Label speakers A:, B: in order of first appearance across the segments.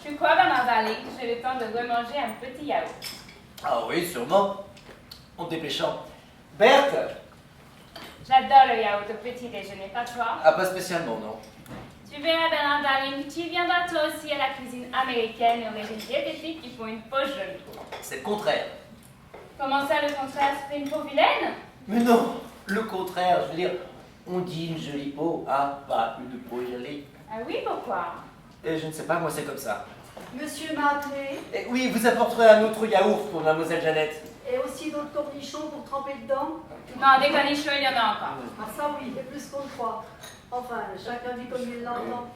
A: Je crois qu'avant d'aller, j'ai le temps de remanger un petit yaourt.
B: Ah oui, sûrement. En te dépêchant. Berthe!
A: J'adore le yaourt au petit déjeuner, pas toi?
B: Ah, pas spécialement, non.
A: Tu verras, Bernard Darling, tu viendras toi aussi à la cuisine américaine et au régime diététique qui font une peau jolie.
B: C'est le contraire.
A: Comment ça, le contraire, c'est une peau vilaine?
B: Mais non, le contraire. Je veux dire, on dit une jolie peau, ah, pas une peau jolie.
A: Ah oui, pourquoi?
B: Et je ne sais pas, moi c'est comme ça.
C: Monsieur m'a appelé,
B: Et oui, vous apporterez un autre yaourt pour mademoiselle Jeannette.
C: et aussi d'autres cornichons pour tremper dedans.
A: Non, des cornichons, il y en a encore.
C: Ah ça oui, et plus qu'on le croit. Enfin, chacun vit comme il l'entend.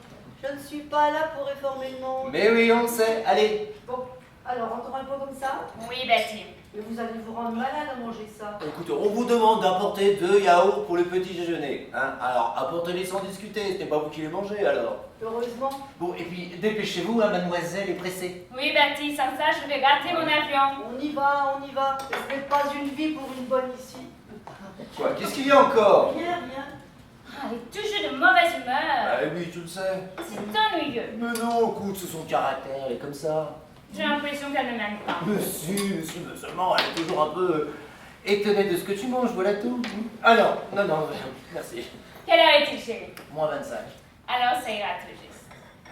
C: Je ne suis pas là pour réformer le monde.
B: Mais oui, on le sait. Allez.
C: Bon, alors encore un peu comme ça.
A: Oui, Betty.
C: Mais vous allez vous rendre malade à manger ça.
B: Écoutez, on vous demande d'apporter 2 yaourts pour le petit déjeuner. Hein. Alors, apportez-les sans discuter. Ce n'est pas vous qui les mangez, alors.
C: Heureusement.
B: Bon, et puis, dépêchez-vous, hein, mademoiselle est pressée.
A: Oui, Betty, sans ça, je vais rater mon avion.
C: On y va, on y va. Ce n'est pas une vie pour une bonne ici.
B: Quoi? Qu'est-ce qu'il y a encore?
C: Rien, rien.
A: Ah, elle est toujours de mauvaise humeur.
B: Ah oui, tu le sais.
A: C'est ennuyeux.
B: Mais non, écoute, c'est son caractère, elle est comme ça.
A: J'ai l'impression qu'elle ne m'aime pas.
B: Monsieur, mais seulement, elle est toujours un peu étonnée de ce que tu manges, voilà tout. Ah non, non, merci.
A: Quelle heure est-il, chérie?
B: Moins 25.
A: Alors, ça ira tout juste.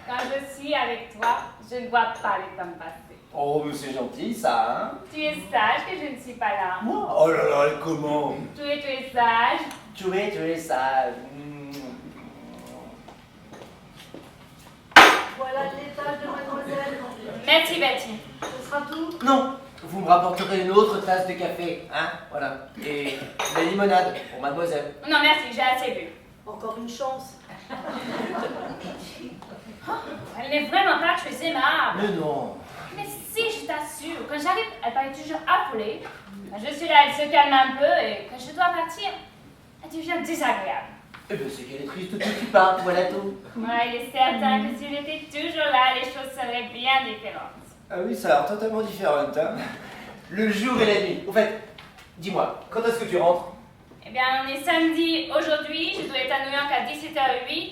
A: Quand je suis avec toi, je ne vois pas le temps passer.
B: Oh, mais c'est gentil, ça, hein?
A: Tu es sage que je ne suis pas là.
B: Moi? Oh là là, comment?
A: Tu es sage.
B: Tu es ça.
C: Voilà l'étage de mademoiselle.
A: Merci, Betty.
C: Ce sera tout.
B: Non, vous me rapporterez une autre tasse de café, hein? Voilà. Et la limonade pour mademoiselle.
A: Non, merci, j'ai assez bu.
C: Encore une chance.
A: Elle n'est vraiment pas très aimable.
B: Mais non.
A: Mais si, je t'assure, quand j'arrive, elle paraît toujours affolée. Quand je suis là, elle se calme un peu et quand je dois partir, elle devient désagréable.
B: Eh bien, c'est qu'elle est triste que tu partes, voilà tout.
A: Moi, il est certain que si j'étais toujours là, les choses seraient bien différentes.
B: Ah oui, ça a l'air totalement différent, hein? Le jour et la nuit. Au fait, dis-moi, quand est-ce que tu rentres?
A: Eh bien, on est samedi aujourd'hui, je dois être à New York à 17h08.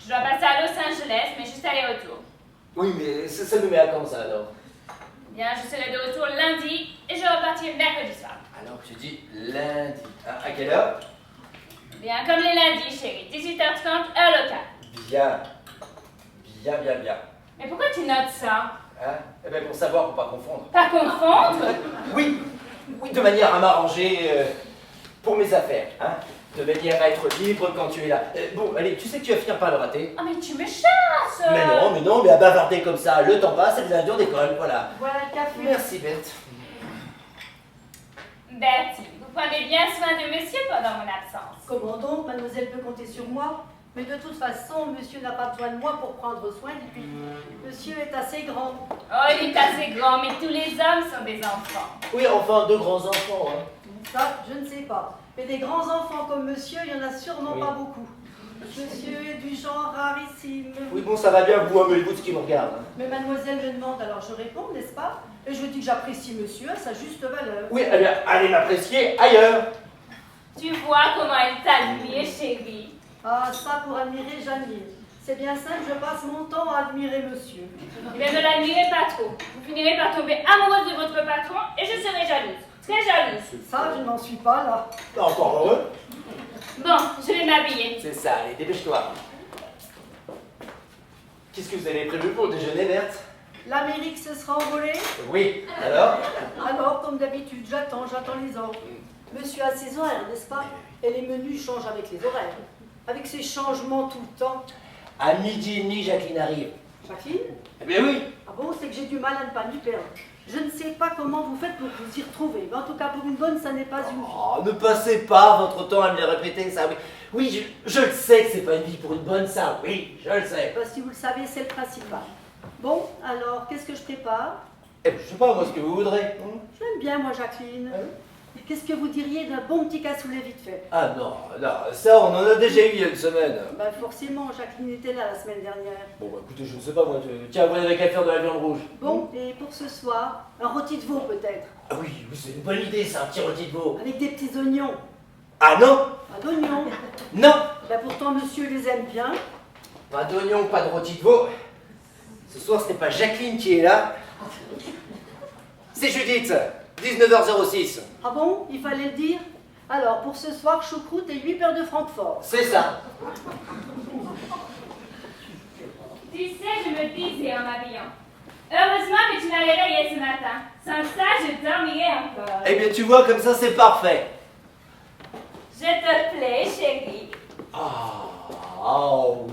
A: Je dois passer à Los Angeles, mais juste aller-retour.
B: Oui, mais ça nous met à quand, ça, alors?
A: Eh bien, je serai de retour lundi et je repartirai mercredi soir.
B: Alors, je dis lundi. À quelle heure?
A: Eh bien, comme les lundis, chérie, 18h30, heure locale.
B: Bien. Bien.
A: Mais pourquoi tu notes ça?
B: Hein? Eh bien, pour savoir, pour pas confondre.
A: Pas confondre?
B: Oui, de manière à m'arranger pour mes affaires, hein? De manière à être libre quand tu es là. Bon, allez, tu sais que tu vas finir par le rater.
A: Ah, mais tu me chasses!
B: Mais non, mais à bavarder comme ça, le temps passe et les avions décollent, voilà.
C: Voilà le café.
B: Merci, Berthe.
A: Betty, vous prenez bien soin de monsieur pendant mon absence.
C: Comment donc, mademoiselle peut compter sur moi? Mais de toute façon, monsieur n'a pas besoin de moi pour prendre soin de lui. Monsieur est assez grand.
A: Oh, il est assez grand, mais tous les hommes sont des enfants.
B: Oui, enfin, 2 grands enfants, hein.
C: Ça, je ne sais pas. Mais des grands enfants comme monsieur, il n'y en a sûrement
B: Oui.
C: pas beaucoup. Monsieur est du genre rarissime.
B: Oui, bon, ça va bien, vous, hein, mais écoute ce qui me regarde. Hein.
C: Mais mademoiselle me demande, alors je réponds, n'est-ce pas? Et je dis que j'apprécie monsieur à sa juste valeur.
B: Oui, eh bien, allez m'apprécier ailleurs.
A: Tu vois comment elle t'admire, chérie.
C: Ah, ça pour admirer, j'admire. C'est bien simple, je passe mon temps à admirer monsieur.
A: Eh bien, ne l'admirez pas trop. Vous finirez par tomber amoureuse de votre patron et je serai jalouse. Très jalouse.
C: Ça, je n'en suis pas là.
B: T'es encore heureux?
A: Bon, je vais m'habiller.
B: C'est ça, allez, dépêche-toi. Qu'est-ce que vous avez prévu pour le déjeuner, Berthe?
C: L'Amérique se sera envolée.
B: Oui, alors?
C: Alors, comme d'habitude, j'attends les ordres. Monsieur a ses horaires, n'est-ce pas? Et les menus changent avec les horaires. Avec ces changements tout le temps.
B: À 12h30, Jacqueline arrive.
C: Jacqueline?
B: Eh bien oui.
C: Ah bon, c'est que j'ai du mal à ne pas m'y perdre. Je ne sais pas comment vous faites pour vous y retrouver, mais en tout cas pour une bonne, ça n'est pas une vie.
B: Oh, ne passez pas votre temps à me le répéter, ça. Oui, je le sais que c'est pas une vie pour une bonne, ça. Oui, je le sais.
C: Si vous le savez, c'est le principal. Bon, alors, qu'est-ce que je prépare?
B: Eh bien, je sais pas, moi, ce que vous voudrez.
C: J'aime bien, moi, Jacqueline.
B: Ah oui?
C: Et qu'est-ce que vous diriez d'un bon petit cassoulet vite fait?
B: Ah non, ça, on en a déjà eu il y a une semaine.
C: Ben forcément, Jacqueline était là la semaine dernière.
B: Bon, bah, écoutez, je ne sais pas, moi. Tiens, vous n'avez qu'à faire de la viande rouge.
C: Bon, et pour ce soir, un rôti de veau peut-être,
B: Ah oui, c'est une bonne idée, ça, un petit rôti de veau.
C: avec des petits oignons.
B: Ah non?
C: Pas d'oignons.
B: Non!
C: Ben pourtant, monsieur les aime bien.
B: Pas d'oignon, pas de rôti de veau. Ce soir, ce n'est pas Jacqueline qui est là. C'est Judith, 19h06.
C: Ah bon? Il fallait le dire? Alors, pour ce soir, choucroute et 8 paires de Francfort.
B: C'est ça.
A: Tu sais, je me disais en m'habillant. Heureusement que tu m'as réveillée ce matin. Sans ça, je dormirais encore.
B: Eh bien, tu vois, comme ça, c'est parfait.
A: Je te plais, chérie.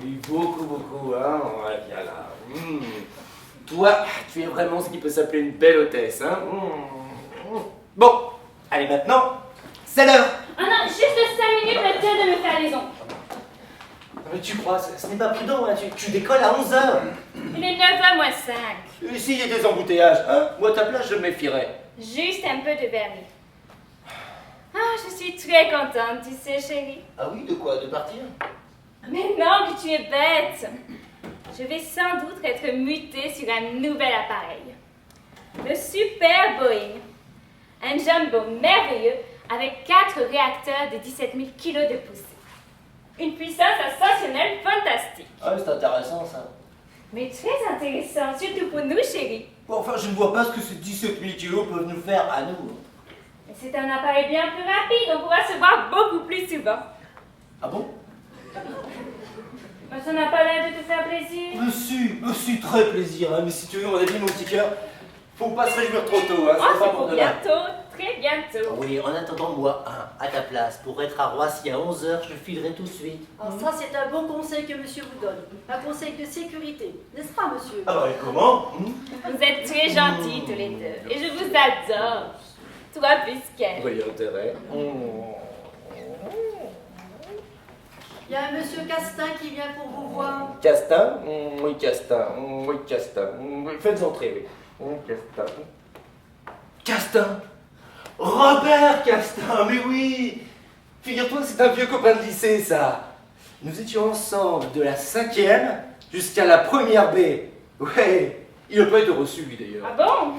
B: Oui, beaucoup, beaucoup, hein. Ouais, bien là. Toi, tu es vraiment ce qui peut s'appeler une belle hôtesse, hein. Bon, allez, maintenant, c'est l'heure.
A: Oh non, juste 5 minutes le temps de me faire les ongles.
B: Mais tu crois, ce n'est pas prudent, hein. Tu décolles à 11h.
A: Il est 9h moins 5.
B: Ici, il y a des embouteillages, hein. Moi, à ta place, je me méfierais.
A: Juste un peu de vernis. Ah, je suis très contente, tu sais, chérie.
B: Ah oui, de quoi? De partir?
A: Mais non, que tu es bête. Je vais sans doute être mutée sur un nouvel appareil. Le Super Boeing. Un jumbo merveilleux avec 4 réacteurs de 17 000 kg de poussée. Une puissance ascensionnelle fantastique.
B: Ah oui, c'est intéressant, ça.
A: Mais très intéressant, surtout pour nous, chérie.
B: Bon, enfin, je ne vois pas ce que ces 17 000 kilos peuvent nous faire à nous.
A: Mais c'est un appareil bien plus rapide, on pourra se voir beaucoup plus souvent.
B: Ah bon?
A: Mais ça n'a pas l'air de te faire plaisir.
B: Me suis très plaisir, hein. Mais si tu veux mon avis, mon petit cœur, faut pas se réjouir trop tôt, hein.
A: Oh,
B: C'est pas
A: c'est
B: pour
A: pour
B: demain.
A: bientôt, très bientôt.
B: Oui, en attendant, moi, à ta place, pour être à Roissy à 11h, je filerai tout de suite.
C: Alors ça, c'est un bon conseil que monsieur vous donne. Un conseil de sécurité. N'est-ce pas, monsieur?
B: Ah bah, et comment?
A: Vous êtes très gentils tous les deux, et je vous adore. Toi plus qu'elle.
B: Oui, intérêt.
C: Il y a un monsieur Castin qui vient pour vous voir.
B: Castin? Oui, Castin. Oui, Castin. Oui, faites entrer, oui. Castin. Castin? Robert Castin, mais oui! Figure-toi que c'est un vieux copain de lycée, ça. Nous étions ensemble de la 5e jusqu'à la première B. Ouais, il n'a pas été reçu, lui, d'ailleurs.
A: Ah bon?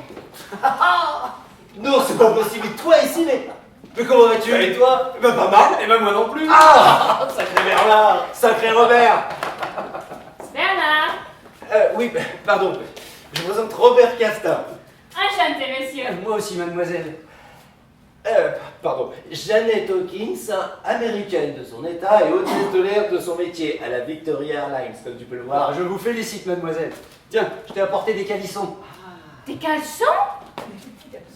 B: Non, c'est pas possible. Et toi, ici, mais comment vas-tu? Et toi?
D: Ben pas mal, et ben moi non plus.
B: Ah! Sacré Bernard! Sacré Robert!
A: Bernard.
B: Oui, pardon. Je présente Robert Castin.
A: Enchanté, monsieur.
D: Moi aussi, mademoiselle.
B: Pardon. Janet Hawkins, américaine de son état et hôtesse de l'air de son métier à la Victoria Airlines, comme tu peux le voir.
D: Je vous félicite, mademoiselle. Tiens, je t'ai apporté des calissons.
A: Des caleçons?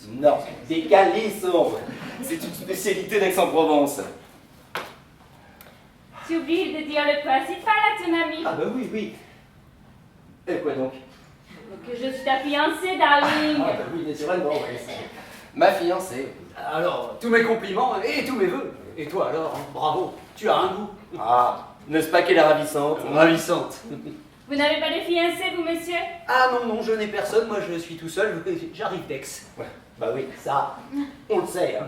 B: Non, des calissons. C'est une spécialité d'Aix-en-Provence.
A: Tu oublies de dire le principal à ton ami.
B: Ah bah oui, oui. Et quoi donc?
A: Que je suis ta fiancée, darling.
B: Ah bah oui, naturellement, oui. Ma fiancée.
D: Alors, tous mes compliments et tous mes vœux. Et toi alors, hein, bravo, tu as un goût.
B: Ah, n'est-ce pas qu'elle est ravissante?
D: Ravissante.
A: Vous n'avez pas de fiancé, vous, monsieur?
D: Ah non, je n'ai personne, moi je suis tout seul, j'arrive d'Aix.
B: Ouais, bah oui, ça, on le sait. Hein.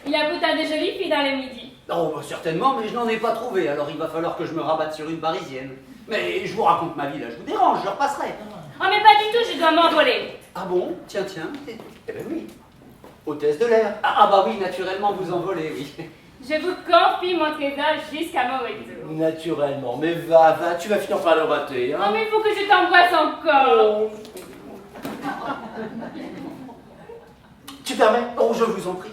A: Il y a pourtant de jolies filles dans les midis.
D: Oh, bah, certainement, mais je n'en ai pas trouvé, alors il va falloir que je me rabatte sur une parisienne. Mais je vous raconte ma vie là, je vous dérange, je repasserai.
A: Oh, mais pas du tout, je dois m'envoler.
D: Ah bon? Tiens.
B: Eh ben oui, hôtesse de l'air.
D: Ah bah oui, naturellement, vous envolez, oui.
A: Je vous confie mon trésor jusqu'à mon retour.
B: Naturellement, mais va, tu vas finir par le rater.
A: Oh,
B: Hein.
A: mais il faut que je t'embrasse encore.
B: Tu permets?
D: Oh, je vous en prie.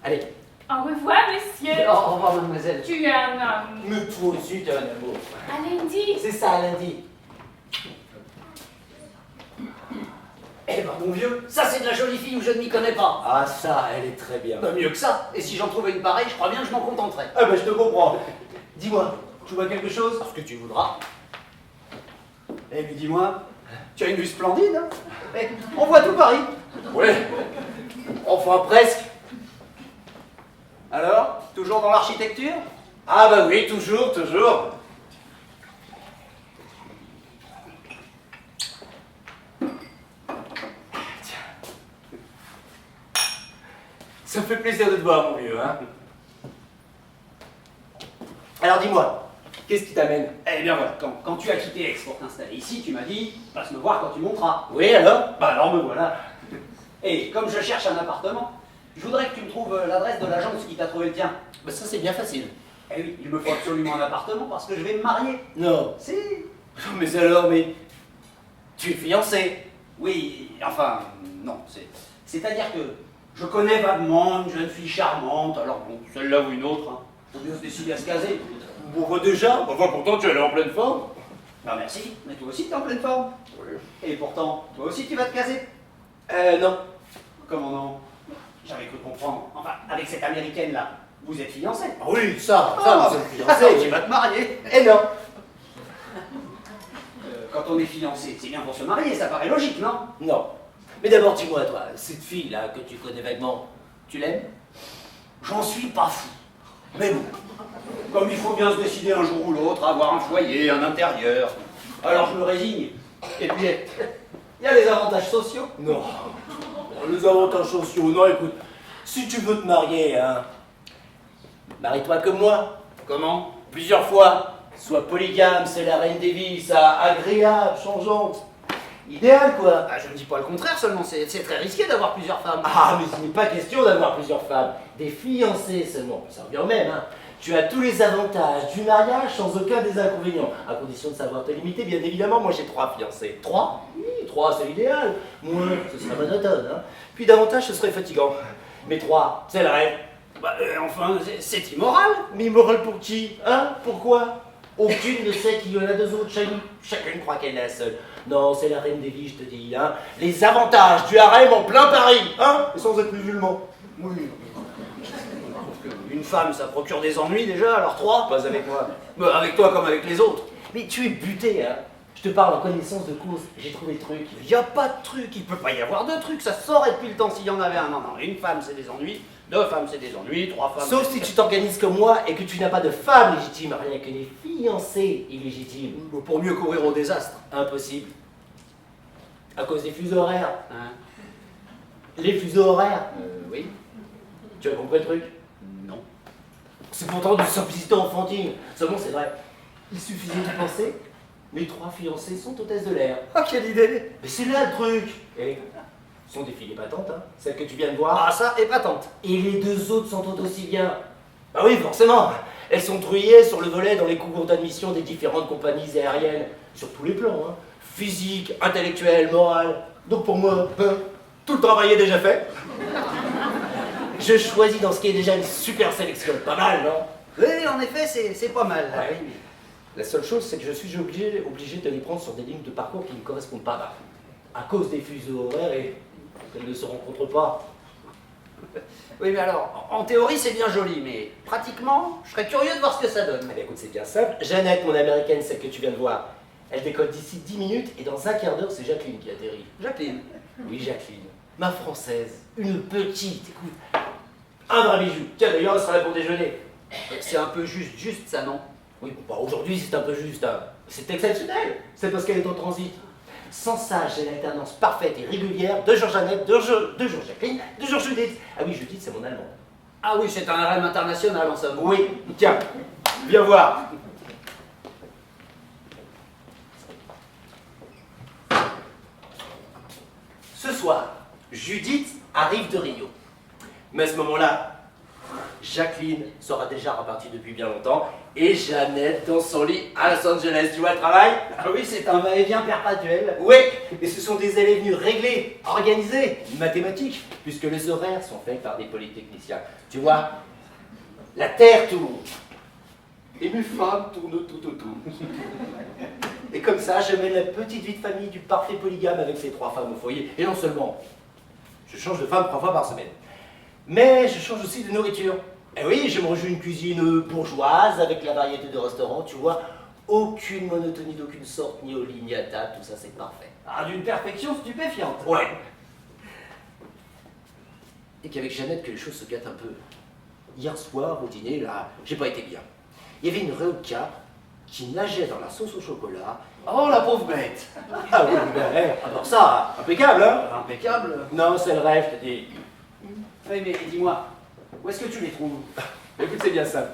B: Allez.
A: Au revoir, monsieur.
D: Au revoir, mademoiselle.
A: Tu es un homme.
B: Mais toi aussi, t'es un amour.
A: À lundi.
B: C'est ça, lundi.
D: Eh ben mon vieux, ça c'est de la jolie fille où je ne m'y connais pas.
B: Ah ça, elle est très bien.
D: Bah, mieux que ça. Et si j'en trouvais une pareille, je crois bien que je m'en contenterais.
B: Ah bah je te comprends. Dis-moi, tu vois quelque chose?
D: Ce que tu voudras. Eh mais dis-moi, tu as une vue splendide, hein? Eh, on voit tout Paris.
B: Ouais. Enfin presque.
D: Alors, toujours dans l'architecture?
B: Ah bah oui, toujours. Ça me fait plaisir de te voir, mon vieux, hein. Alors dis-moi, qu'est-ce qui t'amène?
D: Eh bien voilà, quand tu as quitté Aix pour t'installer ici, tu m'as dit, passe me voir quand tu monteras.
B: Oui, alors?
D: Bah alors me voilà. Et comme je cherche un appartement, Je voudrais que tu me trouves l'adresse de l'agence qui t'a trouvé le tien.
B: Bah ça c'est bien facile.
D: Eh oui, il me faut absolument un appartement parce que je vais me marier.
B: Non.
D: Si.
B: Mais alors, mais... Tu es fiancé.
D: Oui, enfin, non, c'est-à-dire que je connais vaguement une jeune fille charmante, alors bon, celle-là ou une autre, hein. Faut bien se décider à se caser.
B: Bon, bah déjà, bah, pourtant tu es en pleine forme.
D: Bah merci, mais toi aussi t'es en pleine forme.
B: Oui.
D: Et pourtant, toi aussi tu vas te caser.
B: Non.
D: Comment non? J'avais cru comprendre. Enfin, avec cette américaine-là, vous êtes fiancés.
B: Ah oui, ça,
D: Ah,
B: nous sommes fiancés.
D: tu vas te marier.
B: Eh non.
D: Quand on est fiancé, c'est bien pour se marier, ça paraît logique, non?
B: Non. Mais d'abord, dis-moi, toi, cette fille-là que tu connais vaguement, tu l'aimes?
D: J'en suis pas fou. Mais bon, comme il faut bien se décider un jour ou l'autre à avoir un foyer, un intérieur, alors je me résigne. Et puis, il y a les avantages sociaux.
B: Non. Les avantages sociaux, non, écoute, si tu veux te marier, hein, marie-toi comme moi.
D: Comment?
B: Plusieurs fois. Sois polygame, c'est la reine des vies, ça, agréable, changeante. Idéal, quoi.
D: Ah, je ne dis pas le contraire, seulement c'est très risqué d'avoir plusieurs femmes.
B: Ah, mais ce n'est pas question d'avoir plusieurs femmes. Des fiancées seulement, ça revient au même, hein. Tu as tous les avantages du mariage sans aucun des inconvénients, à condition de savoir te limiter, bien évidemment. Moi, j'ai 3 fiancées. 3? Oui, 3, c'est l'idéal. Moins, ce serait monotone, hein. Puis davantage, ce serait fatigant. Mais 3, c'est le rêve.
D: Bah, enfin, c'est immoral.
B: Mais moral pour qui? Hein? Pourquoi? Aucune ne sait qu'il y en a 2 autres. Chacune croit qu'elle est la seule. Non, c'est la reine des vies, je te dis, hein. Les avantages du harem en plein Paris, hein. Et sans être musulman.
D: Oui. Une femme, ça procure des ennuis déjà, alors 3.
B: Pas avec moi.
D: Bah, avec toi comme avec les autres.
B: Mais tu es buté, hein. Je te parle en connaissance de cause. J'ai trouvé le truc.
D: Il n'y a pas de truc, il peut pas y avoir de truc, ça saurait depuis le temps s'il y en avait un. Non, non, une femme c'est des ennuis, 2 femmes c'est des ennuis, 3 femmes.
B: Sauf si tu t'organises comme moi et que tu n'as pas de femme légitime, rien que des fiancés illégitimes.
D: Pour mieux courir au désastre.
B: Impossible. À cause des fuseaux horaires.
D: Hein?
B: Les fuseaux horaires.
D: Oui.
B: Tu as compris le truc?
D: Non.
B: C'est pourtant du simplicité enfantine. Seulement, c'est vrai. Il suffisait d'y penser. Mes 3 fiancées sont hôtesses de l'air.
D: Ah, quelle idée!
B: Mais c'est là le truc. Et ce sont des filles épatantes, hein. Celles que tu viens de voir.
D: Ah, ça, épatante.
B: Et les 2 autres sont tout aussi bien. Bah oui, forcément. Elles sont truillées sur le volet dans les concours d'admission des différentes compagnies aériennes. Sur tous les plans, hein. Physique, intellectuel, moral. Donc pour moi, tout le travail est déjà fait. Je choisis dans ce qui est déjà une super sélection. Pas mal, non?
D: Oui, en effet, c'est pas mal.
B: Ouais. La seule chose, c'est que je suis obligé de les prendre sur des lignes de parcours qui ne correspondent pas à cause des fuseaux horaires et qu'elles ne se rencontrent pas.
D: Oui, mais alors, en théorie, c'est bien joli, mais pratiquement, je serais curieux de voir ce que ça donne.
B: Eh bien, écoute, c'est bien simple. Jeannette, mon américaine, celle que tu viens de voir, elle décolle d'ici 10 minutes et dans un quart d'heure, c'est Jacqueline qui atterrit.
D: Jacqueline.
B: Oui, Jacqueline. Ma française. Une petite, écoute. Un vrai bijou. Tiens, d'ailleurs, elle sera là pour déjeuner.
D: C'est un peu juste ça, non?
B: Oui, bon, bah, aujourd'hui, c'est un peu juste. Hein. C'est exceptionnel. C'est parce qu'elle est en transit. Sans ça, j'ai l'alternance parfaite et régulière. 2 jours Jeannette, 2 jours Jacqueline, 2 jours Judith. Ah oui, Judith, c'est mon allemand.
D: Ah oui, c'est un RM international en somme.
B: Oui, tiens, viens voir. Ce soir, Judith arrive de Rio. Mais à ce moment-là, Jacqueline sera déjà repartie depuis bien longtemps et Jeannette dans son lit à Los Angeles. Tu vois le travail?
D: Ah oui, c'est un va-et-vient perpétuel.
B: Oui, et ce sont des allées venues réglées, organisées, mathématiques, puisque les horaires sont faits par des polytechniciens. Tu vois, la Terre tourne. Et mes femmes tournent tout autour. Et comme ça, je mène la petite vie de famille du parfait polygame avec ces 3 femmes au foyer. Et non seulement, je change de femme 3 fois par semaine, mais je change aussi de nourriture. Et oui, je mange une cuisine bourgeoise avec la variété de restaurants, tu vois. Aucune monotonie d'aucune sorte, ni au lit, ni à table, tout ça c'est parfait.
D: Ah, d'une perfection stupéfiante.
B: Ouais. Et qu'avec Jeannette, que les choses se gâtent un peu. Hier soir, au dîner, là, j'ai pas été bien. Il y avait une Reuka qui nageait dans la sauce au chocolat.
D: Oh, la pauvre bête.
B: Ah oui, ben, alors ça, impeccable, hein?
D: Impeccable.
B: Non, c'est le rêve, je te dis.
D: Oui, mais dis-moi, où est-ce que tu les trouves?
B: Écoute, c'est bien ça.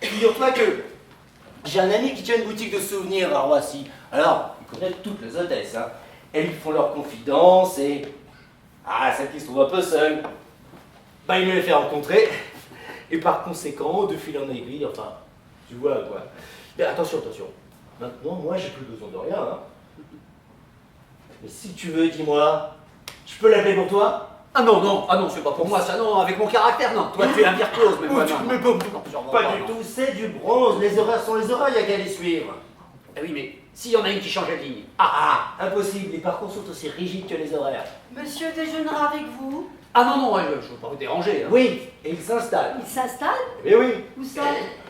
B: Figure-toi que j'ai un ami qui tient une boutique de souvenirs à Roissy. Alors, il connaît toutes les hôtesses, hein. Elles lui font leurs confidences et... Ah, celle qui se trouve un peu seule. Bah, il me les fait rencontrer. Et par conséquent, de fil en aiguille, enfin, tu vois quoi. Mais attention. Maintenant, moi, j'ai plus besoin de rien. Hein. Mais si tu veux, dis-moi, je peux l'appeler pour toi?
D: Ah non, c'est pas pour moi ça, non, avec mon caractère, non. Toi, tu es un virtuose, mais moi, non.
B: Mais bon, pas du tout, c'est du bronze. Les horaires sont les horaires, il y a qu'à les suivre.
D: Ah oui, mais s'il y en a une qui change de ligne.
B: Impossible. Les parcours sont aussi rigides que les horaires.
C: Monsieur déjeunera avec vous.
D: Ah non, je ne veux pas vous déranger. Hein.
B: Oui, et il s'installe.
C: Il s'installe?
B: Eh bien oui.
C: Où ça?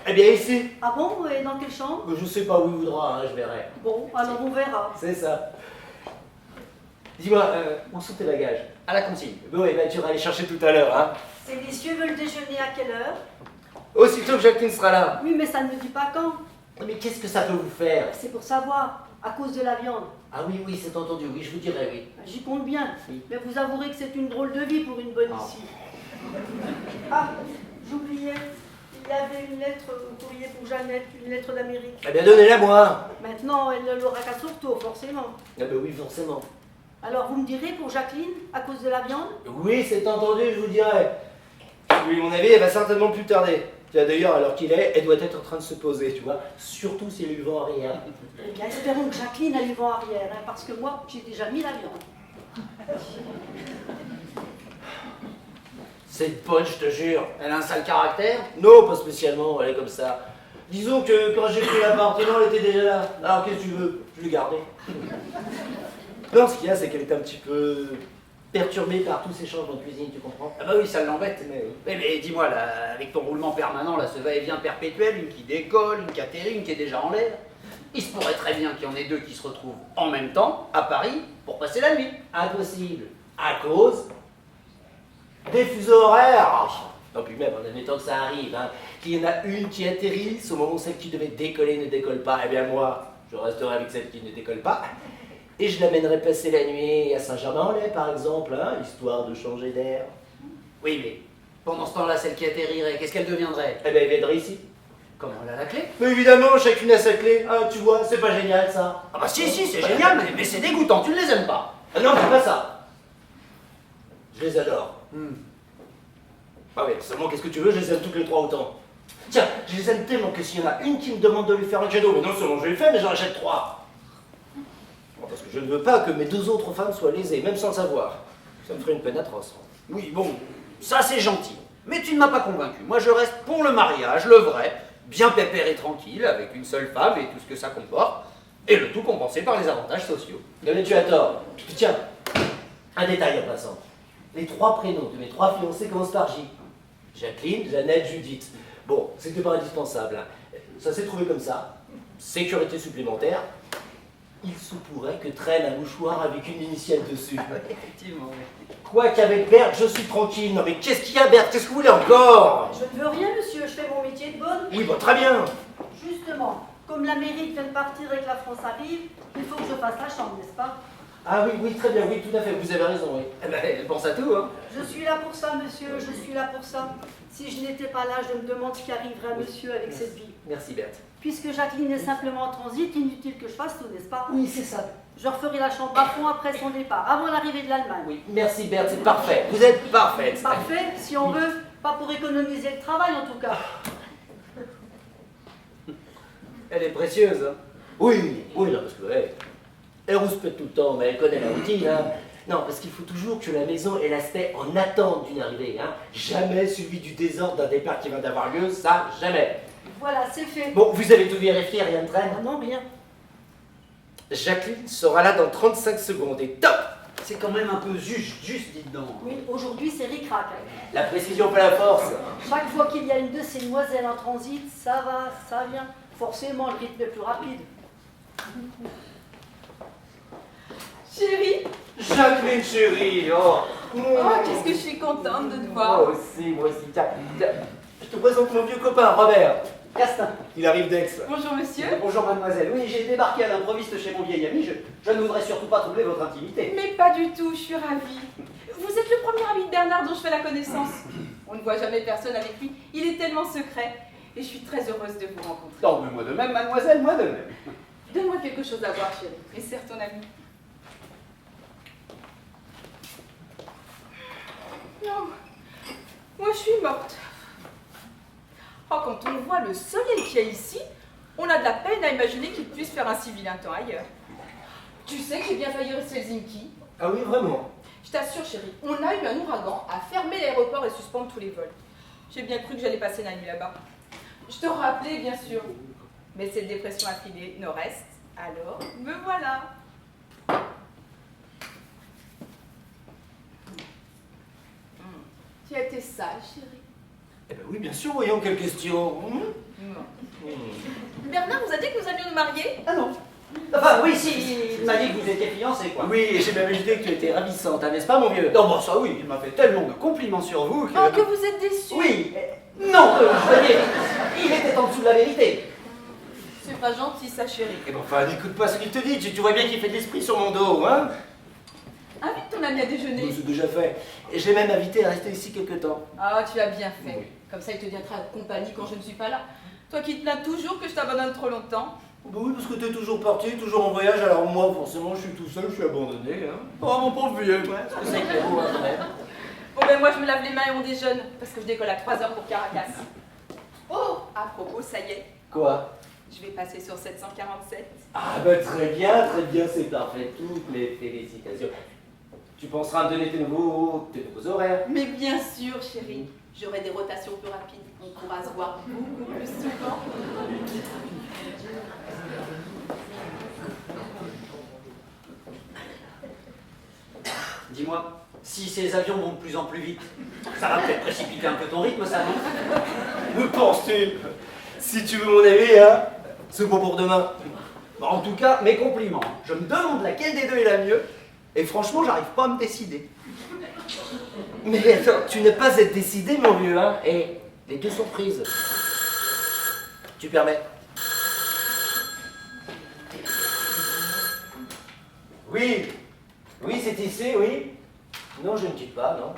B: Eh bien ici.
C: Ah bon? Et dans quelle chambre?
B: Je sais pas où il voudra, hein, je verrai.
C: Bon, alors on verra.
B: C'est ça. Dis-moi, où sont tes bagages?
D: À la consigne.
B: Bon, eh ben, tu iras les chercher tout à l'heure, hein.
C: Ces messieurs veulent déjeuner à quelle heure?
B: Aussitôt que Jacqueline sera là.
C: Oui, mais ça ne me dit pas quand.
B: Mais qu'est-ce que ça peut vous faire?
C: C'est pour savoir, à cause de la viande.
B: Ah oui, c'est entendu, oui, je vous dirai, oui.
C: J'y compte bien.
B: Oui.
C: Mais vous avouerez que c'est une drôle de vie pour une bonne ici. Ah, j'oubliais. Il y avait une lettre au courrier pour Jeannette, une lettre d'Amérique.
B: Eh bien, donnez-la moi.
C: Maintenant, elle ne l'aura qu'à son retour, forcément.
B: Ah ben oui, forcément.
C: Alors, vous me direz pour Jacqueline, à cause de la viande?
B: Oui, c'est entendu, je vous dirai. Oui, mon avis, elle va certainement plus tarder. Tiens, d'ailleurs, alors qu'il est, elle doit être en train de se poser, tu vois. Surtout si elle lui vend rien.
C: Eh bien, espérons que Jacqueline a du vent arrière, hein, parce que moi, j'ai déjà mis la viande.
B: C'est une bonne, je te jure.
D: Elle a un sale caractère.
B: Non, pas spécialement, elle est comme ça. Disons que quand j'ai pris l'appartement, elle était déjà là. Alors qu'est-ce que tu veux? Je l'ai gardée. Non, ce qu'il y a, c'est qu'elle est un petit peu perturbée par tous ces changements de cuisine, tu comprends?
D: Ah bah oui, ça l'embête.
B: Mais oui.
D: Mais dis-moi, là, avec ton roulement permanent, là, ce va-et-vient perpétuel, une qui décolle, une qui atterrit, une qui est déjà en l'air, il se pourrait très bien qu'il y en ait deux qui se retrouvent en même temps, à Paris, pour passer la nuit.
B: Impossible. À cause des fuseaux horaires. Non, puis même, en admettant que ça arrive, hein, qu'il y en a une qui atterrisse au moment où celle qui devait décoller ne décolle pas, eh bien moi, je resterai avec celle qui ne décolle pas. Et je l'amènerai passer la nuit à Saint-Germain-en-Laye, par exemple, hein, histoire de changer d'air.
D: Oui, mais pendant ce temps-là, celle qui atterrirait, qu'est-ce qu'elle deviendrait?
B: Eh bien, elle viendrait ici.
D: Comment, elle a la clé?
B: Mais évidemment, chacune a sa clé. Ah, tu vois, c'est pas génial, ça.
D: Ah bah si, c'est génial, mais c'est dégoûtant, tu ne les aimes pas.
B: Ah non, c'est pas ça. Je les adore. Ah oui, seulement qu'est-ce que tu veux, je les aime toutes les trois autant. Tiens, je les aime tellement que s'il y en a une qui me demande de lui faire un cadeau, mais non seulement je lui fais, mais j'en achète trois. Bon, parce que je ne veux pas que mes deux autres femmes soient lésées, même sans le savoir. Ça me ferait une peine atroce.
D: Oui, bon, ça c'est gentil. Mais tu ne m'as pas convaincu. Moi je reste pour le mariage, le vrai, bien pépère et tranquille, avec une seule femme et tout ce que ça comporte, et le tout compensé par les avantages sociaux.
B: Mais tu as tort. Puis tiens, un détail en passant. Les trois prénoms de mes trois fiancées commencent par J. Jacqueline, Jeannette, Judith. Bon, c'était pas indispensable. Hein. Ça s'est trouvé comme ça. Sécurité supplémentaire. Il se pourrait que traîne un mouchoir avec une initiale dessus.
D: Effectivement, oui.
B: Quoiqu'avec Berthe, je suis tranquille. Non mais qu'est-ce qu'il y a, Berthe? Qu'est-ce que vous voulez encore?
C: Je ne veux rien, monsieur, je fais mon métier de bonne.
B: Oui, bon, très bien.
C: Justement, comme l'Amérique vient de partir et que la France arrive, il faut que je fasse la chambre, n'est-ce pas?
B: Ah oui, très bien, oui, tout à fait, vous avez raison, oui.
D: Eh ben, elle pense à tout, hein.
C: Je suis là pour ça, monsieur, je suis là pour ça. Si je n'étais pas là, je me demande ce qui arriverait à monsieur avec cette vie.
B: Merci, Berthe.
C: Puisque Jacqueline est simplement en transit, inutile que je fasse tout, n'est-ce pas?
B: Oui, c'est ça.
C: Je referai la chambre à fond après son départ, avant l'arrivée de l'Allemagne.
B: Oui, merci, Berthe, c'est parfait. Vous êtes parfaite.
C: Parfait, si on veut, pas pour économiser le travail en tout cas.
D: Elle est précieuse, hein.
B: Oui, non, parce que, ouais, elle rouspète tout le temps, mais elle connaît la routine, hein. Non, parce qu'il faut toujours que la maison ait l'aspect en attente d'une arrivée, hein. Jamais celui du désordre d'un départ qui vient d'avoir lieu, ça, jamais.
C: Voilà, c'est fait.
B: Bon, vous avez tout vérifié, rien ne
C: Ah
B: traîne.
C: non, rien.
B: Jacqueline sera là dans 35 secondes, et top!
D: C'est quand même un peu juste, dites donc.
C: Oui, aujourd'hui c'est ric-rac.
B: La précision fait la force.
C: Chaque fois qu'il y a une de ces demoiselles en transit, ça va, ça vient. Forcément, le rythme est plus rapide.
E: Chérie,
B: Jacqueline chérie, oh!
E: qu'est-ce que je suis contente de te voir.
B: Moi aussi, tiens, je te présente mon vieux copain, Robert.
D: Castin.
B: Il arrive d'Aix.
E: Bonjour monsieur.
D: Bonjour mademoiselle. Oui, j'ai débarqué à l'improviste chez mon vieil ami. Je ne voudrais surtout pas troubler votre intimité.
E: Mais pas du tout, je suis ravie. Vous êtes le premier ami de Bernard dont je fais la connaissance. On ne voit jamais personne avec lui, il est tellement secret. Et je suis très heureuse de vous rencontrer.
D: Non, mais moi de même, mademoiselle, moi de même.
E: Donne-moi quelque chose à boire, chérie. Et serre ton ami. Non. Moi, je suis morte. Oh, quand on voit le soleil qu'il y a ici, on a de la peine à imaginer qu'il puisse faire un si vilain temps ailleurs. Tu sais que j'ai bien failli rester à Helsinki.
B: Ah oui, vraiment?
E: Je t'assure, chérie, on a eu un ouragan à fermer l'aéroport et suspendre tous les vols. J'ai bien cru que j'allais passer la nuit là-bas. Je te rappelais, bien sûr. Mais cette dépression affilée nord-est, alors me voilà. Tu as été sage, chérie.
B: Eh ben oui, bien sûr, voyons, quelle question.
E: Non. Bernard vous a dit que nous allions nous marier?
D: Ah non. Enfin, oui, si, il m'a dit que vous étiez fiancés, quoi.
B: Oui, et j'ai même idée que tu étais ravissante, hein, n'est-ce pas, mon vieux?
D: Non, bon, ça oui, il m'a fait tellement de compliments sur vous que...
E: Oh, que vous êtes déçus.
D: Oui, non, je veux dire, il était en dessous de la vérité.
E: C'est pas gentil, ça, chérie.
B: Eh ben, enfin, n'écoute pas ce qu'il te dit, tu vois bien qu'il fait de l'esprit sur mon dos, hein?
E: Invite ton ami à déjeuner.
B: C'est déjà fait. Et je l'ai même invité à rester ici quelque temps.
E: Ah, tu as bien fait.
B: Oui.
E: Comme ça, il te viendra de compagnie quand je ne suis pas là. Toi qui te plains toujours que je t'abandonne trop longtemps.
B: Bah oui, parce que t'es toujours parti, toujours en voyage, alors moi, forcément, je suis tout seul, je suis abandonné, hein. Oh, mon pauvre vieux, ouais. Parce que c'est Cléro, hein, quand même.
E: Bon, ben moi, je me lave les mains et on déjeune, parce que je décolle à 3h pour Caracas. Oh, à propos, ça y est,
B: Quoi?
E: je vais passer sur 747.
B: Ah bah très bien, c'est parfait. Toutes mes félicitations. Tu penseras me donner tes nouveaux horaires?
E: Mais bien sûr, chérie, j'aurai des rotations plus rapides. On pourra se voir beaucoup plus souvent.
D: Dis-moi, si ces avions vont de plus en plus vite, ça va peut-être précipiter un peu ton rythme, ça, non?
B: Me penses-tu? Si tu veux mon avis, hein, c'est bon pour demain.
D: Bon, en tout cas, mes compliments. Je me demande laquelle des deux est la mieux, et franchement, j'arrive pas à me décider.
B: Mais attends, tu n'es pas à être décidé, mon vieux, hein. Et les deux sont prises. Tu permets? Oui. Oui, c'est ici, oui. Non, je ne quitte pas, non.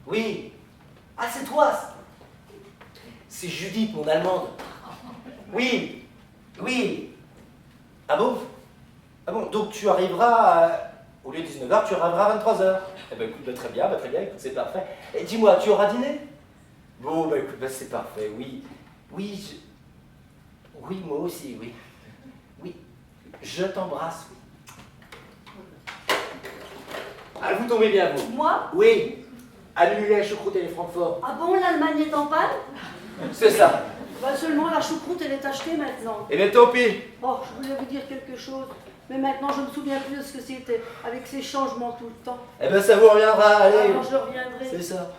B: Oui. Ah, c'est toi. C'est Judith, mon allemande. Oui. Oui. Ah bon? Ah bon, donc tu arriveras, au lieu de 19h, tu arriveras à 23h. Eh ben écoute, bah, très bien, écoute, c'est parfait. Et dis-moi, tu auras dîné? Bon, bah écoute, bah, c'est parfait, oui. Oui, oui, moi aussi, oui. Oui, je t'embrasse, oui. Ah, vous tombez bien, vous?
C: Moi?
B: Oui. Annulez la choucroute et les Francfort.
C: Ah bon, l'Allemagne est en panne?
B: C'est ça.
C: Bah seulement la choucroute, elle est achetée maintenant.
B: Eh bien, tant pis.
C: Oh, je voulais vous dire quelque chose. Mais maintenant, je me souviens plus de ce que c'était, avec ces changements tout le temps.
B: Eh bien, ça vous reviendra, allez.
C: Alors, je reviendrai.
B: C'est ça.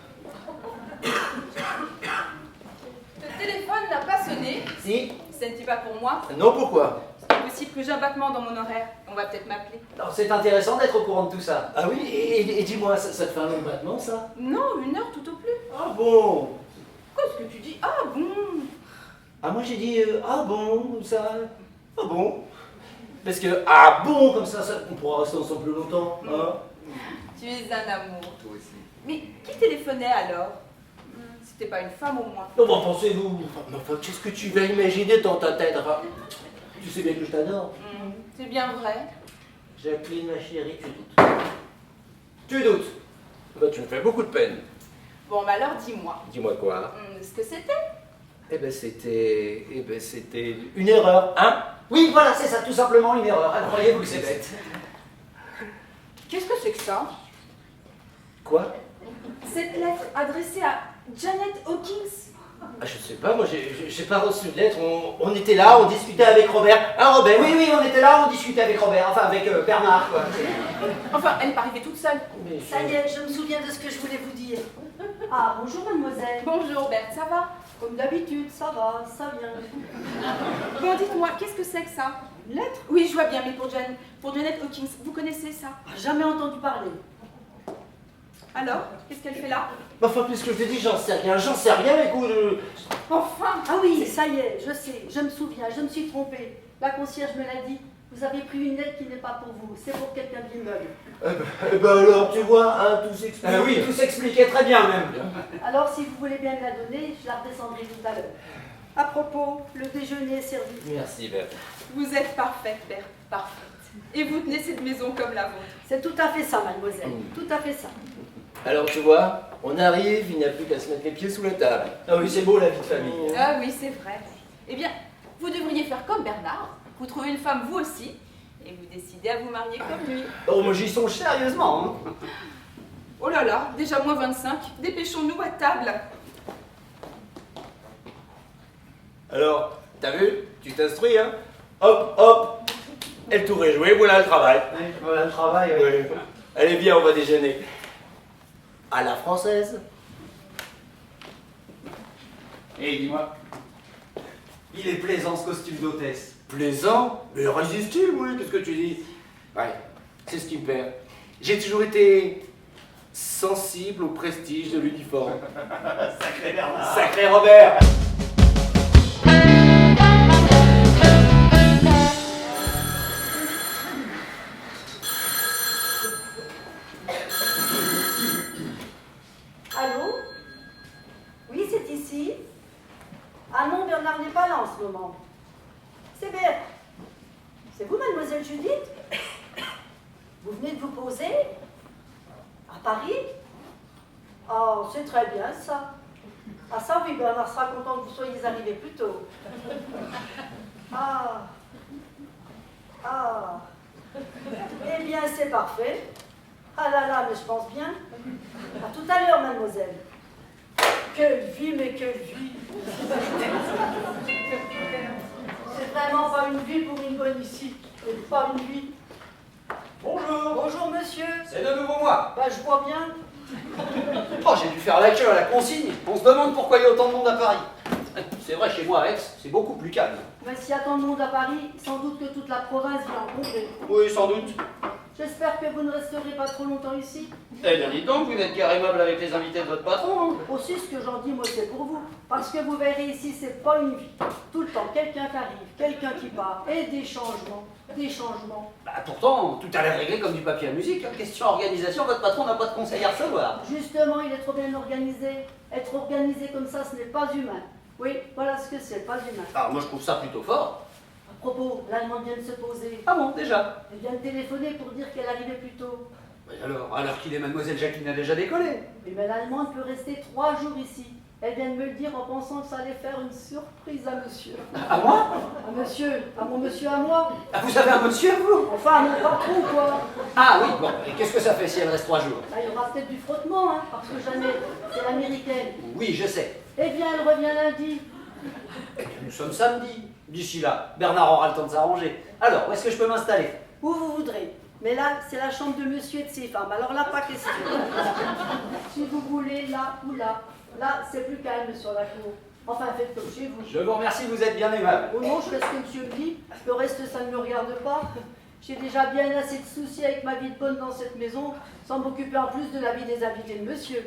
E: Le téléphone n'a pas sonné.
B: Si?
E: Ce n'était pas pour moi.
B: Non, pourquoi?
E: C'est possible que j'ai un battement dans mon horaire. On va peut-être m'appeler.
D: Alors, c'est intéressant d'être au courant de tout ça.
B: Ah oui, et dis-moi, ça te fait un long battement, ça?
E: Non, 1 heure tout au plus.
B: Ah bon?
E: Qu'est-ce que tu dis? Ah bon?
B: Ah, moi j'ai dit, ah bon, comme ça. Ah bon? Parce que, ah bon, comme ça, on pourra rester ensemble plus longtemps, hein?
E: Tu es un amour.
B: Toi aussi.
E: Mais qui téléphonait alors? C'était pas une femme au moins.
B: Non, bah, pensez-vous. Enfin, qu'est-ce que tu vas imaginer dans ta tête? Enfin, tu sais bien que je t'adore.
E: C'est bien vrai.
B: Jacqueline, ma chérie, tu doutes. Tu doutes? Bah, tu me fais beaucoup de peine.
E: Bon, bah alors dis-moi.
B: Dis-moi quoi?
E: Ce que c'était?
B: Eh ben, c'était une erreur, hein?
D: Oui, voilà, c'est ça, tout simplement une erreur. Alors, croyez-vous que c'est bête?
E: Qu'est-ce que c'est que ça?
B: Quoi?
E: Cette lettre adressée à Janet Hawkins?
B: Ah, je sais pas, moi j'ai pas reçu de lettre, on était là, on discutait avec Robert. Hein, Robert?
D: Oui, oui, on était là, on discutait avec Robert, enfin avec Bernard, quoi.
E: Enfin, elle n'est pas arrivée toute seule.
B: Mais
C: Ça y est, je me souviens de ce que je voulais vous dire. Ah, bonjour mademoiselle.
E: Bonjour, Berthe, ça va?
C: Comme d'habitude, ça va, ça vient.
E: Bon, dites-moi, qu'est-ce que c'est que ça? Une lettre? Oui, je vois bien, mais pour Janet Hawkins, vous connaissez ça?
C: Jamais entendu parler.
E: Alors, qu'est-ce qu'elle fait là?
B: Enfin, puisque je te dis, j'en sais rien, écoute.
E: Enfin!
C: Ah oui, ça y est, je sais, je me souviens, je me suis trompée. La concierge me l'a dit. Vous avez pris une lettre qui n'est pas pour vous, c'est pour quelqu'un de l'immeuble.
B: Eh ben alors, tu vois, hein, tout s'explique.
D: Oui, tout s'expliquait très bien même.
C: Alors, si vous voulez bien me la donner, je la redescendrai tout à l'heure. À propos, le déjeuner est servi.
B: Merci, Bert.
E: Vous êtes parfaite, Berthe, parfaite. Et vous tenez cette maison comme la vôtre.
C: C'est tout à fait ça, mademoiselle, tout à fait ça.
B: Alors tu vois, on arrive, il n'y a plus qu'à se mettre les pieds sous la table.
D: Ah oui, c'est beau la vie de famille.
E: Ah oui, c'est vrai. Eh bien, vous devriez faire comme Bernard. Vous trouvez une femme vous aussi et vous décidez à vous marier comme lui.
D: Oh, moi j'y songe sérieusement. Hein.
E: Oh là là, déjà moins 25. Dépêchons-nous à table.
B: Alors, t'as vu? Tu t'instruis, hein? Hop, hop! Et le tour est joué, voilà le travail.
D: Ouais, voilà le travail.
B: Oui. Allez, viens, on va déjeuner. À la française.
D: Et dis-moi, il est plaisant ce costume d'hôtesse.
B: Plaisant, mais irrésistible, oui, qu'est-ce que tu dis? Ouais, c'est ce qui me perd. J'ai toujours été sensible au prestige de l'uniforme.
D: Sacré Bernard.
B: Sacré Robert!
C: Allô? Oui, c'est ici. Ah non, Bernard n'est pas là en ce moment. C'est bien. C'est vous, mademoiselle Judith? Vous venez de vous poser? À Paris? Oh, c'est très bien ça. Ah ça oui, Bernard sera content que vous soyez arrivés plus tôt. Ah. Ah. Eh bien, c'est parfait. Ah là là, mais je pense bien. À tout à l'heure, mademoiselle. Quelle vie, mais quelle vie. C'est vraiment pas une vie pour une bonne ici. C'est pas une vie.
D: Bonjour.
C: Bonjour, monsieur.
D: C'est de nouveau moi.
C: Bah, je vois bien.
D: Oh, j'ai dû faire la queue à la consigne. On se demande pourquoi il y a autant de monde à Paris. C'est vrai, chez moi, à Aix, c'est beaucoup plus calme.
C: Mais s'il y a tant de monde à Paris, sans doute que toute la province vient en congé.
D: Oui, sans doute.
C: J'espère que vous ne resterez pas trop longtemps ici.
D: Eh bien, dites donc, vous n'êtes guère aimable avec les invités de votre patron. Hein.
C: Aussi, ce que j'en dis, moi, c'est pour vous. Parce que vous verrez ici, c'est pas une vie. Tout le temps, quelqu'un qui arrive, quelqu'un qui part, et des changements, des changements.
D: Bah, pourtant, tout a l'air réglé comme du papier à musique. Hein. Question organisation, votre patron n'a pas de conseil à recevoir.
C: Justement, il est trop bien organisé. Être organisé comme ça, ce n'est pas humain. Oui, voilà ce que c'est, pas humain.
D: Alors, moi, je trouve ça plutôt fort.
C: À propos, l'Allemande vient de se poser.
D: Ah bon, déjà?
C: Elle vient de téléphoner pour dire qu'elle arrivait plus tôt.
D: Mais alors qu'il est Mademoiselle Jacqueline a déjà décollé.
C: Oui, mais l'Allemande peut rester 3 jours ici. Elle vient de me le dire en pensant que ça allait faire une surprise à monsieur.
D: À moi?
C: À monsieur, à mon monsieur à moi.
D: Ah, vous avez un monsieur, vous?
C: Enfin, à mon patron, quoi.
D: Ah oui, bon, et qu'est-ce que ça fait si elle reste 3 jours?
C: Bah, il y aura peut-être du frottement, hein, parce que Jeannette, c'est l'américaine.
D: Oui, je sais.
C: Eh bien, elle revient lundi.
D: Nous sommes samedi. D'ici là, Bernard aura le temps de s'arranger. Alors, où est-ce que je peux m'installer?
C: Où vous voudrez. Mais là, c'est la chambre de monsieur et de ses femmes. Alors là, pas question. Si vous voulez, là ou là. Là, c'est plus calme sur la cour. Enfin, faites comme chez vous.
D: Je vous remercie, vous êtes bien aimable.
C: Oh non, je fais ce que monsieur me dit. Le reste, ça ne me regarde pas. J'ai déjà bien assez de soucis avec ma vie de bonne dans cette maison, sans m'occuper en plus de la vie des invités de monsieur.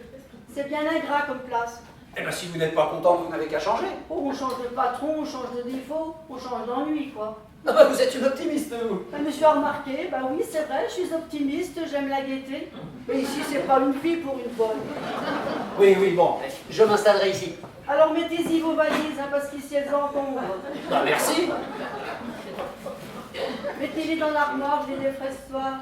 C: C'est bien ingrat comme place.
D: Eh bien, si vous n'êtes pas content, vous n'avez qu'à changer.
C: Oh, on change de patron, on change de défaut, on change d'ennui, quoi.
D: Ah bah, vous êtes une optimiste, vous.
C: Monsieur a remarqué, bah oui, c'est vrai, je suis optimiste, j'aime la gaieté. Mais ici, c'est pas une vie pour une bonne.
D: Oui, oui, bon, je m'installerai ici.
C: Alors mettez-y vos valises, hein, parce qu'ici, elles encombrent.
D: Bah, merci.
C: Mettez-les dans l'armoire, je les défraie ce soir.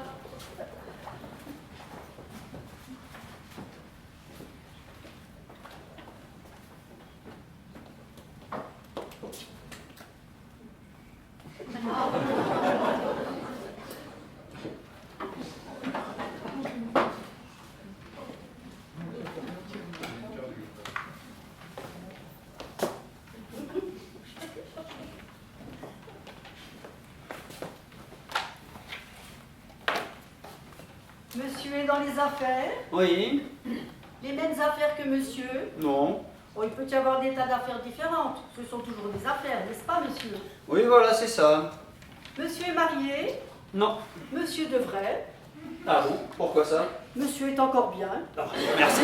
C: Monsieur est dans les affaires,
D: Oui.
C: les mêmes affaires que monsieur.
D: Non.
C: Oh, il peut y avoir des tas d'affaires différentes. Ce sont toujours des affaires, n'est-ce pas, monsieur?
D: Oui, voilà, c'est ça.
C: Monsieur est marié,
D: Non.
C: monsieur devrait,
D: Ah bon? Pourquoi ça?
C: monsieur est encore bien,
D: Ah, merci.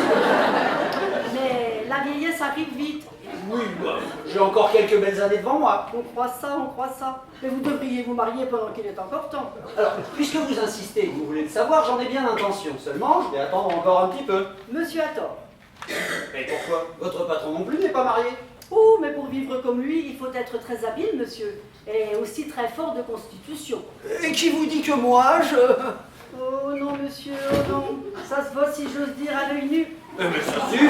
C: mais la vieillesse arrive vite.
D: Oui, bah, j'ai encore quelques belles années devant moi.
C: On croit ça, on croit ça. Mais vous devriez vous marier pendant qu'il est encore temps.
D: Alors, puisque vous insistez, vous voulez le savoir, j'en ai bien l'intention. Seulement, je vais attendre encore un petit peu.
C: Monsieur a tort.
D: Mais pourquoi? Votre patron non plus n'est pas marié.
C: Oh, mais pour vivre comme lui, il faut être très habile, monsieur. Et aussi très fort de constitution.
D: Et qui vous dit que moi, je...
C: Oh non, monsieur, oh non. Ça se voit, si j'ose dire, à l'œil nu.
D: Mais ça suffit.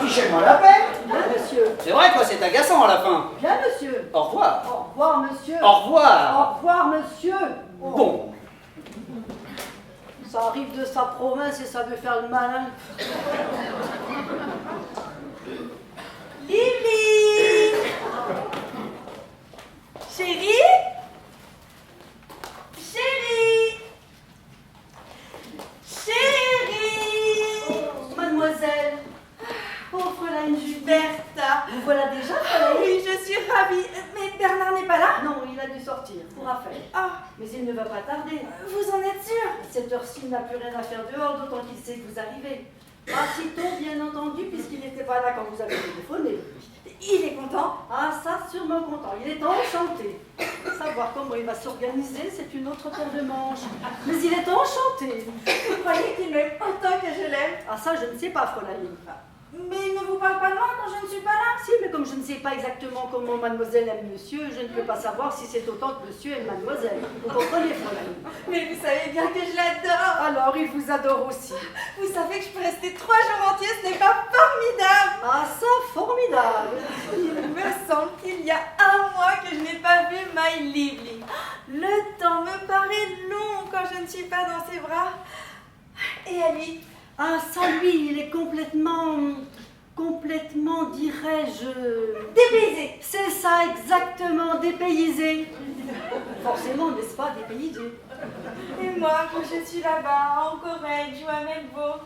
D: Fichez-moi la paix.
C: Bien, monsieur.
D: C'est vrai, quoi, c'est agaçant à la fin.
C: Bien, monsieur.
D: Au revoir.
C: Au revoir, monsieur.
D: Au revoir.
C: Au revoir, monsieur. Oh.
D: Bon.
C: Ça arrive de sa province et ça veut faire le malin.
E: Lily! Chérie? Chérie! Chérie!
C: Mademoiselle. Oh, Fräulein Judith.
E: Bertha!
C: Vous voilà déjà, Fräulein?
E: Oui, je suis ravie. Mais Bernard n'est pas là?
C: Non, il a dû sortir pour affaire.
E: Ah,
C: Mais il ne va pas tarder.
E: vous en êtes sûre?
C: À cette heure-ci, il n'a plus rien à faire dehors, d'autant qu'il sait que vous arrivez. Pas si tôt, bien entendu, puisqu'il n'était pas là quand vous avez téléphoné.
E: Il est content?
C: Ah, ça, sûrement content. Il est enchanté. Savoir comment il va s'organiser, c'est une autre paire de manches. Mais il est enchanté.
E: Vous croyez qu'il m'aime autant que je l'aime?
C: Ah, ça, je ne sais pas, Fräulein.
E: Mais il ne vous parle pas de moi quand je ne suis pas là?
C: Si, mais comme je ne sais pas exactement comment mademoiselle aime monsieur, je ne peux pas savoir si c'est autant que monsieur aime mademoiselle. Vous comprenez, Fräulein?
E: Mais vous savez bien que je l'adore.
C: Alors, il vous adore aussi.
E: Vous savez que je peux rester 3 jours entiers, ce n'est pas formidable?
C: Ah, ça, formidable.
E: Il me semble qu'il y a 1 mois que je n'ai pas vu My Lively. Le temps me paraît long quand je ne suis pas dans ses bras. Et à lui?
C: Ah, ça, lui, il est complètement, dirais-je...
E: Dépaysé.
C: C'est ça, exactement, dépaysé. Forcément, n'est-ce pas, dépaysé.
E: Et moi, quand je suis là-bas, en Corrèze ou à Melbourne,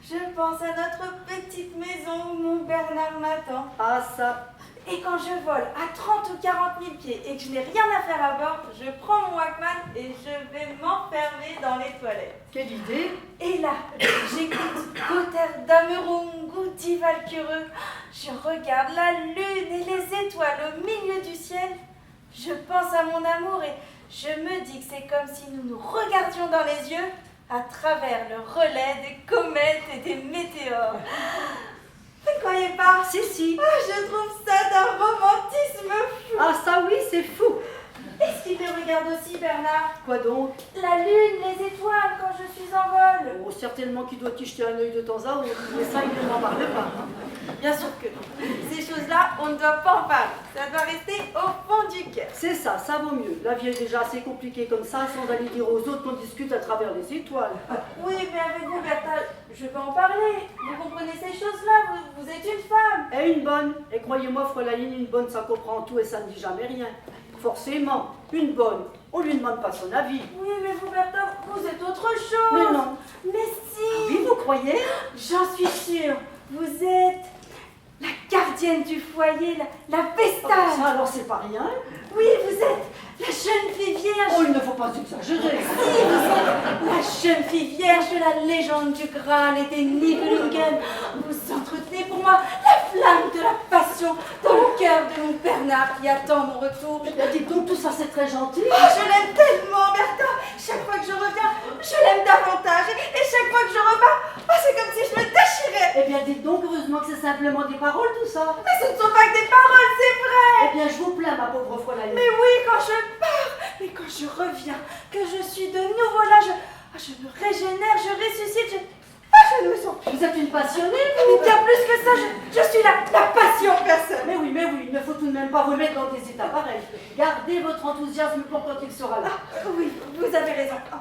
E: je pense à notre petite maison où mon Bernard m'attend.
C: Ah, ça.
E: Et quand je vole à 30 ou 40 000 pieds et que je n'ai rien à faire à bord, je prends mon Walkman et je vais m'enfermer dans les toilettes.
C: Quelle idée.
E: Et là, j'écoute Cotter Damerungu Divalcureux. Je regarde la lune et les étoiles au milieu du ciel. Je pense à mon amour et je me dis que c'est comme si nous nous regardions dans les yeux à travers le relais des comètes et des météores. Vous ne croyez pas?
C: Si, si.
E: Ah, je trouve ça d'un romantisme fou.
C: Ah, ça, oui, c'est fou.
E: Est-ce qu'il te regarde aussi, Bernard?
C: Quoi donc?
E: La lune, les étoiles, quand je suis en vol.
C: Oh, certainement qu'il doit y jeter un œil de temps à autre, mais ça, il ne m'en parle pas.
E: Bien sûr que non. Ces choses-là, on ne doit pas en parler. Ça doit rester au fond du cœur.
C: C'est ça, ça vaut mieux. La vie est déjà assez compliquée comme ça, sans aller dire aux autres qu'on discute à travers les étoiles.
E: Oui, mais avec vous, Bertha, je peux en parler. Vous comprenez ces choses-là, vous êtes une femme.
C: Et une bonne. Et croyez-moi, Fräulein, une bonne, ça comprend tout et ça ne dit jamais rien. Forcément, une bonne, on lui demande pas son avis.
E: Oui, mais vous, Bertha, vous êtes autre chose.
C: Mais non.
E: Mais si.
C: Oui, vous croyez?
E: J'en suis sûre. Vous êtes la gardienne du foyer, la
C: Oh,
E: vestale.
C: ça, alors c'est pas rien.
E: Oui, vous êtes la jeune fille vierge.
C: Oh, il ne faut pas exagérer.
E: Si, vous êtes la jeune fille vierge de la légende du Graal et des Nibelungen. Vous entretenez pour moi la flamme de la passion dans le cœur de mon Bernard qui attend mon retour.
C: Eh bien, dites donc, tout ça, c'est très gentil.
E: Oh, je l'aime tellement, Bertha. Chaque fois que je reviens, je l'aime davantage. Et chaque fois que je repars, oh, c'est comme si je me déchirais.
C: Eh bien, dites donc, heureusement que c'est simplement des paroles, tout ça.
E: Mais ce ne sont pas que des paroles, c'est vrai.
C: Eh bien, je vous plains, ma pauvre Fräulein.
E: Mais oui, quand je pars et quand je reviens, que je suis de nouveau là, je me régénère, je ressuscite, je ne me sens plus.
C: Vous êtes une passionnée,
E: Mais
C: vous.
E: bien plus que ça, je suis la passion personne.
C: Mais oui, il ne faut tout de même pas vous mettre dans des états pareils. Gardez votre enthousiasme pour quand il sera là.
E: Oui, vous avez raison. Oh,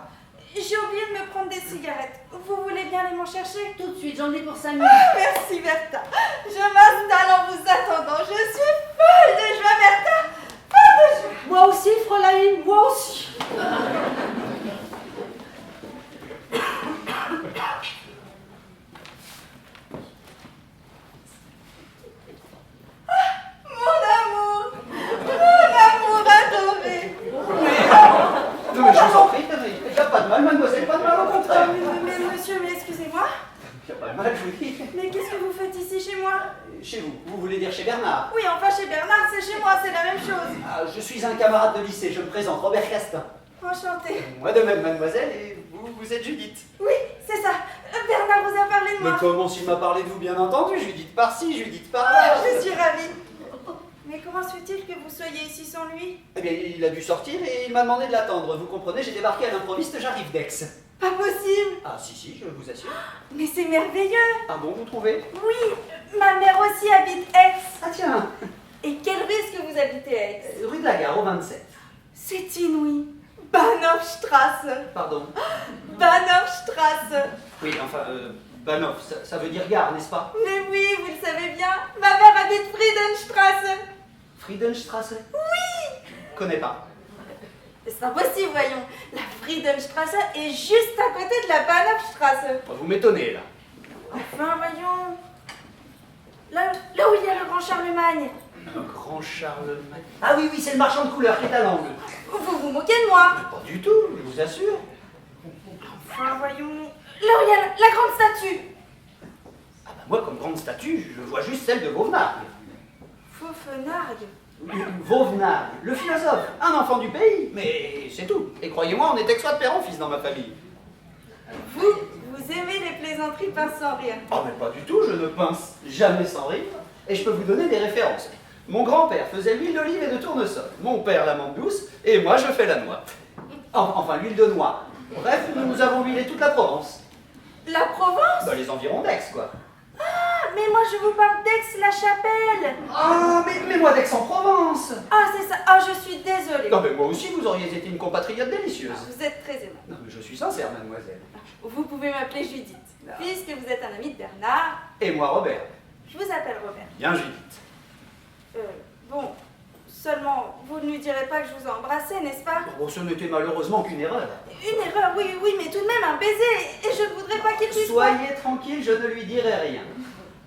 E: j'ai oublié de me prendre des cigarettes. Vous voulez bien aller m'en chercher?
C: Tout de suite, j'en ai pour 5 minutes.
E: Merci Bertha. Je m'installe en vous attendant. Je suis folle de joie, Bertha. Folle de joie.
C: Moi aussi, Fräulein, moi aussi.
E: Mon amour adoré.
D: Non, mais je vous en prie, il n'y a pas de mal, mademoiselle, pas de mal, au contraire.
E: Mais monsieur, mais excusez-moi.
D: Il n'y a pas de mal, je vous dis.
E: Mais qu'est-ce que vous faites ici chez moi?
D: Chez vous, vous voulez dire chez Bernard?
E: Oui, enfin chez Bernard, c'est chez moi, c'est la même chose.
D: Ah, je suis un camarade de lycée, je me présente, Robert Castin.
E: Enchantée.
D: Moi de même, mademoiselle, et vous êtes Judith.
E: Oui, c'est ça. Bernard vous a parlé de
D: Mais
E: moi.
D: comment s'il m'a parlé de vous, bien entendu? Judith par-ci, Judith par-là.
E: Je suis ravie. Mais comment se fait-il que vous soyez ici sans lui?
D: Eh bien, il a dû sortir et il m'a demandé de l'attendre. Vous comprenez, j'ai débarqué à l'improviste, j'arrive d'Aix.
E: Pas possible.
D: Ah si, je vous assure.
E: Mais c'est merveilleux.
D: Ah bon, vous trouvez?
E: Oui, ma mère aussi habite Aix.
D: Ah tiens,
E: Et quelle rue est-ce que vous habitez à Aix?
D: rue de la Gare, au 27.
E: C'est inouï. Bahnhofstrasse.
D: Pardon.
E: Bahnhofstrasse.
D: Oui, enfin, Bahnhof, ça veut dire gare, n'est-ce pas?
E: Mais oui, vous le savez bien, ma mère habite Friedenstrasse.
D: Friedenstrasse? Oui. Connais pas.
E: C'est impossible, voyons. La Friedenstrasse est juste à côté de la Bahnhofstrasse.
D: Vous m'étonnez, là.
E: Enfin, voyons. Là où il y a le grand Charlemagne.
D: Le grand Charlemagne. Ah oui, c'est le marchand de couleurs qui est à l'angle.
E: Vous vous moquez de moi.
D: Mais pas du tout, je vous assure.
E: Enfin, voyons. Là où il y a la grande statue.
D: Ah bah moi, comme grande statue, je vois juste celle de Vauvenargues.
E: Vauvenargues.
D: Vauvenargues, le philosophe, un enfant du pays, mais c'est tout. Et croyez-moi, on est texois de père en fils dans ma famille.
E: Vous aimez les plaisanteries pince sans rire.
D: Oh mais pas du tout, je ne pince jamais sans rire. Et je peux vous donner des références. Mon grand-père faisait l'huile d'olive et de tournesol. Mon père l'amande douce, et moi je fais la noix. Enfin, l'huile de noix. Bref, nous avons huilé toute la Provence.
E: La Provence?
D: Bah, les environs d'Aix, quoi.
E: Ah, mais moi je vous parle d'Aix-la-Chapelle.
D: Ah, mais moi d'Aix-en-Provence.
E: Ah, c'est ça. Ah, je suis désolée.
D: Non, mais moi aussi, vous auriez été une compatriote délicieuse.
E: Vous êtes très aimable.
D: Non, mais je suis sincère, mademoiselle.
E: Vous pouvez m'appeler Judith, puisque vous êtes un ami de Bernard.
D: Et moi, Robert.
E: Je vous appelle Robert.
D: Bien, Judith.
E: Bon, seulement, vous ne lui direz pas que je vous ai embrassé, n'est-ce pas?
D: Bon, ce n'était malheureusement qu'une erreur.
E: Une erreur, oui, mais tout de même un baiser, et je ne voudrais pas qu'il puisse...
D: Soyez tranquille, je ne lui dirai rien.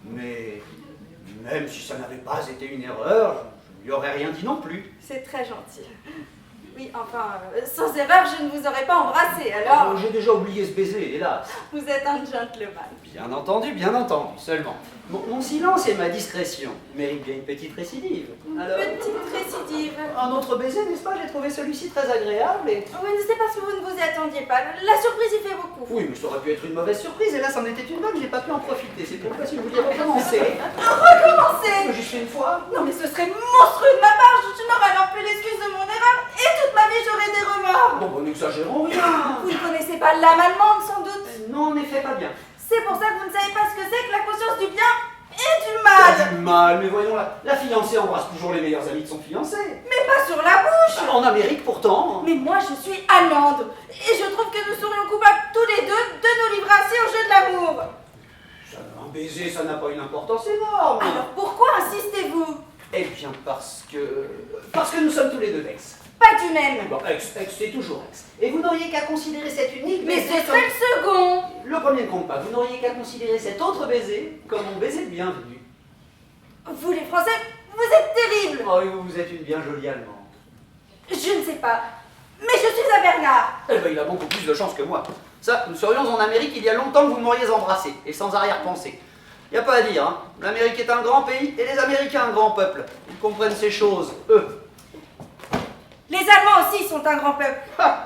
D: Mais même si ça n'avait pas été une erreur, je ne lui aurais rien dit non plus.
E: C'est très gentil. Oui, enfin, sans erreur, je ne vous aurais pas embrassé, alors...
D: Oh, j'ai déjà oublié ce baiser, hélas.
E: Vous êtes un gentleman.
D: Bien entendu, seulement. Mon silence et ma discrétion méritent bien une petite récidive. Alors,
E: Petite récidive.
D: un autre baiser, n'est-ce pas? J'ai trouvé celui-ci très agréable et...
E: Oui, c'est parce que vous ne vous y attendiez pas. La surprise y fait beaucoup.
D: Oui, mais ça aurait pu être une mauvaise surprise, et là, c'en était une bonne, j'ai pas pu en profiter. C'est pourquoi, si vous vouliez recommencer...
E: Recommencez!
D: Juste une fois?
E: Non, mais ce serait monstrueux de ma part. Je n'aurais alors plus l'excuse de mon erreur, et toute ma vie, j'aurais des remords.
D: Bon, n'exagérons rien.
E: Vous ne connaissez pas l'âme allemande, sans doute.
D: Non, en effet, pas bien.
E: C'est pour ça que vous ne savez pas ce que c'est que la conscience du bien et du mal.
D: Pas du mal, mais voyons là. La fiancée embrasse toujours les meilleurs amis de son fiancé.
E: Mais pas sur la bouche.
D: En Amérique, pourtant.
E: Mais moi, je suis allemande. Et je trouve que nous serions coupables tous les deux de nous livrer ainsi au jeu de l'amour.
D: Un baiser, ça n'a pas une importance énorme.
E: Alors pourquoi insistez-vous?
D: Eh bien, parce que nous sommes tous les deux d'Aix.
E: Pas du même.
D: Bon, Aix, c'est toujours Aix. Et vous n'auriez qu'à considérer cet unique
E: Mais
D: baiser
E: ce serait le second.
D: Le premier ne compte pas. Vous n'auriez qu'à considérer cet autre baiser comme mon baiser de bienvenue.
E: Vous les Français, vous êtes terribles.
D: Oh oui, vous êtes une bien jolie Allemande.
E: Je ne sais pas. Mais je suis à Bernard.
D: Eh ben, il a beaucoup plus de chance que moi. Ça, nous serions en Amérique il y a longtemps que vous m'auriez embrassé, et sans arrière-pensée. Il n'y a pas à dire, hein. L'Amérique est un grand pays, et les Américains un grand peuple. Ils comprennent ces choses, eux.
E: Les Allemands aussi sont un grand peuple.
D: Ha.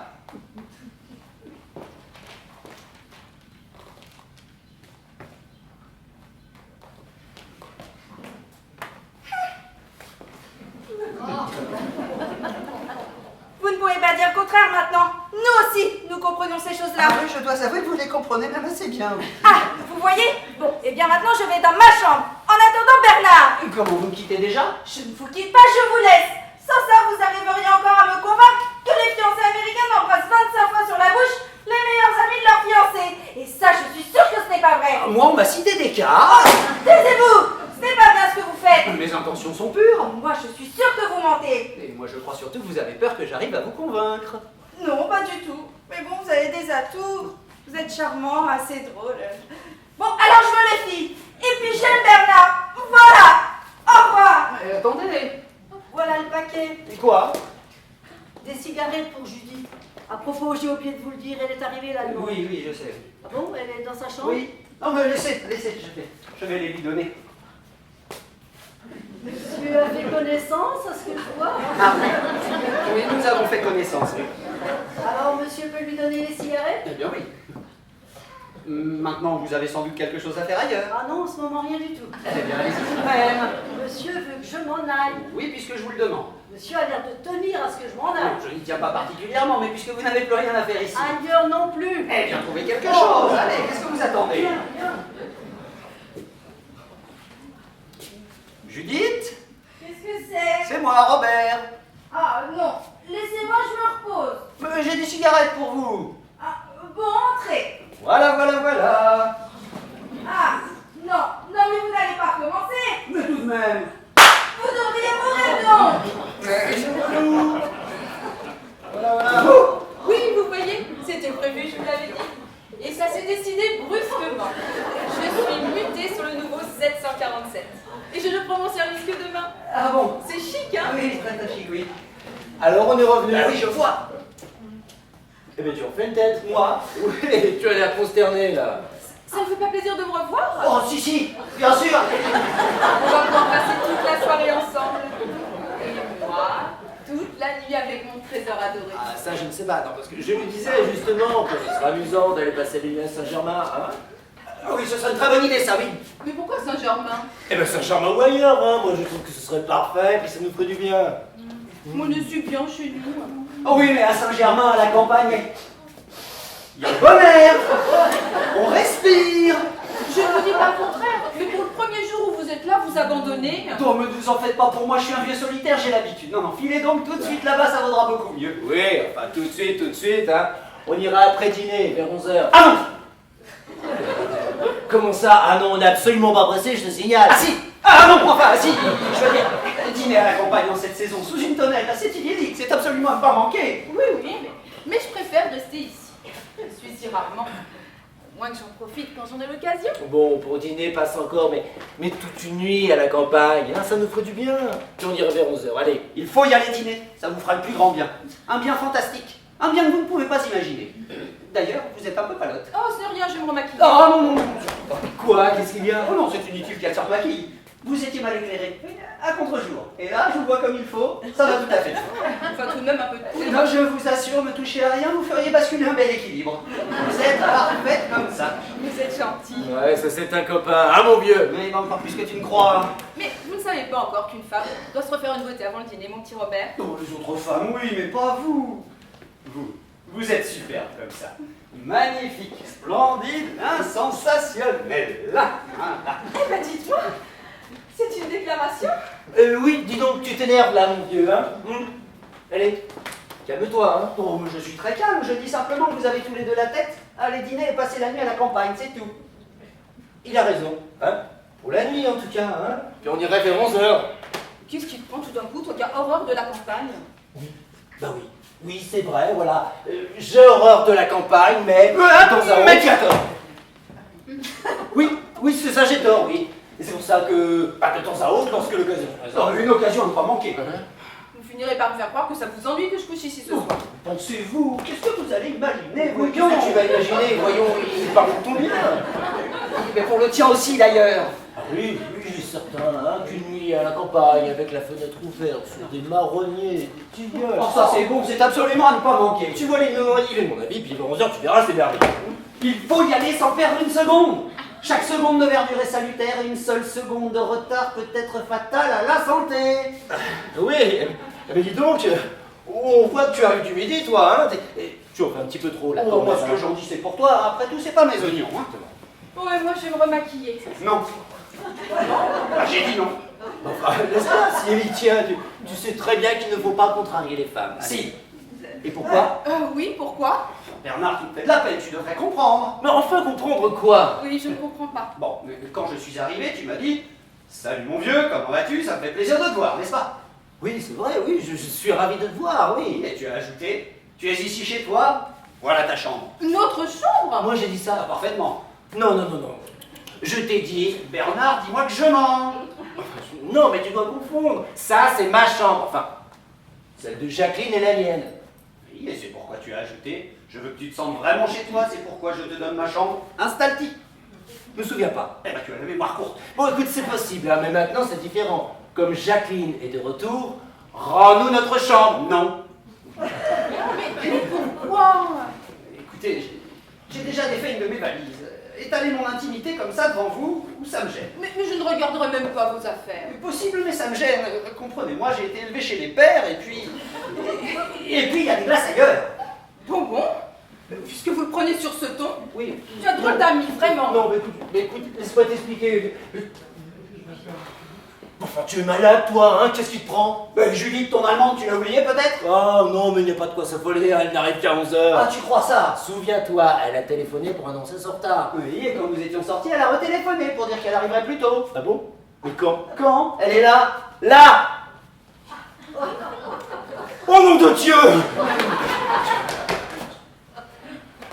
E: Vous ne pouvez pas dire le contraire maintenant. Nous aussi, nous comprenons ces choses-là.
D: Ah oui, je dois avouer que vous les comprenez même assez bien. Oui.
E: Ah, vous voyez? Bon, et bien maintenant je vais dans ma chambre. En attendant Bernard.
D: Comment vous me quittez déjà?
E: Je ne vous quitte pas, je vous laisse. Sans ça, vous arriveriez encore à me convaincre que les fiancés américains n'embrassent 25 fois sur la bouche les meilleurs amis de leur fiancé. Et ça, je suis sûre que ce n'est pas vrai.
D: Moi, on m'a cité des cas.
E: Taisez-vous. Ce n'est pas bien ce que vous faites.
D: Mes intentions sont pures.
E: Moi, je suis sûre que vous mentez.
D: Et moi, je crois surtout que vous avez peur que j'arrive à vous convaincre.
E: Non, pas du tout. Mais bon, vous avez des atouts. Vous êtes charmant, assez drôle. Bon, alors je me méfie. Et puis j'aime Bernard. Voilà. Au revoir.
D: Attendez.
C: Voilà le paquet.
D: Et quoi?
C: Des cigarettes pour Judith. À propos, j'ai oublié de vous le dire, elle est arrivée là.
D: Oui, je sais.
C: Ah bon, elle est dans sa chambre?
D: Oui. Non, mais laissez, je vais les lui donner.
C: Monsieur a fait connaissance, à ce que je vois.
D: Ah oui, nous avons fait connaissance. Oui.
C: Alors, monsieur peut lui donner les cigarettes?
D: Eh bien oui. Maintenant, vous avez sans doute quelque chose à faire ailleurs.
C: Ah non, en ce moment, rien du tout.
D: Eh bien, allez-y tout de même.
C: Monsieur veut que je m'en aille.
D: Oui, puisque je vous le demande.
C: Monsieur a l'air de tenir à ce que je m'en
D: Non,
C: aille.
D: je n'y tiens pas particulièrement, mais puisque vous n'avez plus rien à faire ici.
C: Ailleurs non plus.
D: Eh bien, trouvez quelque chose. Allez, qu'est-ce que vous attendez?
C: Viens, viens.
D: Judith?
E: Qu'est-ce que c'est?
D: C'est moi, Robert.
E: Ah non, laissez-moi, je me repose.
D: J'ai des cigarettes pour vous.
E: Ah, bon, entrez.
D: Voilà, voilà, voilà.
E: Ah, non, non mais vous n'allez pas recommencer.
D: Mais tout de même.
E: Vous devriez mourir donc.
D: Voilà, voilà.
E: Oui, vous voyez, c'était prévu, je vous l'avais dit. Et ça s'est décidé brusquement. Je suis mutée sur le nouveau 747. Et je ne prends mon service que demain.
D: Ah bon?
E: C'est chic, hein?
D: Oui, très chic, oui.
B: Alors on est revenu.
D: Ah oui, je vois.
B: Eh bien tu refais une tête. Moi? Oui, tu as l'air consterné là.
E: Ça ne fait pas plaisir de me revoir?
D: Oh, si, bien sûr.
E: On va pouvoir passer toute la soirée ensemble. Et moi, toute la nuit avec mon trésor adoré.
B: Ah ça je ne sais pas, non, parce que je lui disais justement que ce serait amusant d'aller passer les nuits à Saint-Germain, hein?
D: Ah oui, ce serait une très bonne idée, ça, oui.
E: Mais pourquoi Saint-Germain?
B: Eh ben Saint-Germain ou ailleurs, hein, moi je trouve que ce serait parfait, puis ça nous ferait du bien.
E: Moi, je suis bien chez nous.
D: Oh oui, mais à Saint-Germain, à la campagne, il y a le bon air. On respire.
E: Je ne vous dis pas le contraire, mais pour le premier jour où vous êtes là, vous abandonnez.
D: Non, mais ne vous en faites pas pour moi, je suis un vieux solitaire, j'ai l'habitude. Non, non, filez donc tout de suite là-bas, ça vaudra beaucoup mieux.
B: Oui, enfin tout de suite, hein. On ira après dîner, vers 11h.
D: Ah non!
B: Comment ça? Ah non, on n'est absolument pas pressé, je te signale.
D: Ah si! Ah non, enfin, si! Je veux dire, dîner à la campagne en cette saison, sous une tonnelle, là, c'est idyllique, c'est absolument à ne pas manquer.
E: Oui, oui, mais je préfère rester ici. Je suis si rarement. Au moins que j'en profite quand j'en ai l'occasion.
B: Bon, pour dîner, passe encore, mais toute une nuit à la campagne, hein, ça nous ferait du bien. Puis on irait vers 11h, allez.
D: Il faut y aller dîner, ça vous fera le plus grand bien. Un bien fantastique, un bien que vous ne pouvez pas imaginer. D'ailleurs, vous êtes un peu palote.
E: Oh, c'est rien, je vais me remaquiller.
D: Oh non, non, non.
B: Quoi? Qu'est-ce qu'il y a?
D: Oh non, c'est inutile qu'elle se remaquille. Vous étiez mal éclairé, à contre-jour. Et là, je vous vois comme il faut, ça va tout à fait.
E: Enfin, tout de même un peu de
D: Et là, je vous assure, ne touchez à rien, vous feriez basculer un bel équilibre. Vous êtes parfaite comme ça.
E: Vous êtes gentil.
B: Ouais, ça c'est un copain, hein mon vieux?
D: Mais il manque pas plus que tu ne crois.
E: Mais vous ne savez pas encore qu'une femme doit se refaire une beauté avant le dîner, mon petit Robert.
D: Oh, les autres femmes, oui, mais pas vous. Vous êtes superbe comme ça. Magnifique, splendide, sensationnel. Là, là.
E: Eh ben, dites-moi, c'est une déclaration?
B: Oui, dis donc, tu t'énerves là, mon vieux, hein? Allez, calme-toi, hein?
D: Oh, je suis très calme, je dis simplement que vous avez tous les deux la tête. Allez dîner et passer la nuit à la campagne, c'est tout.
B: Il a raison, hein? Pour la nuit en tout cas, hein? Puis on irait vers 11h.
E: Qu'est-ce qui te prend tout d'un coup, toi qui as horreur de la campagne?
B: Bah oui. Oui, c'est vrai, voilà. J'ai horreur de la campagne, mais...
D: Mais tu as tort.
B: Oui, c'est ça, j'ai tort, oui. Et c'est pour ça que, de temps à autre, lorsque l'occasion se présente...
D: Une occasion à ne pas manquer.
E: Vous finirez par me faire croire que ça vous ennuie que je couche ici ce soir.
D: Pensez-vous, qu'est-ce que vous allez imaginer,
B: Oui,
D: voyons?
B: qu'est-ce que tu vas imaginer? Voyons, il parle de ton bien.
D: Mais pour le tien aussi, d'ailleurs.
B: Ah oui, certain, hein, qu'une nuit à la campagne, avec la fenêtre ouverte, sur des marronniers, des tilleuls...
D: Oh, ça c'est bon, c'est absolument à ne pas manquer.
B: Tu vois les il mon avis, puis vers 11h, tu verras, c'est merveilleux.
D: Il faut y aller sans perdre une seconde. Chaque seconde de verdure est salutaire et une seule seconde de retard peut être fatale à la santé.
B: Oui, mais dis donc, on voit que tu arrives du midi, toi, hein? Tu en fais un petit peu trop, là.
D: Oh, moi, ce que j'en dis, c'est pour toi. Après tout, c'est pas mes oignons. Hein.
E: Ouais, moi je vais me remaquiller.
D: Non. Ah, j'ai dit non.
B: Enfin, laisse pas, si elle y tient, tu sais très bien qu'il ne faut pas contrarier les femmes.
D: Si. Et pourquoi?
E: Oui, pourquoi?
D: Bernard, tu me fais de la peine, tu devrais comprendre.
B: Mais enfin, comprendre quoi?
E: Oui, je ne comprends pas.
D: Bon, mais quand je suis arrivé, tu m'as dit « Salut mon vieux, comment vas-tu? Ça me fait plaisir de te voir, n'est-ce pas ?»
B: Oui, c'est vrai, oui, je suis ravi de te voir, oui.
D: Et tu as ajouté « Tu es ici chez toi? Voilà ta chambre. »
E: Notre chambre?
B: Moi, j'ai dit ça.
D: Ah, parfaitement.
B: Non. Je t'ai dit...
D: Bernard, dis-moi que je mens.
B: Non, mais tu dois confondre. Ça, c'est ma chambre. Enfin, celle de Jacqueline et la mienne.
D: Oui, et c'est pourquoi tu as ajouté « Je veux que tu te sentes vraiment chez toi, c'est pourquoi je te donne ma chambre. Installe-t'y. »
B: Je me souviens pas.
D: Eh ben, tu as la mémoire courte.
B: Bon, écoute, c'est possible, hein, mais maintenant, c'est différent. Comme Jacqueline est de retour, rends-nous notre chambre.
D: Non.
E: Mais pourquoi?
D: Écoutez, j'ai déjà défait une de mes valises. étaler mon intimité comme ça devant vous, ça me gêne.
E: Mais je ne regarderai même pas vos affaires.
D: Possible, mais ça me gêne. Comprenez-moi, j'ai été élevé chez les pères, et puis il y a des glaces ailleurs.
E: Bon, puisque vous le prenez sur ce ton,
B: Oui.
E: tu as drôle d'amis, vraiment.
B: Non, mais écoute, laisse-moi t'expliquer. Enfin, tu es malade, toi, hein? Qu'est-ce qui te prend?
D: Ben, Judith, ton allemande, tu l'as oublié peut-être?
B: Ah non, mais il n'y a pas de quoi s'affoler, elle n'arrive qu'à 11h.
D: Ah, tu crois ça?
B: Souviens-toi, elle a téléphoné pour annoncer son retard.
D: Oui, et quand nous étions sortis, elle a retéléphoné pour dire qu'elle arriverait plus tôt.
B: Ah bon? Mais quand?
D: Quand? Elle est là.
B: Là! Oh nom de Dieu!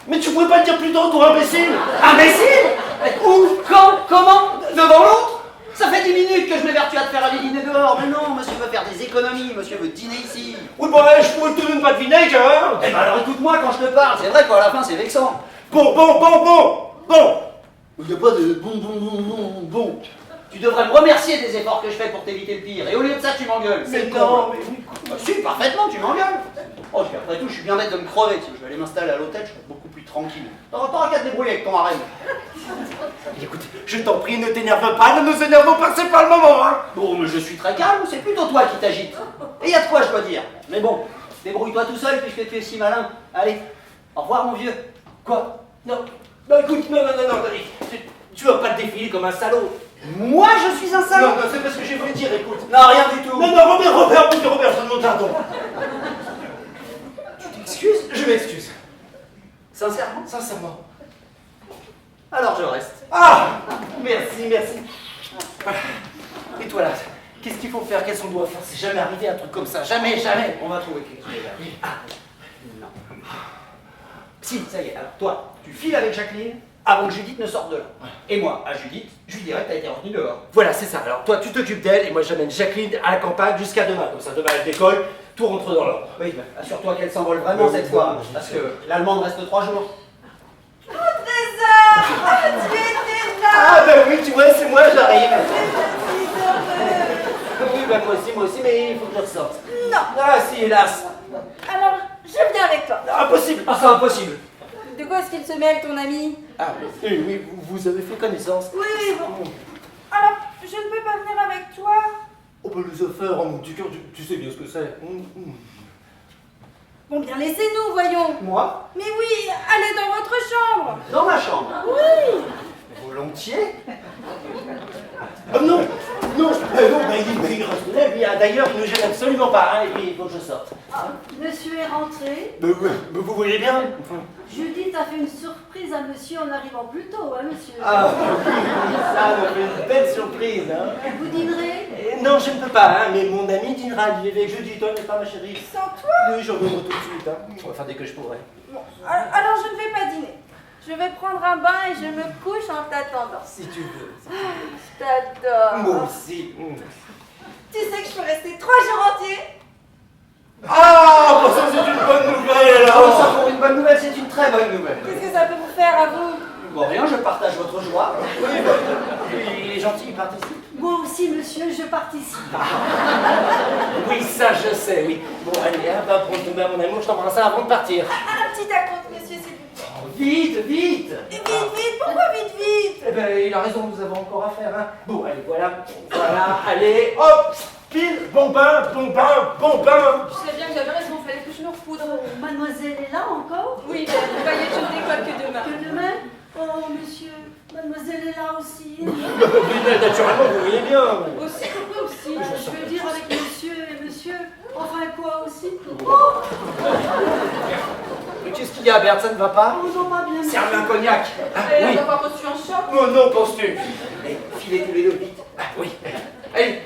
B: Mais tu pouvais pas le dire plus tôt, toi, imbécile!
D: Imbécile? Où? Quand? Comment? Devant l'autre? Ça fait 10 minutes que je m'évertue à te faire aller dîner dehors. Mais non, monsieur veut faire des économies, monsieur veut dîner ici.
B: Oui, bon, je pourrais te donner pas de vinaigre, hein?
D: Eh ben alors écoute-moi quand je te parle, c'est vrai qu'à la fin c'est vexant.
B: Bon! Il n'y a pas de bon.
D: Tu devrais me remercier des efforts que je fais pour t'éviter le pire. Et au lieu de ça, tu m'engueules.
B: Mais
D: C'est
B: non,
D: con.
B: mais...
D: Bah, si, parfaitement, tu m'engueules. Oh, puis après tout, je suis bien bête de me crever. Si je vais aller m'installer à l'hôtel, je serai beaucoup plus tranquille. T'auras qu'à te débrouiller avec ton harem.
B: Écoute, je t'en prie, ne t'énerve pas, ne nous énervons pas, c'est pas le moment, hein?
D: Bon, mais je suis très calme, c'est plutôt toi qui t'agites. Et y a de quoi, je dois dire. Mais bon, débrouille-toi tout seul puisque tu es si malin. Allez, au revoir, mon vieux.
B: Quoi? Non, bah écoute, non, tu vas pas te défiler comme un salaud.
D: Moi, je suis un salaud.
B: Non, c'est parce que j'ai voulu dire, écoute.
D: Non, rien du tout.
B: Non, Robert, je demande pardon. Tu t'excuses? Je m'excuse.
D: Sincèrement.
B: Sincèrement.
D: Alors je reste.
B: Ah! Merci. Et toi là, qu'est-ce qu'il faut faire? Qu'est-ce qu'on doit faire? C'est jamais arrivé un truc comme ça, jamais.
D: On va trouver quelque chose. Non. Si, ça y est. Alors toi, tu files avec Jacqueline avant que Judith ne sorte de là. Et moi, à Judith, je lui dirai que t'as été retenu dehors.
B: Voilà, c'est ça. Alors toi, tu t'occupes d'elle et moi j'amène Jacqueline à la campagne jusqu'à demain. Comme ça, demain elle décolle, tout rentre dans l'ordre.
D: Oui, bah, assure-toi qu'elle s'envole vraiment cette fois, parce que l'allemande reste 3 jours.
C: Oh, Trésor! Oh, tu étais là!
B: Ah ben oui, tu vois, c'est moi, j'arrive.
C: C'est
B: Oui, ben moi aussi, mais il faut que je ressorte.
C: Non.
B: Ah si, hélas.
C: Alors, je viens avec toi.
B: Impossible. Ah, c'est impossible.
C: De quoi est-ce qu'il se mêle, ton ami?
B: Ah oui, vous avez fait connaissance.
C: Oui, bon. Alors, je ne peux pas venir avec toi.
B: On peut les affaires, mon petit cœur, tu sais bien ce que c'est.
C: Bon, bien, laissez-nous, voyons.
D: Moi?
C: Mais oui, allez dans votre chambre.
D: Dans ma chambre.
C: Oui.
D: Volontiers.
B: Ah non, il reste là, lui, d'ailleurs, il ne gêne absolument pas, hein, et puis il faut que je sorte.
C: Monsieur est rentré.
B: Mais vous voyez bien.
C: Judith a fait une surprise à monsieur en arrivant plus tôt, hein, monsieur?
B: Ah, ça me fait une belle surprise, hein.
C: Vous dînerez?
B: Non, je ne peux pas, hein, mais mon ami dînera, il est avec jeudi, toi, n'est-ce pas, ma chérie?
C: Sans toi?
B: Oui, je reviendrai tout de suite, hein. Enfin, dès que je pourrai.
C: Bon, alors je ne vais pas dîner. Je vais prendre un bain et je me couche en t'attendant.
B: Si tu veux.
C: Je t'adore.
B: Moi aussi.
C: Tu sais que je peux rester 3 jours entiers?
B: Ah, bon, ça c'est une bonne nouvelle,
D: Alors ça,
B: alors.
D: pour une bonne nouvelle, c'est une très bonne nouvelle.
C: Qu'est-ce que ça peut vous faire à vous?
D: Bon, rien, je partage votre joie. Oui, il est gentil, il participe.
C: Moi aussi, monsieur, je participe.
B: Oui, ça je sais, oui. Bon, allez, va prendre ton bain, mon amour, je t'embrasse avant de partir.
C: Un petit acompte, monsieur, s'il vous plaît.
D: Vite.
C: Vite, pourquoi vite?
B: Eh ben, il a raison, nous avons encore à faire, hein. Bon, allez, voilà, allez, hop, pile, bon bain.
E: Je sais bien que j'avais raison, il fallait que je me repoudre.
C: Mademoiselle est là encore?
E: Oui, mais vous voyez, je ne décolle que demain.
C: Que demain? Oh, monsieur, mademoiselle est là aussi.
B: Naturellement, vous voyez bien.
E: Aussi.
C: Je veux dire avec monsieur et monsieur. Enfin, quoi aussi?
B: Mais qu'est-ce qu'il y a, Berthe, ça ne va pas?
C: Oh non, pas bien.
B: Serve un cognac. Ah,
E: Elle
B: oui.
E: n'a pas reçu un choc.
B: Oh non, penses-tu? Allez, filez tous les deux vite. Ah, oui. Allez,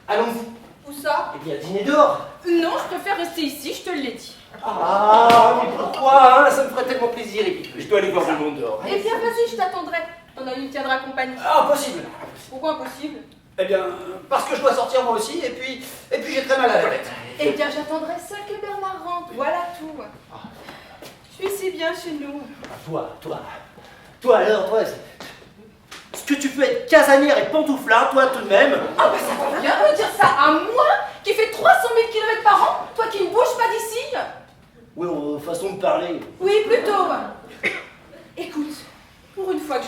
B: allons-y.
E: Où ça?
B: Eh bien, dîner dehors.
E: Non, je préfère rester ici, je te l'ai dit.
B: Ah, mais pourquoi, hein? Ça me ferait tellement plaisir. Et puis, je dois aller voir du monde dehors.
E: Eh bien, vas-y, je t'attendrai. Ton ami me tiendra compagnie.
D: Ah, impossible.
E: Pourquoi impossible?
D: Eh bien, parce que je dois sortir moi aussi, et puis j'ai très mal à la tête.
E: Eh bien, j'attendrai seul que Bernard rentre. Voilà tout. Je suis si bien chez nous.
B: Toi alors, toi, ce que tu peux être casanière et pantouflard, toi tout de même.
E: Ah bah ça va bien me dire ça à moi qui fait 300 000 km par an, toi qui ne bouges pas d'ici.
B: Oui, façon de parler.
E: Oui, plutôt. Écoute, pour une fois que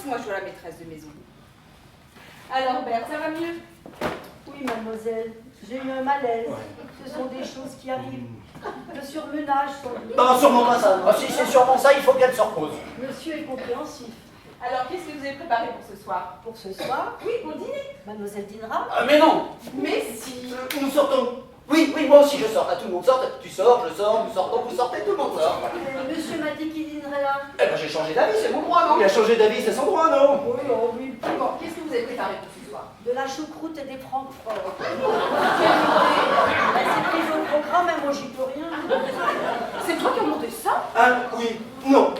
E: façon, moi, je suis la maîtresse de maison. Alors, Berthe, ça va mieux?
C: Oui, mademoiselle, j'ai eu un malaise. Ce sont des choses qui arrivent. Le surmenage, sans doute.
D: Non, sûrement pas ça. Ah, si c'est sûrement ça, il faut qu'elle se repose.
C: Monsieur est compréhensif.
E: Alors, qu'est-ce que vous avez préparé pour ce soir?
C: Pour ce soir,
E: Oui, pour le dîner.
C: mademoiselle dînera.
D: Ah, mais non.
E: Mais si.
D: Nous sortons. Oui, moi aussi je sors. Ah, tout le monde sort. Tu sors, je sors, nous sortons, vous sortez, tout le monde sort.
C: Monsieur m'a dit qu'il dînerait là.
D: Eh ben j'ai changé d'avis, c'est mon droit, non? Il a changé d'avis, c'est son droit, non?
C: Oui, oh oui.
E: Bon, qu'est-ce que vous avez préparé pour ce soir?
C: De la choucroute et des francforts. C'est pris au programme, mais moi j'y peux rien.
E: C'est toi qui as monté ça?
B: Ah, oui, non.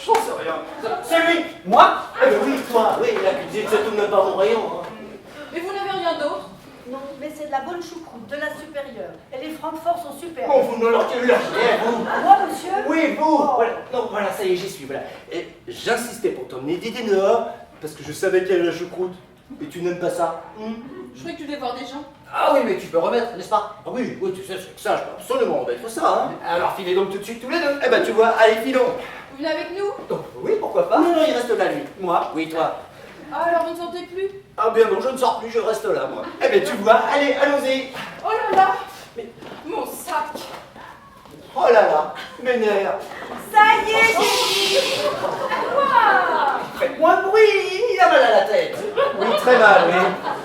B: J'en sais rien. C'est lui.
D: Moi?
B: Eh ben oui, toi, oui, la cuisine, c'est tout de même pas mon rayon. Hein.
E: Mais vous n'avez rien d'autre?
C: Non, mais c'est de la bonne choucroute, de la supérieure. Et les francforts sont super.
B: Bon, vous ne leur tirez rien, vous.
C: À moi, monsieur?
B: Oui, vous.
C: Oh.
B: Voilà. Non, voilà, ça y est, j'y suis, voilà. Et j'insistais pour t'emmener dîner dehors, parce que je savais qu'il y avait la choucroute. Et tu n'aimes pas ça?
E: Je croyais que tu devais voir des gens.
D: Ah oui, mais tu peux remettre, n'est-ce pas?
B: Ah oui, oui, tu sais, c'est que ça, je peux absolument remettre ça, hein.
D: Alors filez donc tout de suite tous les deux.
B: Eh ben, tu vois, allez, filons.
E: Vous venez avec nous?
B: Donc, oui, pourquoi pas? Non, non, il reste là, lui. Moi? Oui, toi.
E: Ah, alors vous ne sentez plus?
B: Ah bien non, je ne sors plus, je reste là, moi. Eh ben, tu vois, allez, allons-y.
E: Oh là là!
B: Mais-
E: Mon sac!
B: Oh là là, mes nerfs.
E: Ça y est, j'ai dit! Quoi?
B: Faites moins de bruit, il a mal à la tête. Oui, très mal, oui.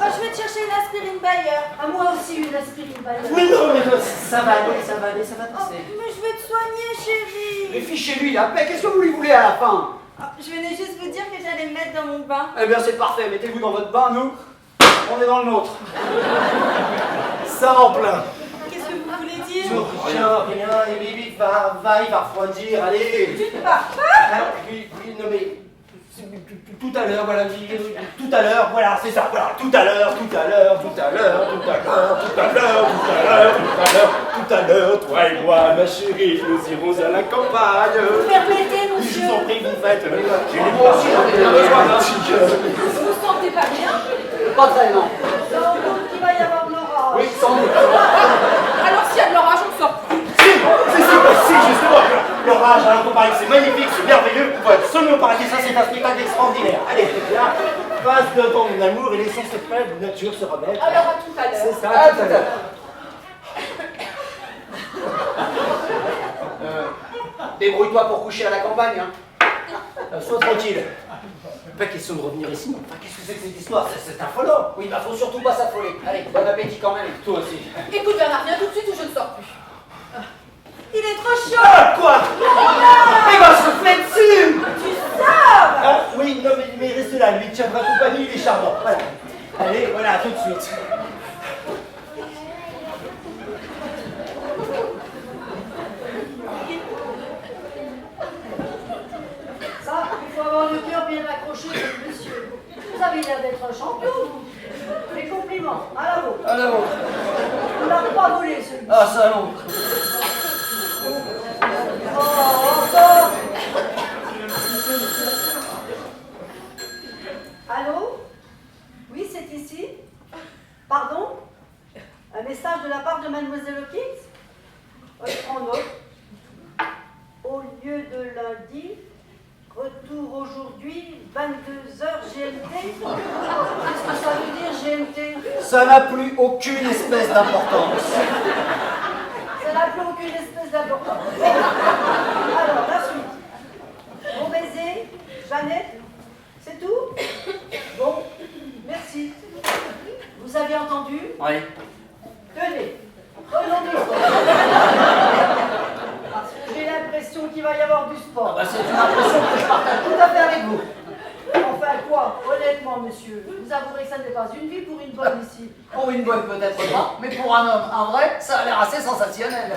C: Ah, je vais te chercher une aspirine Bayer. À moi aussi, une aspirine Bayer.
B: Mais non, ça va aller, ça va aller, ça va
C: Oh,
B: passer.
C: mais je vais te soigner, chérie.
D: Les filles chez lui, la paix, qu'est-ce que vous lui voulez à la fin?
E: Ah, je venais juste vous dire que j'allais me mettre dans mon bain.
D: Eh bien c'est parfait, mettez-vous dans votre bain, nous, on est dans le nôtre.
B: Ça en plein.
E: Qu'est-ce que vous voulez dire?
B: Rien, et vite, va, il va refroidir, allez.
E: Tu ne pars pas?
B: Ah, oui, non mais... Tout à l'heure, voilà, tout à l'heure, voilà, c'est ça, voilà, tout à l'heure, toi et moi, ma chérie, nous irons à la campagne.
C: Permettez,
B: Je
C: monsieur.
B: vous en prie, vous faites. J'ai
D: Moi aussi, j'en ai bien besoin, hein.
E: Vous vous sentez pas bien?
D: Pas très, non.
C: Sans doute qu'il va y avoir de l'orage.
B: Oui, sans doute.
E: Alors s'il y a de l'orage, on ne sort plus.
B: Si, justement, l'orage à la campagne, c'est magnifique, c'est merveilleux, on va absolument parler, ça c'est un spectacle extraordinaire. Allez, là, passe devant mon amour et laissons cette faible nature se remettre.
E: Alors à tout à l'heure.
B: C'est ça,
D: Ah,
B: tout à l'heure.
D: Débrouille-toi pour coucher à la campagne, hein.
B: Sois tranquille. Pas question de revenir ici. Enfin, qu'est-ce que c'est que cette histoire? C'est affolant.
D: Oui, bah faut surtout pas s'affoler. Allez, bon appétit quand même.
B: Toi aussi.
E: Écoute Bernard, viens tout de suite ou je ne sors plus.
C: Il est trop chaud.
B: Ah, quoi? Il va se souffler dessus.
C: Tu sors.
B: Ah, oui, non, mais il reste là, lui, il tiendra compagnie, il est charmant. Voilà. Allez, voilà, tout de suite.
C: Ça, il faut avoir le cœur bien accroché, monsieur. Vous avez l'air d'être un champion, vous. Les compliments, à la vôtre.
D: À la vôtre.
C: Vous l'avez pas volé, celui-ci.
D: Ah, ça non.
C: Oh, encore. Allô? Oui, c'est ici. Pardon? Un message de la part de Mademoiselle Hawkins? Je prends note. Au lieu de lundi, retour aujourd'hui, 22h GMT. Qu'est-ce que ça veut dire GMT?
B: Ça n'a plus aucune espèce d'importance.
C: Ça n'a plus aucune espèce d'importance. Alors, la suite. Bon baiser, Jeannette, c'est tout? Bon, merci. Vous avez entendu?
D: Oui.
C: Tenez, prenons du sport. Parce que j'ai l'impression qu'il va y avoir du sport.
D: Bah, c'est une impression que je partage tout à fait avec vous.
C: Enfin quoi, honnêtement, monsieur, vous avouerez que ça n'est pas une vie pour une bonne ici.
D: Pour une bonne peut-être pas, mais pour un homme, un vrai, ça a l'air assez sensationnel.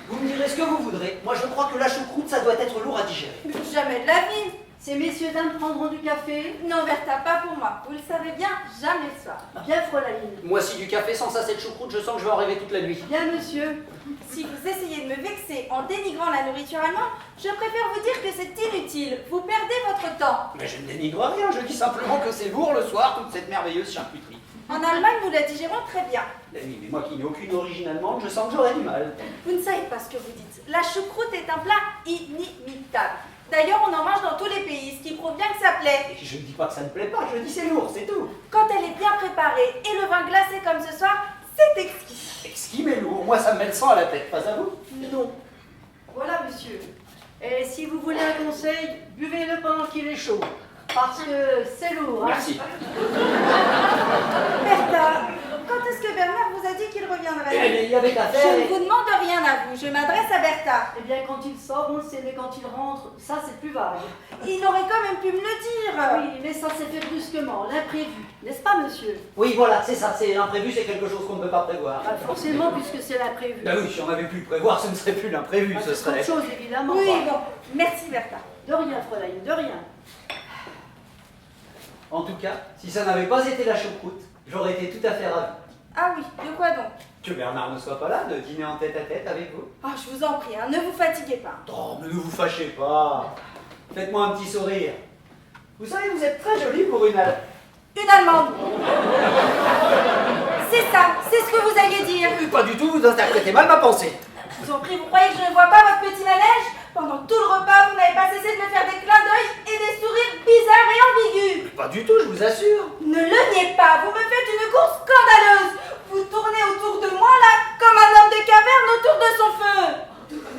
F: Vous me direz ce que vous voudrez. Moi, je crois que la choucroute, ça doit être lourd à digérer.
E: Jamais de la vie.
C: Ces messieurs dames prendront du café?
E: Non, Bertha, pas pour moi. Vous le savez bien, jamais le soir.
C: Bien, Fräulein.
D: Moi, si du café sans ça, cette choucroute, je sens que je vais en rêver toute la nuit.
C: Bien, monsieur.
E: Si vous essayez de me vexer en dénigrant la nourriture allemande, je préfère vous dire que c'est inutile. Vous perdez votre temps.
D: Mais je ne dénigre rien, je dis simplement que c'est lourd le soir, toute cette merveilleuse charcuterie.
E: En Allemagne, nous la digérons très bien.
D: Oui, mais moi qui n'ai aucune origine allemande, je sens que j'aurais du mal.
E: Vous ne savez pas ce que vous dites. La choucroute est un plat inimitable. D'ailleurs, on en mange dans tous les pays, ce qui prouve bien que ça plaît.
D: Et je ne dis pas que ça ne plaît pas, je dis c'est lourd, c'est tout.
E: Quand elle est bien préparée et le vin glacé comme ce soir, c'est exquis.
D: Exquis mais lourd, moi ça me met le sang à la tête, pas à vous?
C: Non. Voilà, monsieur. Et si vous voulez un conseil, buvez-le pendant qu'il est chaud. Parce que c'est lourd, hein.
D: Merci.
E: Bertha, quand est-ce que Bernard vous a dit qu'il reviendrait?
F: Il y avait qu'à
E: Je
F: faire.
E: ne vous demande rien à vous, je m'adresse à Bertha.
C: Eh bien, quand il sort, on le sait, mais quand il rentre, ça, c'est plus vague.
E: Il aurait quand même pu me le dire.
C: Oui, mais ça s'est fait brusquement, l'imprévu. N'est-ce pas, monsieur?
F: Oui, voilà, c'est ça. C'est l'imprévu, c'est quelque chose qu'on ne peut pas prévoir.
C: Ah, forcément, puisque c'est l'imprévu.
F: Ben oui, si on avait pu le prévoir, ce ne serait plus l'imprévu,
C: Ah,
F: ce
C: c'est autre
F: serait.
C: chose, évidemment.
E: Oui, bon, merci Bertha.
C: De rien, Fräulein, de rien.
F: En tout cas, si ça n'avait pas été la choucroute, j'aurais été tout à fait ravi.
E: Ah oui, de quoi donc?
F: Que Bernard ne soit pas là, de dîner en tête à tête avec vous.
E: Oh, je vous en prie, hein, ne vous fatiguez pas.
F: Oh, mais ne vous fâchez pas. Faites-moi un petit sourire. Vous savez, vous êtes très jolie pour une Allemande.
E: Une Allemande. C'est ça, c'est ce que vous alliez dire.
F: Pas du tout, vous interprétez mal ma pensée.
E: Je vous en prie, vous croyez que je ne vois pas votre petit manège? Pendant tout le repas, vous n'avez pas cessé de me faire des clins d'œil et des sourires bizarres et ambigus.
F: Pas du tout, je vous assure.
E: Ne le niez pas, vous me faites une course scandaleuse. Vous tournez autour de moi là, comme un homme de caverne autour de son feu.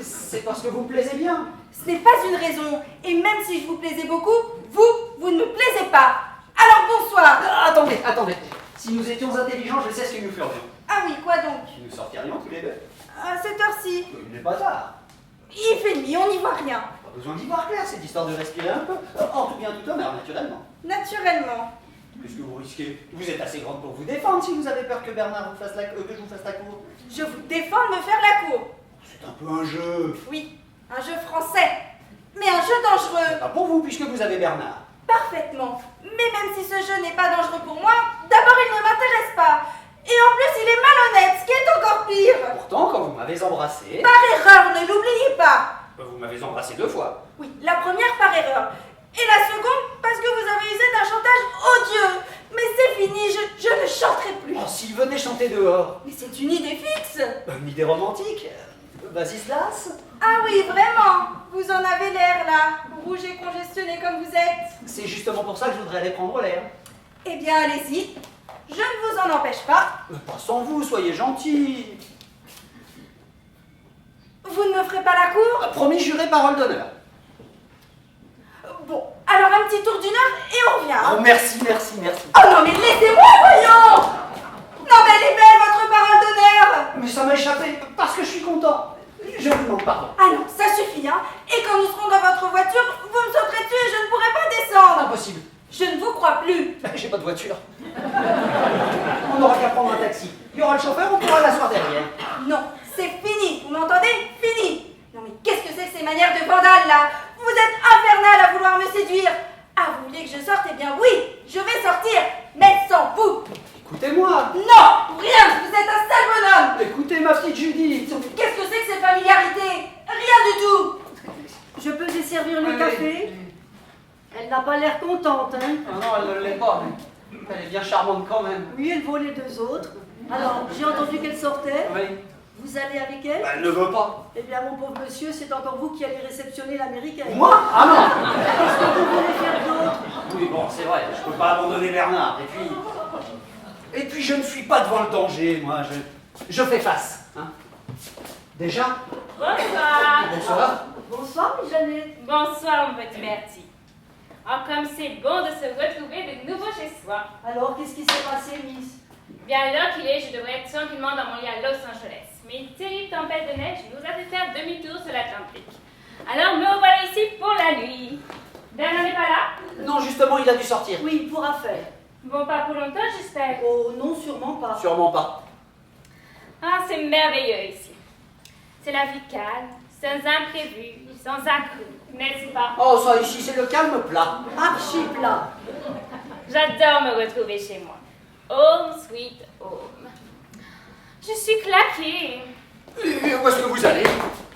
F: C'est parce que vous me plaisez bien.
E: Ce n'est pas une raison, et même si je vous plaisais beaucoup, vous ne me plaisez pas. Alors bonsoir.
F: Attendez. Si nous étions intelligents, je sais ce que nous ferions.
E: Ah oui, quoi donc?
D: Nous sortirions tous les deux.
E: À cette heure-ci.
D: Il n'est pas tard.
E: Il fait nuit, on n'y voit rien.
D: Pas besoin d'y voir clair, c'est histoire de respirer un peu. En tout bien tout honneur, naturellement.
E: Naturellement.
D: Qu'est-ce que vous risquez? Vous êtes assez grande pour vous défendre si vous avez peur que Bernard vous fasse que je vous fasse la cour.
E: Je vous défends de me faire la cour.
D: C'est un peu un jeu.
E: Oui, un jeu français. Mais un jeu dangereux.
D: Pas pour vous, puisque vous avez Bernard.
E: Parfaitement. Mais même si ce jeu n'est pas dangereux pour moi, d'abord il ne m'intéresse pas. Et en plus il est malhonnête, ce qui est encore pire.
D: Pourtant, quand vous m'avez embrassé,
E: Par erreur, ne l'oubliez pas.
D: vous m'avez embrassé 2 fois.
E: Oui, la première par erreur. Et la seconde parce que vous avez usé d'un chantage odieux. Mais c'est fini, je ne chanterai plus.
D: Oh, s'il venait chanter dehors.
E: Mais c'est une idée fixe.
D: Une idée romantique. Vasislas.
E: Ah oui, vraiment. Vous en avez l'air là, rouge et congestionné comme vous êtes.
F: C'est justement pour ça que je voudrais aller prendre l'air.
E: Eh bien, allez-y. Je ne vous en empêche pas.
D: Pas sans vous, soyez gentil.
E: Vous ne me ferez pas la cour?
D: Promis, juré, parole d'honneur.
E: Bon, alors un petit tour d'une heure et on revient.
D: Oh, merci.
E: Oh non, mais laissez-moi, voyons! Non, mais elle est belle, votre parole d'honneur!
D: Mais ça m'a échappé, parce que je suis content. Je vous demande pardon.
E: Ah non, ça suffit, hein? Et quand nous serons dans votre voiture, vous me sauterez dessus et je ne pourrai pas descendre!
D: Impossible.
E: Je ne vous crois plus!
D: J'ai pas de voiture. On n'aura qu'à prendre un taxi. Il y aura le chauffeur, on pourra l'asseoir derrière.
E: Non, c'est fini, vous m'entendez? Fini! Non mais qu'est-ce que c'est que ces manières de vandale là? Vous êtes infernal à vouloir me séduire! Ah, vous voulez que je sorte? Eh bien oui, je vais sortir, mais sans vous!
D: Écoutez-moi.
E: Non! Rien! Vous êtes un sale bonhomme!
D: Écoutez ma petite Judith.
E: Qu'est-ce que c'est que ces familiarités? Rien du tout!
C: Je peux lui servir le
D: Oui.
C: café? Elle n'a pas l'air contente, hein?
F: Ah non, elle ne l'est pas. Elle est bien charmante quand même.
C: Oui, elle vaut les 2 autres. Alors, j'ai entendu qu'elle sortait.
F: Oui.
C: Vous allez avec elle?
D: Elle ne veut pas.
C: Eh bien, mon pauvre monsieur, c'est encore vous qui allez réceptionner l'américaine.
D: Moi? Ah non.
C: Qu'est-ce que vous voulez faire d'autre?
D: Oui, bon, c'est vrai, je peux pas abandonner Bernard. Et puis je ne suis pas devant le danger, moi. Je fais face. Hein. Déjà?
A: Bonsoir.
D: Bonsoir.
C: Bonsoir, mi Jeannette.
A: Bonsoir, mon petit Bertie. Oh, comme c'est bon de se retrouver de nouveau chez soi.
C: Alors, qu'est-ce qui s'est passé, Miss?
A: Bien l'heure qu'il est, je devrais être tranquillement dans mon lit à Los Angeles. Mais une terrible tempête de neige nous a fait faire demi-tour sur l'Atlantique. Alors me voilà ici pour la nuit. Bernard n'est pas là?
F: Non, justement, il a dû sortir.
C: Oui, il pourra faire.
A: Bon, pas pour longtemps, j'espère.
C: Oh, non, sûrement pas.
F: Sûrement pas.
A: Ah, c'est merveilleux ici. C'est la vie calme, sans imprévu, sans accroc, n'est-ce pas?
F: Oh, ça ici, c'est le calme plat.
C: Archi plat.
A: J'adore me retrouver chez moi. Home sweet home. Je suis claquée.
D: Et où est-ce que vous allez?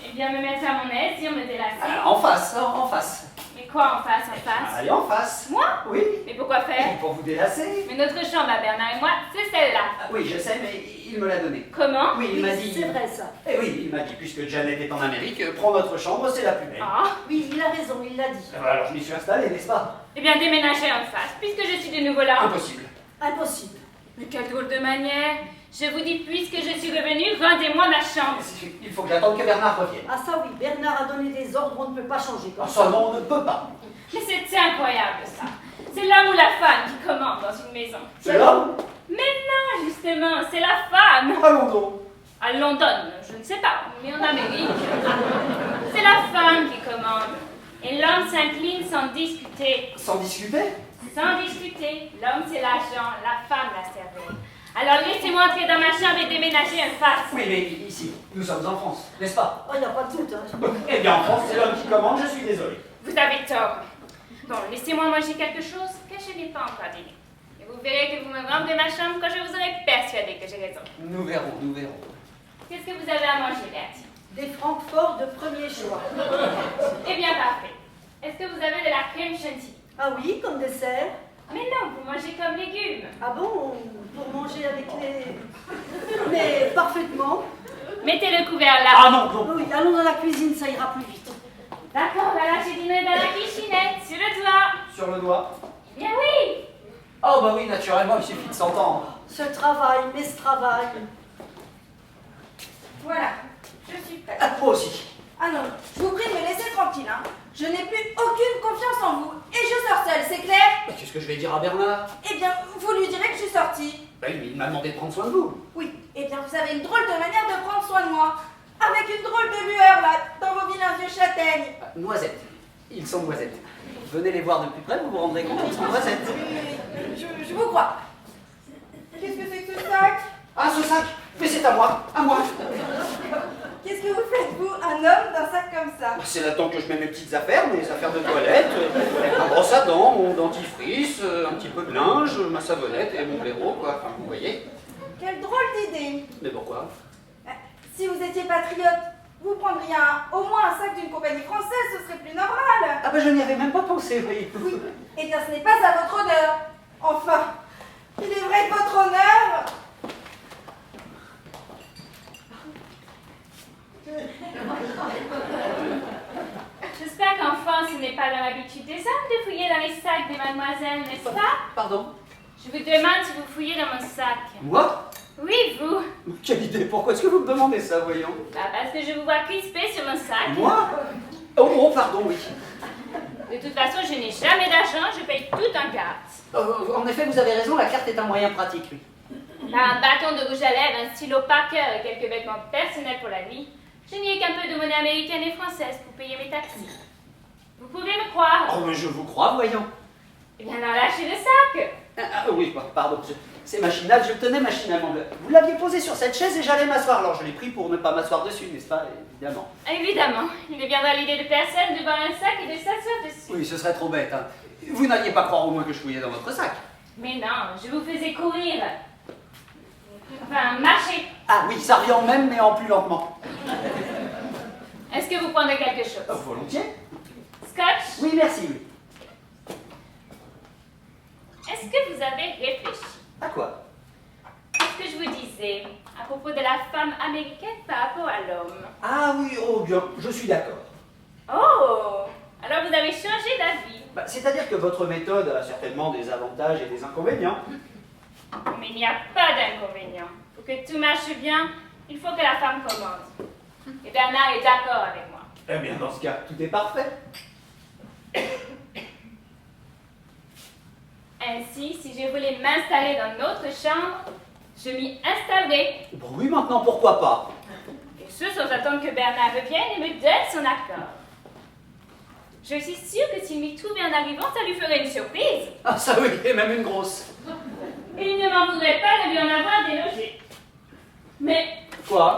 A: Eh bien, me mettre à mon aise, dire me délasser.
D: En face, en face.
A: Mais quoi en face, en face?
F: Allez, en face.
A: Moi?
F: Oui.
A: Mais pourquoi faire?
F: Pour vous délasser.
A: Mais notre chambre à Bernard et moi, c'est celle-là.
F: Ah, oui, je sais, mais il me l'a donné.
A: Comment?
F: Oui, il m'a dit.
C: C'est vrai ça.
F: Eh oui, il m'a dit, puisque Janet est en Amérique, prends notre chambre, c'est la plus belle.
A: Ah.
C: Oui, il a raison, il l'a dit.
F: Alors je m'y suis installé, n'est-ce pas?
A: Eh bien, déménagez en face, puisque je suis de nouveau là.
F: Impossible.
C: Impossible.
A: Mais quelle drôle de manière. Je vous dis, puisque je suis revenue, rendez-moi ma chambre.
F: Il faut que j'attende que Bernard revienne.
C: Ah ça oui, Bernard a donné des ordres, on ne peut pas changer comme
F: Ah,
C: ça.
F: ça, non, on ne peut pas.
A: Mais c'est incroyable, ça. C'est l'homme ou la femme qui commande dans une maison.
F: C'est l'homme?
A: Mais non, justement, c'est la femme.
F: Allons donc.
A: À London, je ne sais pas, mais en Amérique, c'est la femme qui commande. Et l'homme s'incline sans discuter.
F: Sans discuter?
A: Sans discuter. L'homme, c'est l'agent, la femme, la serveuse. Alors laissez-moi entrer dans ma chambre et déménager en face.
F: Oui, mais ici, nous sommes en France, n'est-ce pas?
C: Oh, il n'y a pas de doute. Hein.
F: Eh bien, en France, c'est l'homme qui commande, je suis désolé.
A: Vous avez tort. Bon, laissez-moi manger quelque chose que je n'ai pas encore dîné. Et vous verrez que vous me rendrez ma chambre quand je vous aurai persuadé que j'ai raison.
F: Nous verrons, nous verrons.
A: Qu'est-ce que vous avez à manger, Bertie?
C: Des Francfort de premier choix.
A: Eh bien, parfait. Est-ce que vous avez de la crème chantilly?
C: Ah oui, comme dessert.
A: Mais non, vous mangez comme légumes.
C: Ah bon, pour manger avec les... Mais parfaitement.
A: Mettez le couvert là.
F: Ah non, non.
C: Oui, allons dans la cuisine, ça ira plus vite.
A: D'accord, voilà, j'ai dîné dans la cuisinette, sur le doigt.
F: Sur le doigt.
A: Bien oui.
F: Oh bah oui, naturellement, il suffit de s'entendre.
C: Ce travail, mais ce travail.
E: Voilà, je suis prête.
F: Ah, moi aussi.
E: Ah non, je vous prie de me laisser tranquille, hein. Je n'ai plus aucune confiance en vous. Et je sors seule, c'est clair?
F: Bah, qu'est-ce que je vais dire à Bernard?
E: Eh bien, vous lui direz que je suis sortie.
F: Bah oui, mais il m'a demandé de prendre soin de vous.
E: Oui, eh bien, vous avez une drôle de manière de prendre soin de moi. Avec une drôle de lueur, là, dans vos vilains vieux châtaignes.
F: Ah, noisettes. Ils sont noisettes. Venez les voir de plus près, vous vous rendrez compte, ils sont noisettes.
E: Je vous crois. Qu'est-ce que c'est que ce sac?
F: Ah, ce sac? Mais c'est à moi, à moi.
E: Qu'est-ce que vous faites, vous, un homme, d'un sac comme ça?
F: Bah, c'est là-dedans que je mets mes petites affaires, mes affaires de toilette, ma brosse à dents, mon dentifrice, un petit peu de linge, ma savonnette et mon blaireau, quoi. Enfin, vous voyez.
E: Quelle drôle d'idée.
F: Mais pourquoi?
E: Si vous étiez patriote, vous prendriez au moins un sac d'une compagnie française, ce serait plus normal.
F: Ah bah je n'y avais même pas pensé, oui.
E: Oui, eh bien ce n'est pas à votre honneur. Enfin, il est vrai de votre honneur.
A: J'espère qu'enfin ce n'est pas dans l'habitude des hommes de fouiller dans les sacs des mademoiselles, n'est-ce pas?
F: Pardon?
A: Je vous demande si vous fouillez dans mon sac.
F: Moi?
A: Oui, vous.
F: Quelle idée, pourquoi est-ce que vous me demandez ça, voyons?
A: Bah, parce que je vous vois crispé sur mon sac.
F: Moi? Oh, pardon, oui.
A: De toute façon, je n'ai jamais d'argent, je paye tout en carte.
F: En effet, vous avez raison, la carte est un moyen pratique, oui.
A: Un bâton de rouge à lèvres, un stylo Parker et quelques vêtements personnels pour la vie. Je n'y ai qu'un peu de monnaie américaine et française pour payer mes taxis. Vous pouvez me croire?
F: Oh, mais je vous crois, voyons.
A: Eh bien, alors lâchez le sac.
F: Oui, pardon, c'est machinal, je le tenais machinalement. Vous l'aviez posé sur cette chaise et j'allais m'asseoir, alors je l'ai pris pour ne pas m'asseoir dessus, n'est-ce pas? Évidemment.
A: Évidemment, il ne viendra l'idée de personne de voir un sac et de s'asseoir dessus.
F: Oui, ce serait trop bête, hein. Vous n'alliez pas croire au moins que je fouillais dans votre sac.
A: Mais non, je vous faisais courir. Enfin, marcher.
F: Ah oui, ça revient au même, mais en plus lentement.
A: Est-ce que vous prendrez quelque chose?
F: Volontiers.
A: Scotch?
F: Oui, merci, oui.
A: Est-ce que vous avez réfléchi
F: À quoi?
A: à ce que je vous disais à propos de la femme américaine par rapport à l'homme?
F: Ah oui, oh bien, je suis d'accord.
A: Oh! Alors vous avez changé d'avis.
F: C'est-à-dire que votre méthode a certainement des avantages et des inconvénients.
A: Mais il n'y a pas d'inconvénient. Pour que tout marche bien, il faut que la femme commande. Et Bernard est d'accord avec moi.
F: Eh bien, dans ce cas, tout est parfait.
A: Ainsi, si je voulais m'installer dans notre chambre, je m'y installerai.
F: Bon, oui, maintenant, pourquoi pas?
A: Et ce, sans attendre que Bernard revienne et me donne son accord. Je suis sûre que s'il m'y trouvait en arrivant, ça lui ferait une surprise.
F: Ah ça oui, et même une grosse.
A: Et il ne m'en voudrait pas de lui en avoir délogé. Mais
F: Quoi?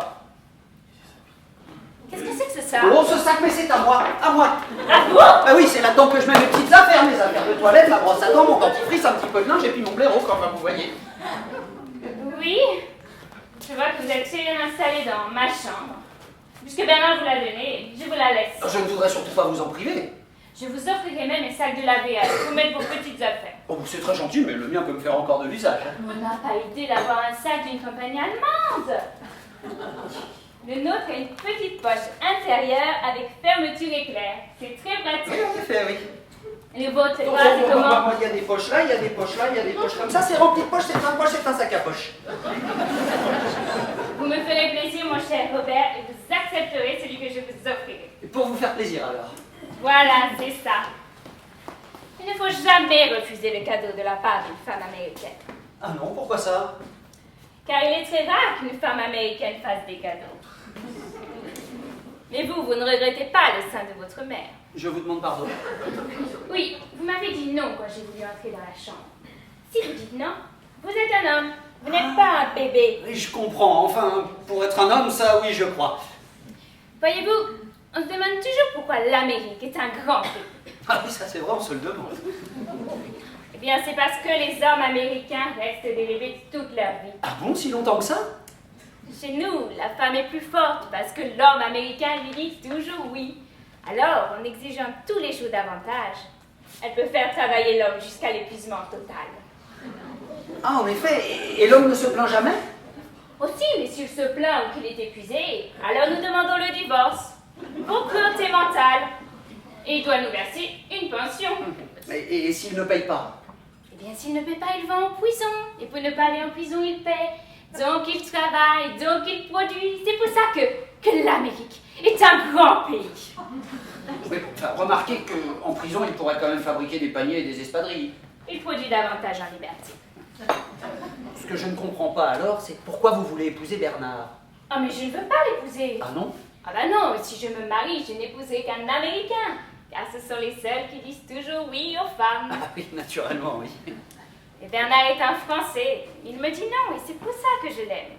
A: qu'est-ce que c'est que ce sac?
F: Oh, ce sac, mais c'est à moi, à moi.
A: Ah bon?
F: Ah oui, c'est là-dedans que je mets mes petites affaires, mes affaires de toilette, ma brosse à dents, mon dentifrice, un petit peu de linge et puis mon blaireau, comme vous voyez.
A: Oui, je vois que vous êtes bien installé dans ma chambre. Puisque Bernard vous l'a donné, je vous la laisse.
F: Je ne voudrais surtout pas vous en priver.
A: Je vous offrirai même un sac de laveage pour mettre vos petites affaires.
D: Oh, c'est très gentil, mais le mien peut me faire encore de l'usage.
A: On n'a pas idée d'avoir un sac d'une compagnie allemande. Le nôtre a une petite poche intérieure avec fermeture éclair. C'est très pratique.
F: Oui, en effet, oui.
A: Le vôtre, c'est
F: Bon,
A: quoi, c'est comment?
F: moi, il y a des poches là, il y a des poches là, il y a des poches comme ça. C'est rempli de poches, c'est plein de poches, c'est un sac à poche.
A: Vous me ferez plaisir, mon cher Robert, et vous accepterez celui que je vous offrirai.
F: Et pour vous faire plaisir, alors.
A: Voilà, c'est ça. Il ne faut jamais refuser le cadeau de la part d'une femme américaine.
F: Ah non, pourquoi ça?
A: Car il est très rare qu'une femme américaine fasse des cadeaux. Mais vous ne regrettez pas le sein de votre mère.
F: Je vous demande pardon.
A: Oui, vous m'avez dit non quand j'ai voulu entrer dans la chambre. Si vous dites non, vous êtes un homme. Vous n'êtes pas un bébé.
F: Oui, je comprends. Enfin, pour être un homme, ça, oui, je crois.
A: Voyez-vous, on se demande toujours pourquoi l'Amérique est un grand pays.
F: Ah oui, ça c'est vrai, on se le demande.
A: Eh bien, c'est parce que les hommes américains restent des bébés toute leur vie.
F: Ah bon, si longtemps que ça?
A: Chez nous, la femme est plus forte parce que l'homme américain lui dit toujours oui. Alors, en exigeant tous les jours davantage, elle peut faire travailler l'homme jusqu'à l'épuisement total.
F: Ah, en effet, et l'homme ne se plaint jamais?
A: Aussi, mais s'il se plaint ou qu'il est épuisé, alors nous demandons le divorce pour cruauté mentale. Et il doit nous verser une pension.
F: Et s'il ne paye pas?
A: Eh bien, s'il ne paie pas, il va en prison. Et pour ne pas aller en prison, il paie. Donc il travaille, donc il produit. C'est pour ça que l'Amérique est un grand pays.
F: Oui, enfin, remarquez qu'en prison, il pourrait quand même fabriquer des paniers et des espadrilles.
A: Il produit davantage en liberté.
F: Ce que je ne comprends pas alors, c'est pourquoi vous voulez épouser Bernard?
A: Oh, mais je ne veux pas l'épouser.
F: Ah non?
A: Ah bah non, si je me marie, je n'épouserai qu'un Américain. Car ce sont les seuls qui disent toujours oui aux femmes.
F: Ah oui, naturellement, oui.
A: Et Bernard est un Français. Il me dit non, et c'est pour ça que je l'aime.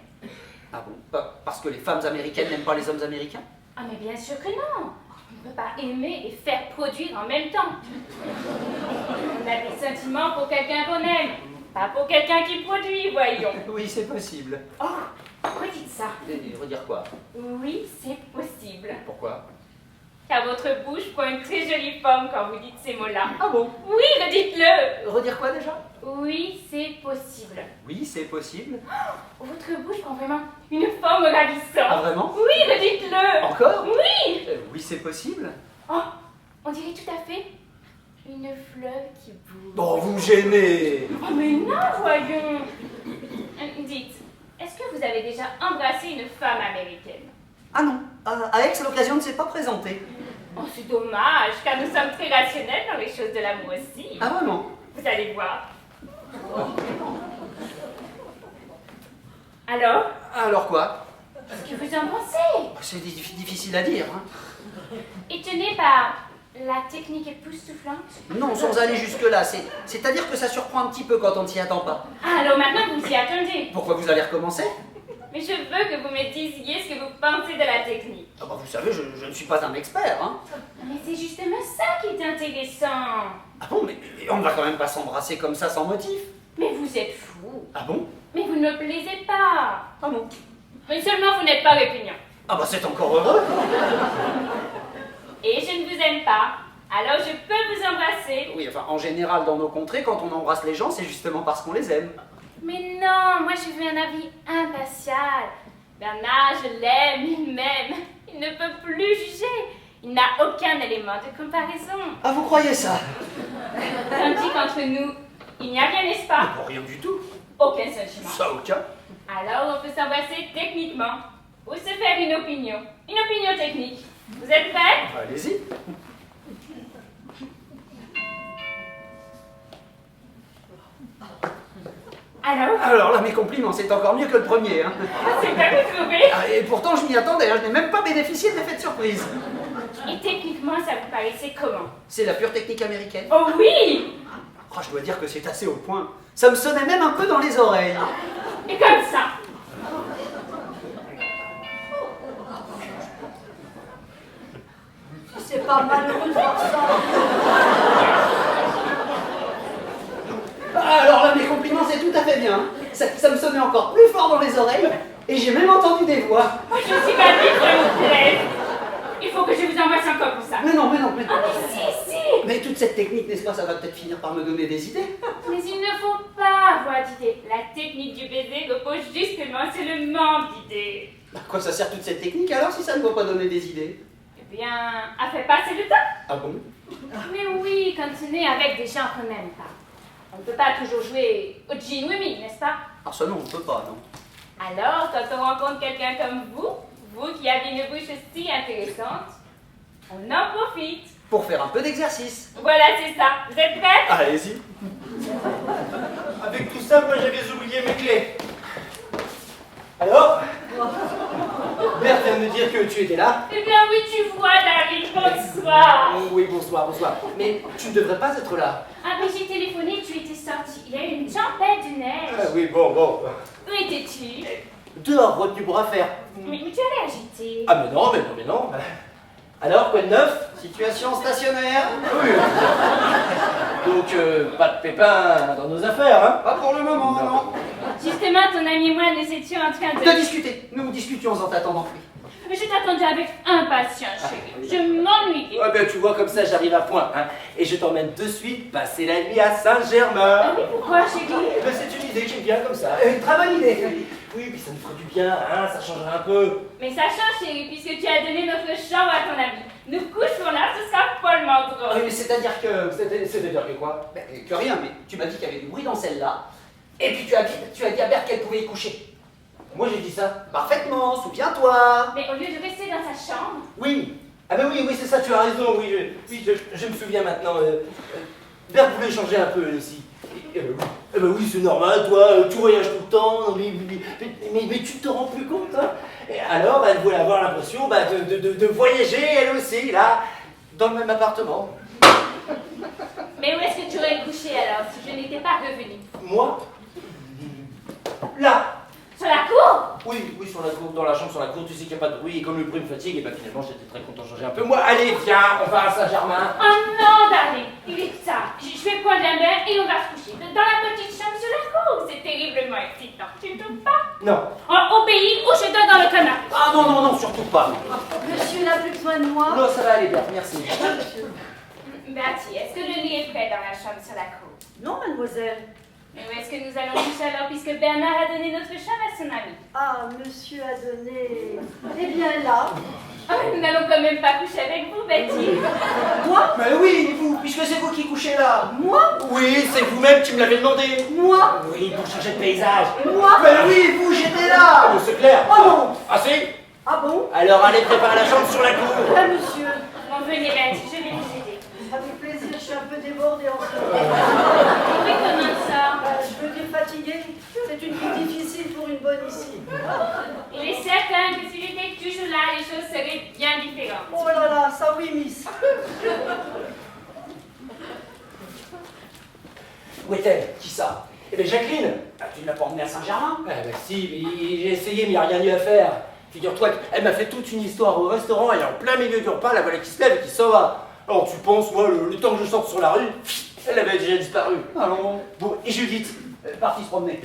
F: Ah bon? Parce que les femmes américaines n'aiment pas les hommes américains?
A: Ah mais bien sûr que non. On ne peut pas aimer et faire produire en même temps. On a des sentiments pour quelqu'un qu'on aime, pas pour quelqu'un qui produit, voyons.
F: Oui, c'est possible.
A: Oh, redites ça.
F: Et redire quoi?
A: Oui, c'est possible.
F: Pourquoi?
A: Car votre bouche prend une très jolie forme quand vous dites ces mots-là.
F: Ah bon?
A: Oui, redites-le.
F: Redire quoi déjà?
A: Oui, c'est possible.
F: Oui, c'est possible.
A: Votre bouche prend vraiment une forme ravissante.
F: Ah vraiment?
A: Oui, redites-le.
F: Encore?
A: Oui.
F: Oui, c'est possible.
A: Oh, on dirait tout à fait une fleur qui bouge.
F: Oh, vous me gênez.
A: Oh, mais non, voyons. Dites, est-ce que vous avez déjà embrassé une femme américaine?
F: Ah non, à Aix, l'occasion ne s'est pas présentée.
A: Oh, c'est dommage, car nous sommes très rationnels dans les choses de l'amour aussi.
F: Ah vraiment?
A: Vous allez voir. Alors,
F: Alors quoi?
A: qu'est-ce que vous en pensez?
F: C'est difficile à dire, hein.
A: Étonné par la technique époustouflante?
F: Non, sans aller jusque-là, c'est-à-dire que ça surprend un petit peu quand on ne s'y attend pas.
A: Ah, alors maintenant vous y attendez.
F: Pourquoi vous allez recommencer?
A: Mais je veux que vous me disiez ce que vous pensez de la technique.
F: Ah bah vous savez, je ne suis pas un expert, hein.
A: Mais c'est justement ça qui est intéressant.
F: Ah bon, mais on ne va quand même pas s'embrasser comme ça sans motif.
A: Mais vous êtes fou.
F: Ah bon?
A: Mais vous ne me plaisez pas.
F: Ah bon?
A: Mais seulement vous n'êtes pas répugnant.
F: Ah bah c'est encore heureux.
A: Et je ne vous aime pas. Alors je peux vous embrasser.
F: Oui, enfin, en général, dans nos contrées, quand on embrasse les gens, c'est justement parce qu'on les aime.
A: Mais non, moi je veux un avis impartial. Bernard, je l'aime, il m'aime. Il ne peut plus juger. Il n'a aucun élément de comparaison.
F: Ah, vous croyez ça?
A: Tandis qu'entre nous, il n'y a rien, n'est-ce pas?
F: Oh, rien du tout.
A: Aucun sentiment.
F: Ça, aucun.
A: Alors on peut s'embrasser techniquement. Ou se faire une opinion. Une opinion technique. Vous êtes prêts?
F: Allez-y. Alors là, mes compliments, c'est encore mieux que le premier, hein.
A: C'est pas vous trouvez?
F: Ah, et pourtant, je m'y attendais, hein, je n'ai même pas bénéficié de l'effet de surprise.
A: Et techniquement, ça vous paraissait comment?
F: C'est la pure technique américaine.
A: Oh oui!
F: Oh, je dois dire que c'est assez au point. Ça me sonnait même un peu dans les oreilles.
A: Et comme ça.
C: C'est pas malheureux de voir ça.
F: Alors là, mes compliments, c'est tout à fait bien. Ça me sonnait encore plus fort dans les oreilles, et j'ai même entendu des voix.
A: Moi, je suis ravie que ça vous plaise. Il faut que je vous embrasse encore pour ça.
F: Mais non.
A: Ah mais si,
F: Mais toute cette technique, n'est-ce pas, ça va peut-être finir par me donner des idées.
A: Mais il ne faut pas avoir d'idées. La technique du baiser repose justement sur le manque d'idées.
F: À quoi ça sert toute cette technique alors si ça ne va pas donner des idées?
A: Eh bien, à faire passer le temps.
F: Ah bon?
A: Mais oui, quand on est avec des gens qu'on n'aime pas. On ne peut pas toujours jouer au gin wimmy, n'est-ce pas?
F: Ah ça non, on peut pas, non.
A: Alors, quand on rencontre quelqu'un comme vous qui avez une bouche si intéressante, on en profite.
F: Pour faire un peu d'exercice.
A: Voilà, c'est ça. Vous êtes prêts?
B: Allez-y. Avec tout ça, moi j'avais oublié mes clés. Alors Bert vient de me dire que tu étais là.
A: Eh bien oui, tu vois, David, bonsoir.
B: Oui, bonsoir, bonsoir. Mais tu ne devrais pas être là.
A: Ah, mais j'ai téléphoné, tu étais sorti. Il y a eu une tempête de neige.
B: Ah oui, bon.
A: Où étais-tu?
B: Dehors, retenu pour affaire.
A: Mais tu allais agiter.
B: Ah mais non. Alors, quoi de neuf?
F: Situation stationnaire.
B: Oui. Donc, pas de pépins dans nos affaires, hein?
F: Pas pour le moment, non.
A: Justement, ton ami et moi, nous étions en train
F: De discuter. Nous discutions en t'attendant.
A: Mais je t'attendais avec impatience, chérie. Je m'ennuyais.
B: Ouais, ben tu vois, comme ça j'arrive à point, hein. Et je t'emmène de suite passer la nuit à Saint-Germain.
A: Ah oui, pourquoi, chérie?
B: Eh ben, c'est une idée qui me vient comme ça. Une très bonne idée. Oui, puis ça nous ferait du bien, hein, ça changerait un peu.
A: Mais ça change, chérie, puisque tu as donné notre chambre à ton ami. Nous coucherons là, ce sera follement
B: Oui,
A: drôle.
B: mais c'est-à-dire que quoi?
F: Ben, que rien, mais tu m'as dit qu'il y avait du bruit dans celle-là. Et puis tu as dit à Bert qu'elle pouvait y coucher.
B: Moi j'ai dit ça.
F: Parfaitement, souviens-toi.
A: Mais au lieu de rester dans sa chambre,
B: Oui. Ah ben oui, c'est ça, tu as raison, je me souviens maintenant. Bert voulait changer un peu, elle aussi. Oui, c'est normal, toi, tu voyages tout le temps, mais tu te rends plus compte, hein. Et alors, elle voulait avoir l'impression de voyager, elle aussi, là, dans le même appartement.
A: mais où est-ce que tu aurais couché alors, si je n'étais pas revenue?
B: Moi? Là.
A: Sur la cour?
B: Oui, sur la cour, dans la chambre, sur la cour, tu sais qu'il n'y a pas de bruit, et comme le bruit me fatigue, et ben finalement j'étais très content de changer un peu. Moi, allez, viens, on va à Saint-Germain.
A: Oh non, darling, il est tard. Je vais prendre un bain et on va se coucher. Dans la petite chambre sur la cour. C'est terriblement excitant. Tu ne trouves pas?
B: Non.
A: Au pays où je dors dans le canapé.
F: Ah non, surtout pas.
C: Monsieur n'a plus besoin de moi.
B: Non, ça va aller bien, merci.
A: Bertie, est-ce que le lit est prêt dans la chambre sur la cour?
C: Non, mademoiselle.
A: Mais où est-ce que nous allons coucher alors, puisque Bernard a donné notre chambre à son ami?
C: Ah, monsieur a donné... Eh bien là.
A: Oh, nous n'allons quand même pas coucher avec vous, Betty.
C: Moi?
B: Mais oui, vous, puisque c'est vous qui couchez là.
C: Moi?
B: Oui, c'est vous-même qui me l'avez demandé.
C: Moi?
B: Oui, pour changer de paysage.
C: Moi?
B: Mais oui, vous, j'étais là. Oh, c'est clair.
C: Oh non.
B: Ah si?
C: Ah bon?
B: Alors allez préparer la chambre sur la cour.
C: Ah, monsieur.
A: Bon, venez, Betty, je vais vous aider.
C: Avec plaisir, je suis un peu débordée en ce moment.
A: Oui, comment ça?
C: Je veux dire fatiguée. C'est une vie difficile pour une bonne ici.
A: Il est certain que si j'étais toujours là, les choses seraient bien différentes.
C: Oh là là, ça oui, miss.
B: Où est-elle? Qui ça? Eh bien, Jacqueline.
F: Ah, tu ne l'as pas emmené à Saint-Germain?
B: Eh ben si, mais j'ai essayé, mais il n'y a rien eu à faire. Figure-toi qu'elle m'a fait toute une histoire au restaurant, elle est en plein milieu du repas, la voilà qui se lève et qui s'en va. Alors tu penses, moi, le temps que je sorte sur la rue, elle avait déjà disparu.
F: Allons.
B: Bon, et Judith?
F: Parti se promener.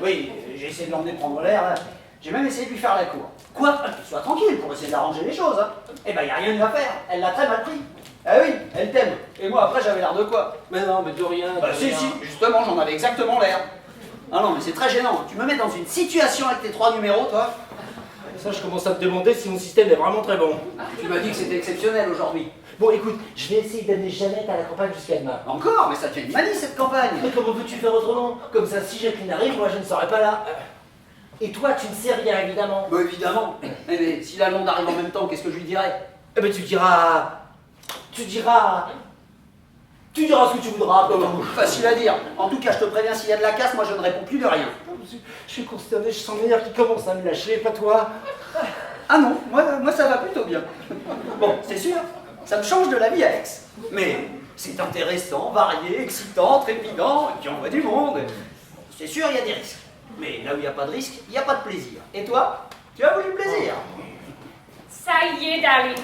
F: Oui, j'ai essayé de l'emmener prendre l'air. Là. J'ai même essayé de lui faire la cour.
B: Quoi?
F: Sois tranquille pour essayer d'arranger les choses. Hein. Eh ben, il n'y a rien eu à faire. Elle l'a très mal pris. Ah oui, elle t'aime. Et moi, après, j'avais l'air de quoi?
B: Mais non, mais de rien.
F: Bah, si, justement, j'en avais exactement l'air. Ah non, mais c'est très gênant. Tu me mets dans une situation avec tes 3 numéros, toi.
B: Ça, je commence à me demander si mon système est vraiment très bon.
F: Tu m'as dit que c'était exceptionnel aujourd'hui.
B: Bon, écoute, je vais essayer d'amener Jeannette à la campagne jusqu'à demain.
F: Encore? Mais ça devient une manie, cette campagne.
B: Mais comment veux-tu faire autrement? Comme ça, si Jacqueline arrive, moi, je ne serai pas là. Et toi, tu ne sais rien, évidemment.
F: Bah, évidemment. Mais si la blonde arrive en même temps, qu'est-ce que je lui dirais?
B: Eh ben, tu diras ce que tu voudras.
F: Facile à dire. En tout cas, je te préviens, s'il y a de la casse, moi, je ne réponds plus de rien.
B: Je suis consterné, je sens mes nerfs qui commencent à me lâcher, pas toi.
F: Ah non, moi ça va plutôt bien. Bon, c'est sûr, ça me change de la vie à Aix. Mais c'est intéressant, varié, excitant, trépidant, et puis on voit du monde. C'est sûr, il y a des risques. Mais là où il n'y a pas de risque, il n'y a pas de plaisir. Et toi, tu as voulu le plaisir?
A: Ça y est, darling.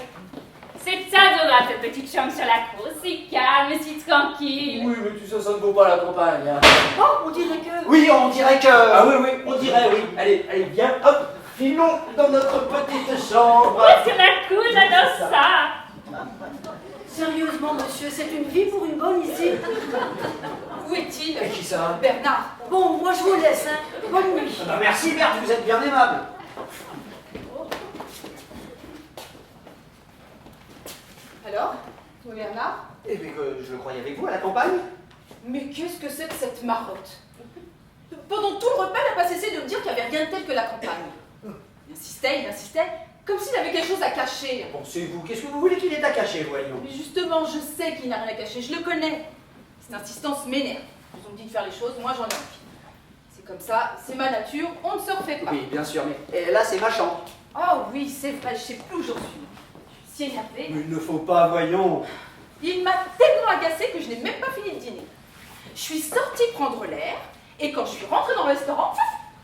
A: C'est adorable, cette petite chambre sur la cour. Si calme, si tranquille.
B: Oui, mais tu sais, ça ne vaut pas la campagne. Hein.
C: Oh, on dirait que...
F: Oui, on dirait que...
B: Ah oui, on dirait, oui. Allez, viens, hop, filons dans notre petite chambre.
A: Oh, sur la cour, j'adore ça.
C: Sérieusement, monsieur, c'est une vie pour une bonne ici.
E: Où est-il?
F: Et qui ça?
E: Bernard.
C: Bon, moi je vous laisse, hein. Bonne nuit.
F: Ah bah merci Berthe, vous êtes bien aimable.
E: Alors, toi Bernard?
F: Eh bien, je le croyais avec vous à la campagne.
E: Mais qu'est-ce que c'est que cette marotte? Pendant tout le repas, elle n'a pas cessé de me dire qu'il n'y avait rien de tel que la campagne. Il insistait, comme s'il avait quelque chose à cacher.
F: Bon, c'est vous, qu'est-ce que vous voulez qu'il ait à cacher, voyons?
E: Mais justement, je sais qu'il n'a rien à cacher, je le connais. Cette insistance m'énerve. Ils ont dit de faire les choses, moi j'en ai envie. C'est comme ça, c'est ma nature, on ne se refait pas.
F: Oui, bien sûr, mais là, c'est ma chambre.
E: Oh oui, c'est vrai, je sais plus où j'en suis. Je suis si énervée.
F: Mais il ne faut pas, voyons.
E: Il m'a tellement agacée que je n'ai même pas fini de dîner. Je suis sortie prendre l'air, et quand je suis rentrée dans le restaurant,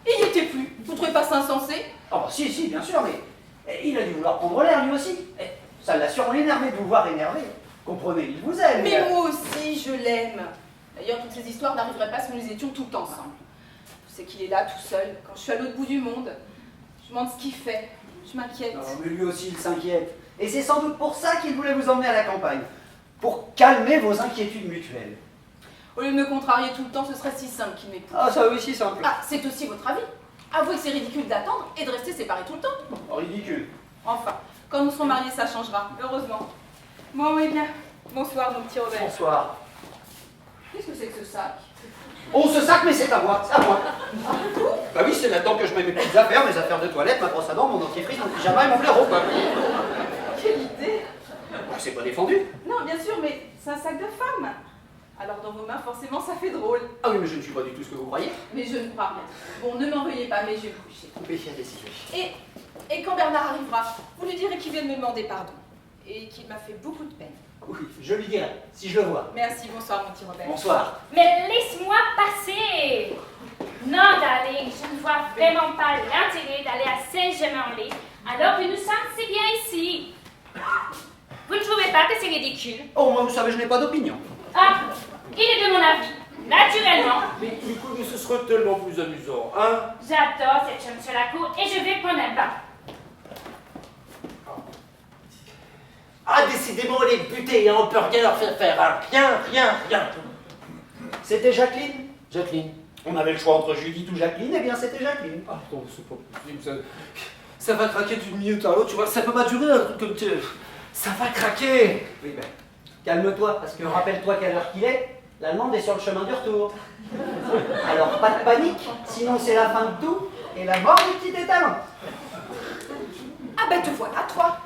E: il n'y était plus. Vous trouvez pas ça insensé?
F: Oh, si, bien sûr, mais il a dû vouloir prendre l'air, lui aussi. Ça l'a sûrement énervé de vous voir énervé. Comprenez, il vous aime.
E: Mais moi aussi, je l'aime. D'ailleurs, toutes ces histoires n'arriveraient pas si nous étions tout le temps ensemble. Je sais qu'il est là, tout seul, quand je suis à l'autre bout du monde. Je me demande ce qu'il fait. Je m'inquiète.
F: Non, mais lui aussi, il s'inquiète. Et c'est sans doute pour ça qu'il voulait vous emmener à la campagne. Pour calmer vos inquiétudes mutuelles.
E: Au lieu de me contrarier tout le temps, ce serait si simple qu'il m'épouse.
F: Ah, ça aussi simple.
E: Ah, c'est aussi votre avis. Avouez que c'est ridicule d'attendre et de rester séparés tout le temps.
F: Oh, ridicule.
E: Enfin, quand nous serons mariés, ça changera, heureusement. Bon, oui, bien. Bonsoir, mon petit Robert.
F: Bonsoir.
E: Qu'est-ce que c'est que ce sac?
F: Oh, ce sac, mais c'est à moi, c'est à moi. Bah oui, c'est là-dedans que je mets mes petites affaires, mes affaires de toilette, ma brosse à dents, mon dentifrice, mon pyjama et mon blaireau, quoi.
E: Quelle idée!
F: Oh, c'est pas défendu.
E: Non, bien sûr, mais c'est un sac de femme. Alors dans vos mains, forcément, ça fait drôle.
F: Ah oui, mais je ne suis pas du tout ce que vous croyez.
E: Mais je ne crois rien. Bon, ne m'en veuillez pas, mais je vais me coucher.
F: Oui, allez-y.
E: Et quand Bernard arrivera, vous lui direz qu'il vient de me demander pardon. Et qu'il m'a fait beaucoup de peine.
F: Oui, je lui dirai, si je le vois.
E: Merci, bonsoir, mon petit Robert.
F: Bonsoir.
A: Mais laisse-moi passer. Non, darling, je ne vois vraiment pas l'intérêt d'aller à Saint-Germain-en-Laye alors que nous sommes si bien ici. Vous ne trouvez pas que c'est ridicule?
F: Oh, moi, vous savez, je n'ai pas d'opinion.
A: Ah, il est de mon avis, naturellement.
B: Mais écoute, ce serait tellement plus amusant, hein?
A: J'adore cette chambre sur la cour et je vais prendre un bain.
B: Ah, décidément, elle est butée, hein, on peut rien leur faire faire, hein. Rien.
F: C'était Jacqueline?
B: Jacqueline.
F: On avait le choix entre Judith ou Jacqueline, eh bien c'était Jacqueline.
B: Ah non, c'est pas possible, ça va craquer d'une minute à l'autre, tu vois, ça peut pas durer un truc comme tu... Ça va craquer.
F: Oui, ben, calme-toi, parce que rappelle-toi quelle heure qu'il est, l'Allemande est sur le chemin du retour. Alors pas de panique, sinon c'est la fin de tout, et la mort du petit étalon.
E: Ah ben te voilà, toi.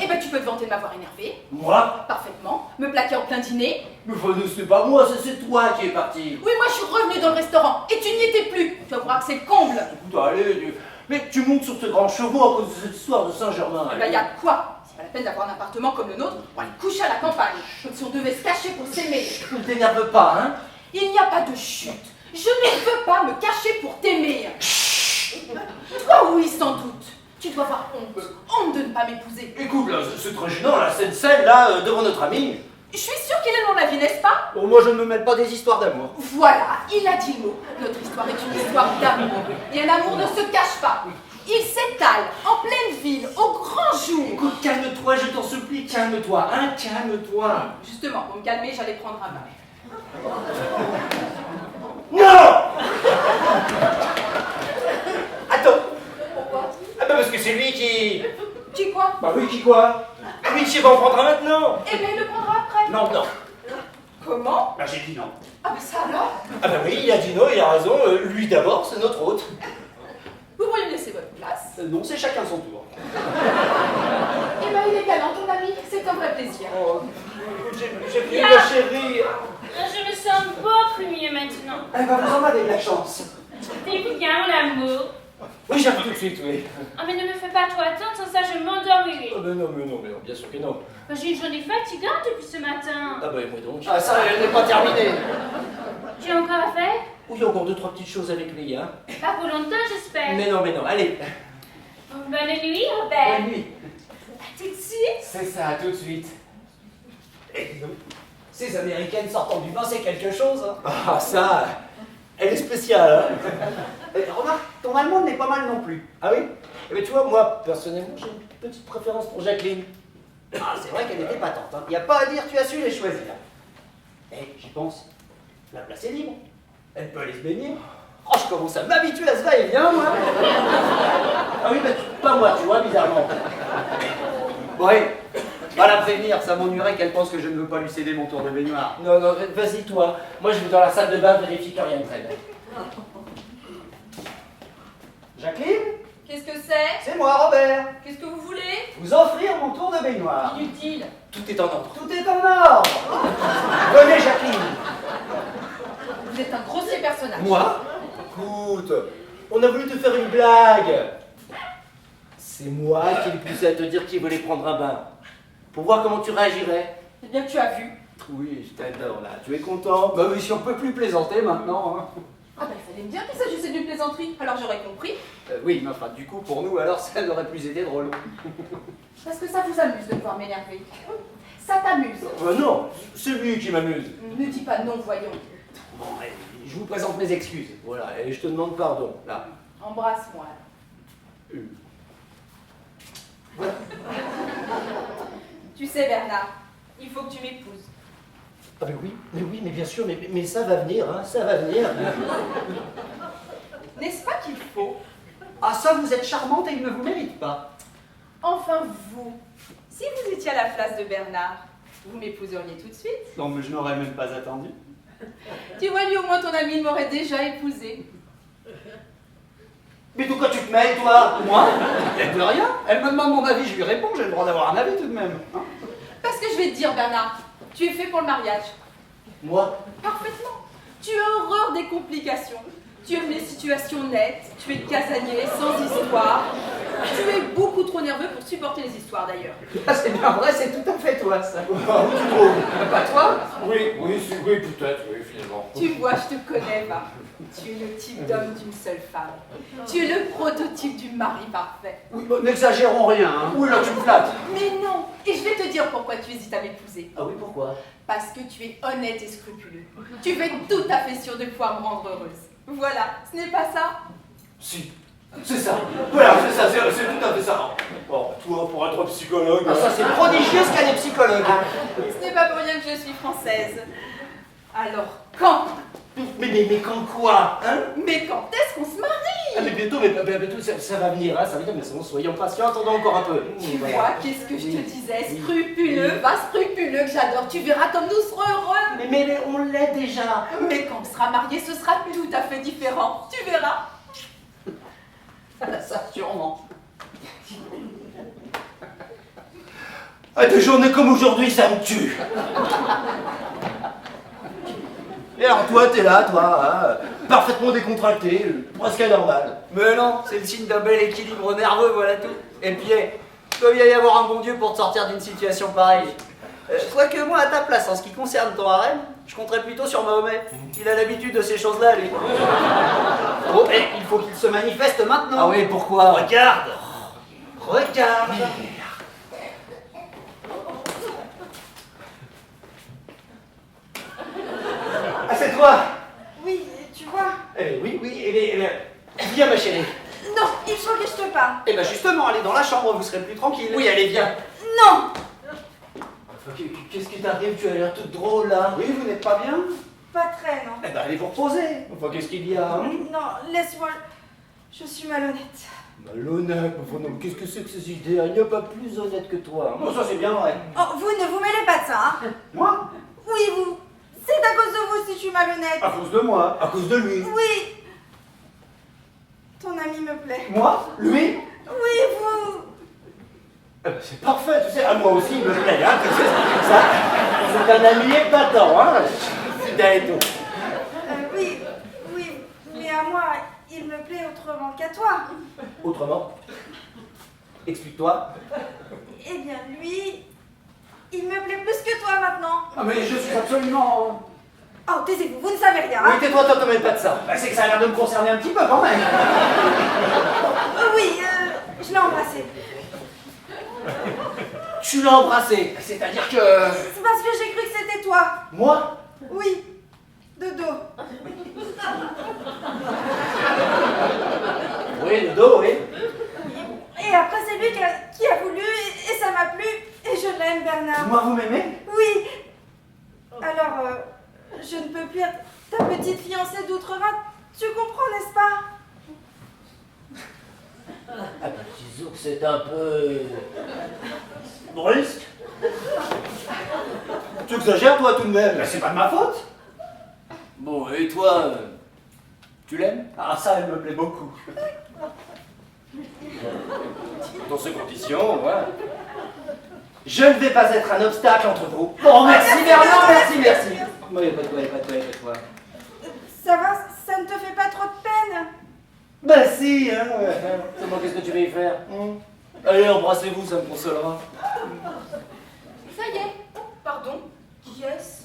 E: Eh ben tu peux te vanter de m'avoir énervé.
B: Moi?
E: Parfaitement. Me plaquer en plein dîner.
B: Mais enfin, c'est pas moi, c'est toi qui es parti.
E: Oui, moi je suis revenue dans le restaurant et tu n'y étais plus. Tu vas voir que c'est le comble.
B: Écoute, allez, mais tu montes sur ce grand chevaux à cause de cette histoire de Saint-Germain.
E: Eh ben y a quoi? C'est pas la peine d'avoir un appartement comme le nôtre pour aller coucher à la campagne. Comme si on devait se cacher pour s'aimer.
B: Ne t'énerve pas, hein?
E: Il n'y a pas de chute. Je ne veux pas me cacher pour t'aimer. Toi, oui, sans doute. Tu dois avoir honte. Honte de ne pas m'épouser.
B: Écoute, là, c'est très gênant, là, cette scène, là, devant notre ami.
E: Je suis sûre qu'il est dans la vie, n'est-ce pas?
F: Bon, moi je ne me mêle pas des histoires d'amour.
E: Voilà, il a dit le mot. Notre histoire est une histoire d'amour. Et un amour ne se cache pas. Il s'étale en pleine ville, au grand jour.
B: Écoute, calme-toi, je t'en supplie, calme-toi, hein, calme-toi.
E: Justement, pour me calmer, j'allais prendre un bain.
B: Non! Attends.
E: Pourquoi?
B: Ah bah parce que c'est lui qui...
E: Qui quoi?
B: Bah oui, qui quoi? Lui qui va en prendre un maintenant.
E: Eh bien, il le prendra après.
B: Non.
E: Comment?
F: Bah j'ai dit non.
E: Ah ben ça alors?
B: Ah bah oui, il a dit non, il a raison, lui d'abord, c'est notre hôte.
E: Vous pourriez me laisser votre place?
F: Non, c'est chacun son tour.
E: Eh ben, il est galant, ton ami. C'est un vrai plaisir.
B: Oh, j'ai pris ma chérie.
A: Je me sens beaucoup mieux maintenant.
F: Eh ben vous en avez de la chance.
A: T'es bien, l'amour.
B: Oui, j'arrive tout de suite, oui.
A: Ah, mais ne me fais pas trop attendre, sans ça je m'endormirai.
B: Ah mais non, bien sûr que non.
A: J'ai une journée fatigante depuis ce matin.
B: Ah bah et moi donc.
F: Ah ça, elle n'est pas terminée.
A: Tu as encore à faire?
B: Oui, encore 2-3 petites choses avec lui, hein.
A: Pas pour longtemps, j'espère.
B: Mais non, allez.
A: Bonne nuit, Robert.
F: Bonne nuit.
A: À tout de suite.
B: C'est ça, tout de suite.
F: Eh, non. Ces Américaines sortant du bain, c'est quelque chose. Hein.
B: Ah ça, elle est spéciale, hein.
F: Remarque, ton allemande n'est pas mal non plus.
B: Ah oui? Eh bien tu vois, moi, personnellement, j'ai une petite préférence pour Jacqueline.
F: Ah, c'est vrai qu'elle était patente. Il n'y a pas à dire, tu as su les choisir. Et j'y pense, la place est libre. Elle peut aller se baigner. Oh, je commence à m'habituer à ce va-et-vient, moi.
B: Ah oui, mais pas moi, tu vois, bizarrement.
F: Ouais, va la prévenir, ça m'ennuierait qu'elle pense que je ne veux pas lui céder mon tour de baignoire.
B: Non, non, vas-y, toi. Moi, je vais dans la salle de bain vérifier que rien ne traîne.
F: Jacqueline,
E: Qu'est-ce que c'est?
F: c'est moi, Robert.
E: Qu'est-ce que vous voulez?
F: Vous offrir mon tour de baignoire.
E: Inutile.
B: Tout est en ordre.
F: Tout est en ordre. Venez, Jacqueline.
E: Vous êtes un grossier personnage.
B: Moi? Écoute, on a voulu te faire une blague. C'est moi qui l'ai poussé à te dire qu'il voulait prendre un bain. Pour voir comment tu réagirais.
E: Eh bien, tu as vu.
B: Oui, je t'adore là. Tu es content?
F: Bah oui, si on peut plus plaisanter maintenant. Hein.
E: Ah bah, il fallait me dire qu'il s'agissait d'une plaisanterie. Alors j'aurais compris.
F: Oui, mais enfin, du coup, pour nous, alors, ça n'aurait plus été drôle.
E: Parce que ça vous amuse de me voir m'énerver. Ça t'amuse.
B: Non, c'est lui qui m'amuse.
E: Ne dis pas non, voyons.
F: Bon, allez, je vous présente mes excuses.
B: Voilà, et je te demande pardon, là.
E: Embrasse-moi. Tu sais, Bernard, il faut que tu m'épouses.
B: Ah mais bien sûr, mais ça va venir, hein, ça va venir.
E: N'est-ce pas qu'il faut?
F: Ah, ça, vous êtes charmante et il ne vous mérite pas.
E: Enfin, vous, si vous étiez à la place de Bernard, vous m'épouseriez tout de suite.
F: Non, mais je n'aurais même pas attendu.
E: Tu vois, lui, au moins, ton ami m'aurait déjà épousé.
B: Mais de quoi tu te mêles, toi?
F: Moi? Elle de rien. Elle me demande mon avis, je lui réponds, j'ai le droit d'avoir un avis tout de même. Hein.
E: Parce que je vais te dire, Bernard, tu es fait pour le mariage.
B: Moi?
E: Parfaitement. Tu as horreur des complications. Tu aimes les situations nettes. Tu es casanier, sans histoire. Tu es beaucoup trop nerveux pour supporter les histoires, d'ailleurs.
F: Ah, c'est bien vrai, c'est tout à fait toi, ça.
B: Ah, où tu trouves?
F: Pas toi?
B: Oui, peut-être, oui, finalement.
E: Tu vois, je te connais, va. Tu es le type d'homme d'une seule femme. Tu es le prototype du mari parfait.
F: Oui, bon, n'exagérons rien, hein.
B: Oui, là, tu me flattes.
E: Mais non. Et je vais te dire pourquoi tu hésites à m'épouser.
B: Ah oui, pourquoi?
E: Parce que tu es honnête et scrupuleux. Tu es tout à fait sûr de pouvoir me rendre heureuse. Voilà, ce n'est pas ça?
B: Si, c'est ça. Voilà, c'est ça, c'est tout à fait ça. Oh, toi, pour être psychologue...
F: Ah, ça, c'est prodigieux ce qu'a des psychologues.
E: Ce n'est pas pour rien que je suis française. Alors, quand?
B: Mais quand quoi, hein?
E: Mais quand est-ce qu'on se marie?
B: Ah, mais bientôt, ça va venir, hein, ça va venir, mais soyons patients, attendons encore un peu.
E: Tu
B: Voilà.
E: vois, qu'est-ce que je te
B: Oui.
E: disais?
B: Oui.
E: Scrupuleux, va scrupuleux que j'adore. Tu verras comme nous serons heureux.
B: Mais on l'est déjà.
E: Mais quand on sera mariés, ce sera tout à fait différent. Tu verras.
F: Ça, sûrement.
B: Ah, des journées comme aujourd'hui, ça me tue. Et alors toi, t'es là, toi, hein, parfaitement décontracté, presque anormal.
F: Mais non, c'est le signe d'un bel équilibre nerveux, voilà tout. Et puis, il doit bien y avoir un bon Dieu pour te sortir d'une situation pareille. Quoique moi, à ta place, en ce qui concerne ton harem, je compterais plutôt sur Mahomet. Il a l'habitude de ces choses-là, lui. Oh, et il faut qu'il se manifeste maintenant.
B: Ah oui, pourquoi?
F: Regarde. Regarde.
B: Ah, c'est toi?
C: Oui, tu vois.
B: Oui, eh bien, viens ma chérie.
C: Non, il faut que je te parle.
F: Eh ben justement, allez dans la chambre, vous serez plus tranquille.
B: Oui, allez, viens.
C: Non.
B: Enfin, qu'est-ce qui t'arrive? Tu as l'air toute drôle, là.
F: Oui, vous n'êtes pas bien?
C: Pas très, non.
F: Eh ben allez vous reposer.
B: Enfin, qu'est-ce qu'il y a, hein?
C: Non, laisse-moi. Je suis malhonnête.
B: Malhonnête, enfin, non, qu'est-ce que c'est que ces idées? Il n'y a pas plus honnête que toi. Hein.
F: Bon, ça c'est bien vrai.
C: Oh, vous ne vous mêlez pas de ça, hein?
F: Moi?
C: Oui, vous. C'est à cause de vous si je suis malhonnête.
F: À cause de moi.
B: À cause de lui.
C: Oui. Ton ami me plaît.
B: Moi? Lui?
C: Oui, vous.
B: Eh ben, c'est parfait, tu sais, à moi aussi il me plaît, hein, tu sais, ça, c'est un ami épatant, hein, fidèle et tout.
C: Oui, mais à moi, il me plaît autrement qu'à toi.
B: Autrement? Explique-toi.
C: Eh bien, lui, il me plaît plus que toi maintenant.
F: Ah mais je suis absolument...
C: Oh, taisez-vous, vous ne savez rien,
B: Oui,
C: hein?
B: tais-toi, toi, te mêle pas de ça.
F: Bah, c'est que ça a l'air de me concerner un petit peu quand même.
C: Oui, je l'ai embrassé.
B: Tu l'as embrassé.
F: C'est-à-dire que...
C: C'est parce que j'ai cru que c'était toi.
B: Moi?
C: Oui, de dos.
B: Oui, le dos, oui.
C: Et après, c'est lui qui a voulu, et ça m'a plu, et je l'ai l'aime, Bernard.
F: Moi, vous m'aimez?
C: Oui. Alors, je ne peux plus être ta petite fiancée d'outre-Rhin. Tu comprends, n'est-ce pas?
G: Ah, disons que c'est un peu brusque.
F: Tu exagères, toi, tout de même. Mais c'est pas de ma faute.
G: Bon, et toi, tu l'aimes?
F: Ah, ça, elle me plaît beaucoup.
B: Dans ces conditions, ouais.
F: Je ne vais pas être un obstacle entre vous. Bon, merci, Bernard, merci. Oui, pas toi.
C: Ça va, ça ne te fait pas trop de peine?
F: Ben si, hein.
G: Comment, qu'est-ce que tu vas y faire?
B: Allez, embrassez-vous, ça me consolera.
E: Ça y est. Pardon. Qui est-ce?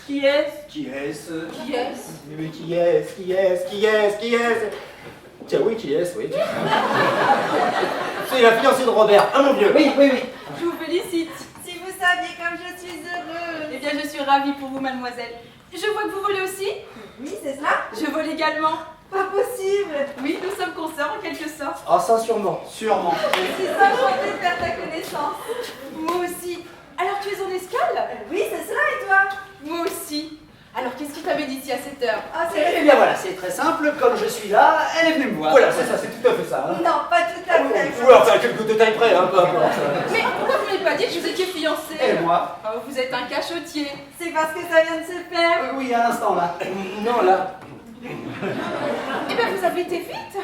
F: Qui est-ce?
E: Qui est-ce?
F: Mais qui est-ce? Tiens, oui, qui est-ce, oui. C'est la fiancée de Robert. Ah, mon vieux. Oui.
E: Je vous félicite.
C: Si vous saviez comme je suis heureuse.
E: Eh bien, je suis ravie pour vous, mademoiselle. Je vois que vous volez aussi.
C: Oui, c'est cela?
E: Je vole également.
C: Pas possible.
E: Oui, nous sommes consorts en quelque sorte.
F: Ah, ça, sûrement.
C: Je suis enchantée de faire ta connaissance.
E: Moi aussi. Alors, tu es en escale?
C: Oui, c'est cela, et toi?
E: Moi aussi. Alors, qu'est-ce qui t'avait dit ici à cette heure?
C: Ah,
F: Eh bien voilà, c'est très simple. Comme je suis là, elle est venue me voir.
B: Voilà, c'est ça, c'est tout à fait ça. Hein.
C: Non, pas tout à fait.
B: Ou alors, c'est à quelques détails près, hein, peu importe.
E: Mais pourquoi vous m'avez pas dit que vous étiez fiancé?
F: Et moi?
E: Oh, vous êtes un cachotier.
C: C'est parce que ça vient de se faire.
F: Oui, à l'instant, là.
B: Non, là.
E: Eh bien, vous avez été vite.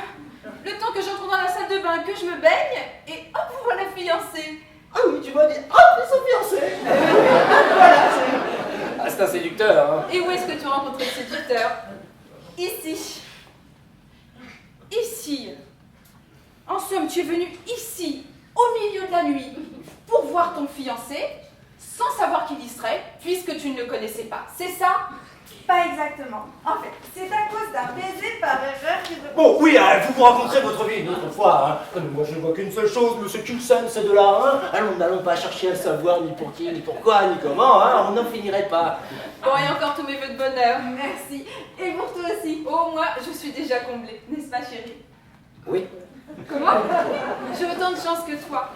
E: Le temps que j'entre dans la salle de bain, que je me baigne, et hop, vous voilà fiancé.
F: Ah oui, tu m'as dit, hop, ils sont fiancés. Voilà,
B: Ah, c'est un séducteur, hein.
E: Et où est-ce que tu as rencontré le séducteur? Ici. Ici. En somme, tu es venu ici, au milieu de la nuit, pour voir ton fiancé, sans savoir qu'il y serait, puisque tu ne le connaissais pas. C'est ça?
C: Pas exactement. En fait, c'est à cause d'un baiser par erreur que je...
B: Bon, oui, hein, vous raconterez votre vie une autre fois. Hein. Mais moi, je ne vois qu'une seule chose, monsieur Coulson, c'est de là. Hein. Allons, n'allons pas chercher à savoir ni pour qui, ni pourquoi, ni comment. Hein. On n'en finirait pas.
E: Bon, et encore tous mes vœux de bonheur.
C: Merci. Et pour toi aussi.
E: Oh, moi, je suis déjà comblée, n'est-ce pas, chérie?
F: Oui.
E: Comment? J'ai autant de chance que toi.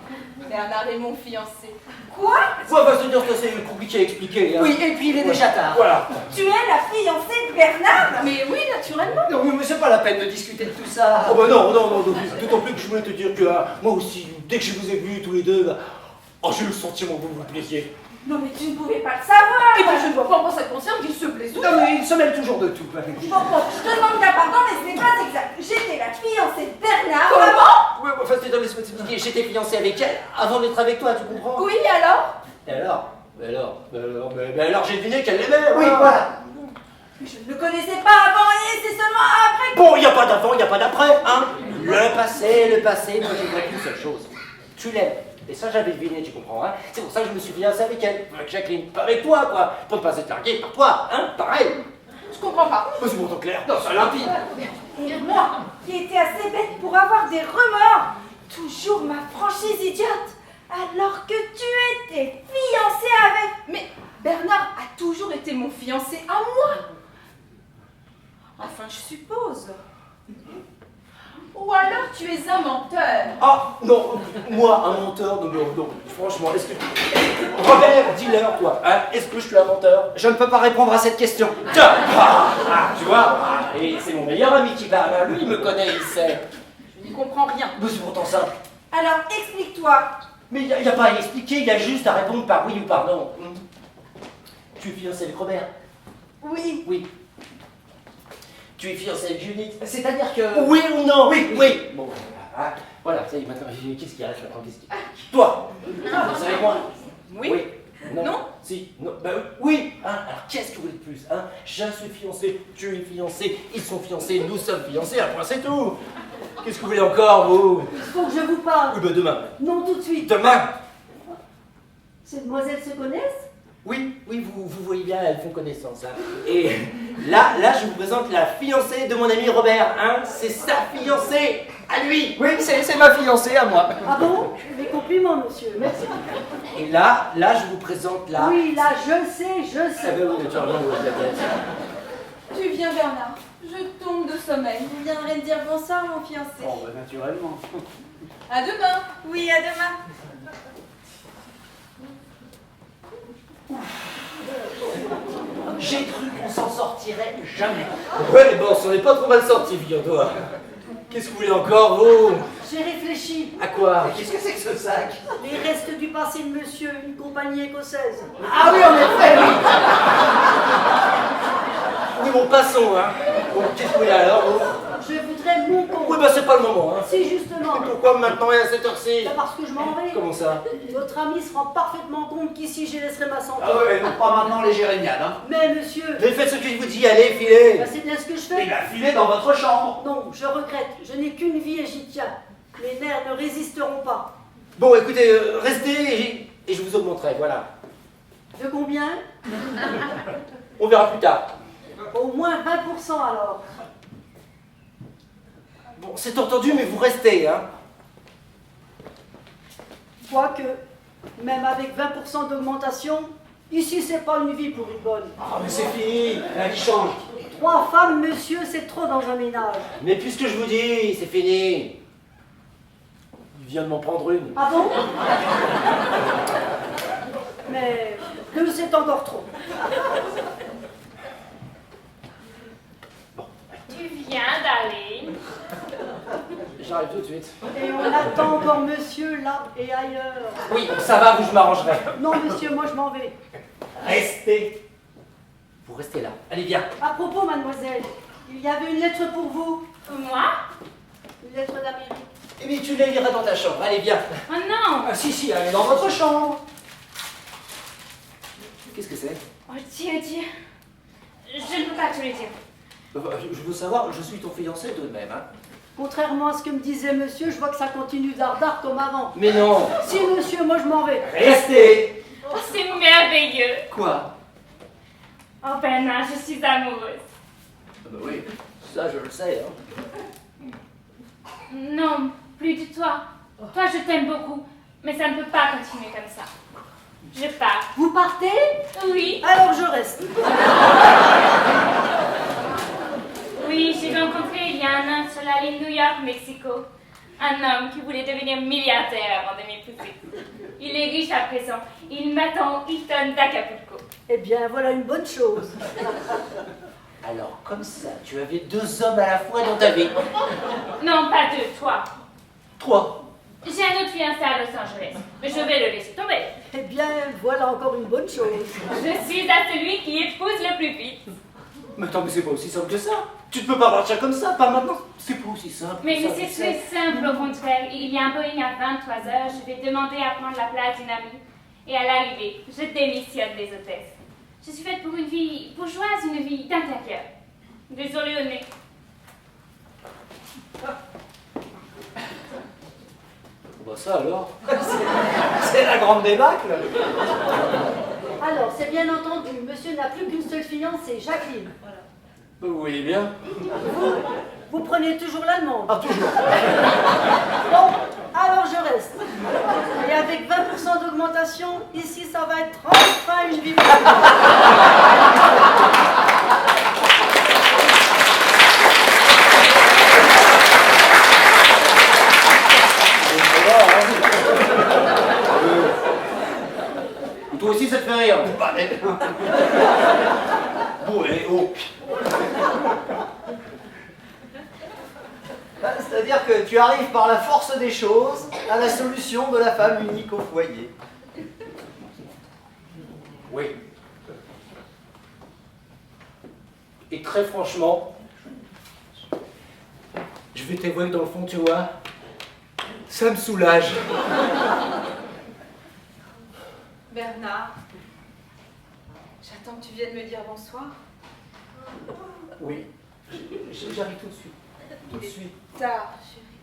E: Bernard est mon fiancé.
C: Quoi?
B: Ça va se dire que c'est compliqué à expliquer. Hein.
F: Oui, et puis il est déjà tard.
B: Voilà.
C: Tu es la fiancée de Bernard?
E: Mais oui, naturellement.
F: Non, mais c'est pas la peine de discuter de tout ça.
B: Oh bah non, d'autant plus que je voulais te dire que moi aussi, dès que je vous ai vus tous les deux, j'ai eu le sentiment que vous vous plaisiez.
C: Non, mais tu ne pouvais pas le savoir.
E: Et bien, je ne vois pas en quoi ça te concerne qu'il se plaise.
F: Non, mais il se mêle toujours de tout.
C: Bon, je te demande ta pardon, mais ce n'est pas exact. J'étais la fiancée de Bernard.
E: Comment?
B: Ouais, enfin, j'étais fiancé avec elle avant d'être avec toi, tu comprends?
E: Oui, et alors?
B: Et alors, j'ai deviné qu'elle l'aimait.
F: Oui, voilà.
C: Je ne le connaissais pas avant et c'est seulement après.
B: Bon, il n'y a pas d'avant, il n'y a pas d'après, hein. Le passé, moi je vois qu'une seule chose. Tu l'aimes. Et ça, j'avais deviné, tu comprends, hein. C'est pour ça que je me suis fiancé avec elle, avec Jacqueline, pas avec toi, quoi. Pour ne pas être largué par toi, hein, pareil.
E: Je comprends pas.
B: Mais c'est pourtant clair, non, c'est limpide.
C: Et moi, qui étais assez bête pour avoir des remords, toujours ma franchise idiote, alors que tu étais fiancée avec...
E: Mais Bernard a toujours été mon fiancé à moi. Enfin, je suppose. Ou alors tu es un menteur.
B: Ah, non, moi, un menteur, non, franchement, est-ce que... Robert, dis-leur, toi, hein, est-ce que je suis un menteur?
F: Je ne peux pas répondre à cette question.
B: Tiens, tu vois, et c'est mon meilleur ami qui parle, hein. Lui, il me connaît, il sait.
E: Je n'y comprends rien.
B: Mais c'est pourtant simple.
C: Alors explique-toi.
B: Mais il n'y a pas à expliquer, il y a juste à répondre par oui ou par non. Tu es fiancé avec Robert?
C: Oui.
B: Oui. Tu es fiancé avec Judith?
F: C'est-à-dire que...
B: Oui ou non?
F: Oui.
B: Bon, voilà, ça y est, maintenant, qu'est-ce qui reste maintenant? Toi, fiancé avec moi?
E: Oui. Non.
B: Si, non, bah oui. Hein, alors qu'est-ce que vous voulez de plus, hein? Je suis fiancé, tu es fiancé, ils sont fiancés, nous sommes fiancés, un point c'est tout. Qu'est-ce que vous voulez encore, vous?
C: Il faut que je vous parle.
B: Oui, bah demain.
C: Non, tout de suite.
B: Demain?
C: Ces demoiselles se connaissent?
B: Oui, vous voyez bien, elles font connaissance. Hein. Et là, je vous présente la fiancée de mon ami Robert. Hein. C'est sa fiancée à lui.
F: Oui, c'est ma fiancée à moi.
C: Ah bon? Mes compliments, monsieur. Merci.
B: Et là, je vous présente la...
C: Oui, là, je sais.
B: Ah ben oui, naturellement, vous avez la tête.
E: Tu viens, Bernard. Je tombe de sommeil.
C: Vous viendrez me dire bonsoir, mon fiancé.
F: Oh, bah, naturellement.
E: À demain.
C: Oui, à demain.
F: J'ai cru qu'on s'en sortirait jamais.
B: Ouais, mais bon, on s'en est pas trop mal sorti, figure-toi. Qu'est-ce que vous voulez encore, vous?
C: J'ai réfléchi.
B: À quoi?
F: Qu'est-ce que c'est que ce sac?
C: Les restes du passé de monsieur, une compagnie écossaise.
F: Ah oui, en effet, oui.
B: Oui, bon, passons, hein. Bon, qu'est-ce que vous voulez alors, vous?
C: Je voudrais mon compte.
B: Oui, bah c'est pas le moment, hein.
C: Si, justement.
B: Pourquoi maintenant et à cette heure-ci?
C: Bah, parce que je m'en vais.
B: Comment ça?
C: Votre ami se rend parfaitement compte qu'ici, j'y laisserai ma santé.
F: Ah ouais, non, pas maintenant les jérémiades, hein.
C: Mais monsieur,
B: Mais faites ce que je vous dis, allez, filez.
C: bah, c'est bien ce que je
F: Et
C: fais.
F: il a filé dans votre chambre.
C: Non, je regrette. Je n'ai qu'une vie et j'y tiens. Mes nerfs ne résisteront pas.
B: Bon, écoutez, restez et je vous augmenterai, voilà.
C: De combien?
B: On verra plus tard.
C: Au moins 20% alors.
B: Bon, c'est entendu, mais vous restez, hein.
C: Quoique, même avec 20% d'augmentation, ici c'est pas une vie pour une bonne.
B: Ah, mais c'est fini, la vie change.
C: 3 femmes, monsieur, c'est trop dans un ménage.
B: Mais puisque je vous dis, c'est fini. Il vient de m'en prendre une.
C: Ah bon? Mais 2 c'est encore trop.
A: Tu viens d'aller.
B: J'arrive tout de suite.
C: Et on attend encore monsieur là et ailleurs.
B: Oui, ça va, vous, je m'arrangerai.
C: Non monsieur, moi je m'en vais.
B: Restez. Vous restez là. Allez, viens.
C: À propos, mademoiselle, il y avait une lettre pour vous.
A: Moi?
C: Une lettre d'Amérique.
B: Eh bien, tu la liras dans ta chambre. Allez, viens.
A: Oh non!
B: Ah, si, elle est dans votre chambre. Qu'est-ce que c'est?
A: Oh Dieu, Dieu. Je ne peux pas te le dire.
B: Je veux savoir, je suis ton fiancé tout de même, hein.
C: Contrairement à ce que me disait monsieur, je vois que ça continue d'ardard comme avant.
B: Mais non.
C: Si monsieur, moi je m'en vais.
B: Restez.
A: Oh, c'est merveilleux.
B: Quoi?
A: Oh Bernard, je suis amoureuse.
B: Ah bah oui, ça je le sais, hein.
A: Non, plus de toi. Toi, je t'aime beaucoup, mais ça ne peut pas continuer comme ça. Je pars.
C: Vous partez?
A: Oui,
C: Alors je reste.
A: oui, j'ai rencontré il y a un an sur la ligne New York-Mexico un homme qui voulait devenir milliardaire avant de m'épouser. Il est riche à présent. Il m'attend au Hilton d'Acapulco.
C: Eh bien, voilà une bonne chose.
B: Alors, comme ça, tu avais 2 hommes à la fois dans ta vie.
A: Non, pas 2, toi.
B: 3.
A: J'ai un autre fiancé à Los Angeles, mais je vais le laisser tomber.
C: Eh bien, voilà encore une bonne chose.
A: Je suis à celui qui épouse le plus vite.
B: Mais attends, mais c'est pas aussi simple que ça. Tu ne peux pas partir comme ça, pas maintenant. C'est pas aussi simple.
A: Mais
B: que ça,
A: c'est
B: tu sais.
A: très simple au contraire. Il y a un Boeing à 23h, je vais demander à prendre la place d'une amie. Et à l'arrivée, je démissionne des hôtesses. Je suis faite pour une vie bourgeoise, une vie d'intérieur. Désolée au nez.
B: Bah ça alors.
F: C'est la grande débâcle.
C: Alors, c'est bien entendu, monsieur n'a plus qu'une seule fiancée, Jacqueline.
B: Vous voyez bien.
C: Vous prenez toujours l'allemande.
B: Ah, toujours.
C: Bon, alors je reste. Et avec 20% d'augmentation, ici ça va être enfin une vie.
B: Toi aussi, ça te fait rire.
F: Bah, mais... Bon, et oh. Bah, c'est-à-dire que tu arrives par la force des choses à la solution de la femme unique au foyer.
B: Oui. Et très franchement, je vais t'avouer que dans le fond, tu vois, ça me soulage.
E: Bernard, j'attends que tu viennes me dire bonsoir.
B: Oui. J'arrive tout de suite. Tout de suite.
E: Tard, chérie.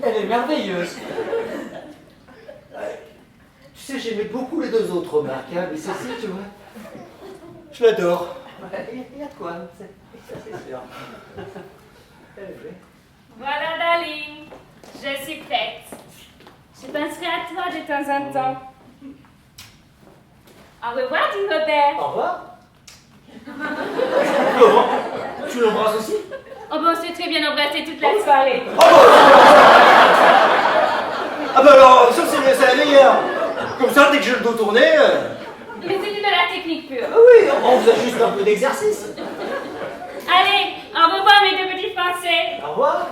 B: Elle est merveilleuse. Tu sais, j'aimais beaucoup les 2 autres, remarques, hein, mais celle-ci, tu vois, je l'adore.
F: Il y a de quoi, ça c'est sûr.
A: Voilà, darling. Je suis prête. Je penserai à toi de temps en temps. Au revoir, dit Robert.
B: Au revoir. Comment? Tu l'embrasses aussi?
A: Oh ben, on s'est très bien embrassé toute la soirée.
F: Ah bah alors, ça c'est la meilleure. Comme ça, dès que j'ai le dos tourné...
A: Mais c'était de la technique pure.
F: Ah oui, on faisait juste un peu d'exercice.
A: Allez, au revoir mes deux petits Français.
F: Au revoir.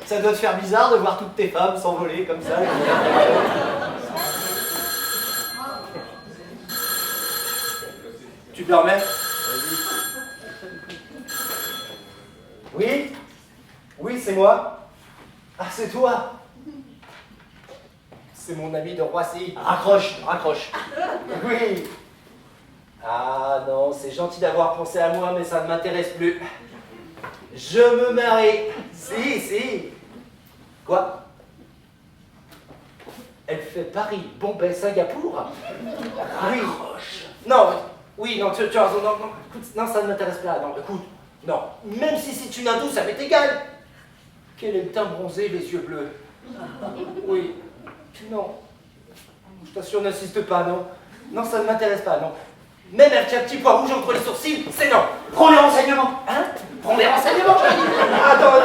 F: Ça doit te faire bizarre de voir toutes tes femmes s'envoler comme ça. Tu permets? Oui? Oui, c'est moi. Ah, c'est toi?
B: C'est mon ami de Roissy.
F: Raccroche, raccroche.
B: Oui. Ah non, c'est gentil d'avoir pensé à moi, mais ça ne m'intéresse plus. Je me marie. Si. Quoi? Elle fait Paris, Bombay, Singapour? Oui. Non, oui, non, tu as raison. Non, écoute, non, ça ne m'intéresse pas. Non, écoute, non. Même si c'est une hindoue, ça m'est égal. Quel est le teint bronzé, les yeux bleus? Oui. Non. Je t'assure, n'insiste pas, non. Non, ça ne m'intéresse pas, non. Même avec un petit point rouge entre les sourcils, c'est non.
F: Prends les renseignements.
B: Hein?
F: Prends les renseignements, je dis.
B: Attends,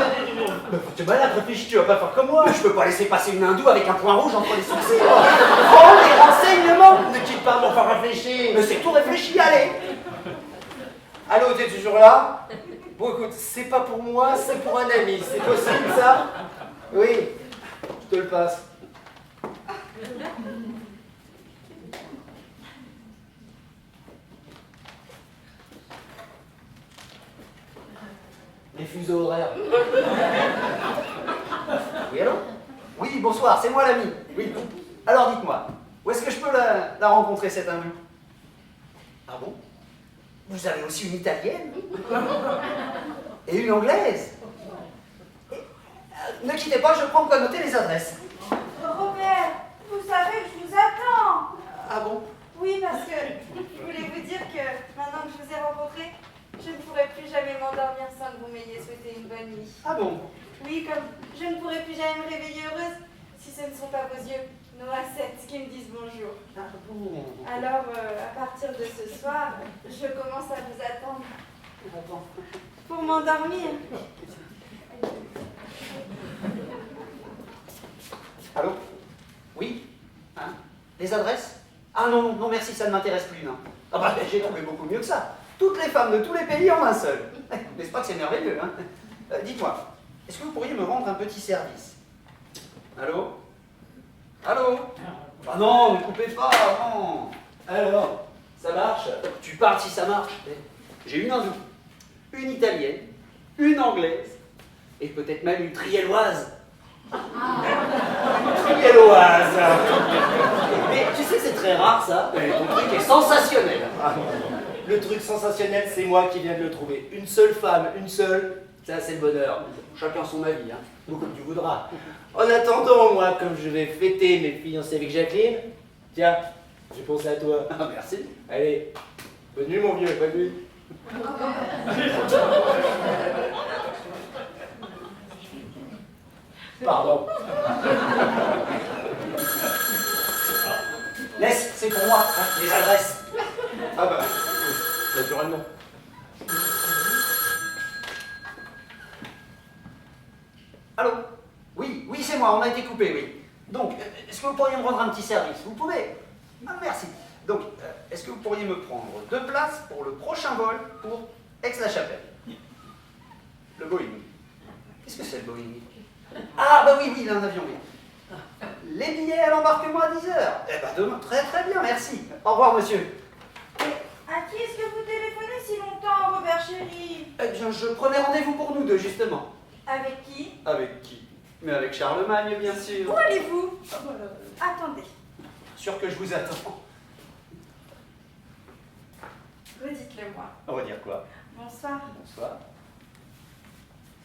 B: t'es malade, réfléchis, tu vas pas faire comme moi.
F: Je peux pas laisser passer une hindoue avec un point rouge entre les sourcils.
B: Prends les renseignements. Ne quitte pas, m'en faire réfléchir.
F: Mais c'est tout réfléchi, allez.
B: Allô, t'es toujours là? Bon, écoute, c'est pas pour moi, c'est pour un ami. C'est possible, ça? Oui, je te le passe. Les fuseaux horaires.
F: Oui, allô? Oui, bonsoir, c'est moi l'ami. Oui. Alors dites-moi, où est-ce que je peux la rencontrer, cette hindoue? Ah bon? Vous avez aussi une italienne? Et une anglaise? Ne quittez pas, je prends de quoi noter les adresses.
H: Robert, vous savez que je vous attends.
F: Ah bon?
H: Oui, parce que je voulais vous dire que maintenant que je vous ai rencontré, je ne pourrai plus jamais m'endormir sans que vous m'ayez souhaité une bonne nuit.
F: Ah bon?
H: Oui, comme je ne pourrai plus jamais me réveiller heureuse si ce ne sont pas vos yeux noisettes qui me disent bonjour.
F: Ah bon?
H: Alors, à partir de ce soir, je commence à vous attendre pour m'endormir.
F: Allô? Oui? Hein? Les adresses? Ah non, non, merci, ça ne m'intéresse plus, non. Ah bah, j'ai trouvé beaucoup mieux que ça. Toutes les femmes de tous les pays en un seul. N'est-ce pas que c'est merveilleux, hein? Dites-moi, est-ce que vous pourriez me rendre un petit service? Allô? Allô? Ah non, ne coupez pas, non. Alors, ça marche? Tu parles si ça marche. J'ai une hindoue, une italienne, une anglaise, et peut-être même une trielloise. Trielloise. Mais tu sais, c'est très rare ça. Ton truc est sensationnel.
B: Le truc sensationnel, c'est moi qui viens de le trouver. Une seule femme, une seule.
F: Ça, c'est le bonheur. Chacun son avis, hein. Beaucoup que tu voudras.
B: En attendant, moi, comme je vais fêter mes fiancées avec Jacqueline, tiens, j'ai pensé à toi.
F: Ah, merci.
B: Allez, bonne nuit, mon vieux, bonne nuit. Pardon.
F: Laisse, c'est pour moi, hein, les adresses.
B: Ah bah, naturellement.
F: Allô? Oui, oui, c'est moi, on a été coupé, oui. Donc, est-ce que vous pourriez me rendre un petit service? Vous pouvez? Ah, merci. Donc, est-ce que vous pourriez me prendre 2 places pour le prochain vol pour Aix-la-Chapelle? Le Boeing. Qu'est-ce que c'est le Boeing? Ah, bah oui, il a un avion, oui. Les billets à l'embarquement à 10h. Eh ben demain, très très bien, merci. Au revoir, monsieur.
H: À qui est-ce que vous téléphonez si longtemps, Robert chéri?
F: Eh bien, je prenais rendez-vous pour nous deux, justement.
H: Avec qui?
F: Avec qui? Mais avec Charlemagne, bien sûr.
H: Où allez-vous? Attendez,
F: Sûr que je vous attends.
H: redites-le moi.
F: On va dire quoi?
H: Bonsoir.
F: Bonsoir.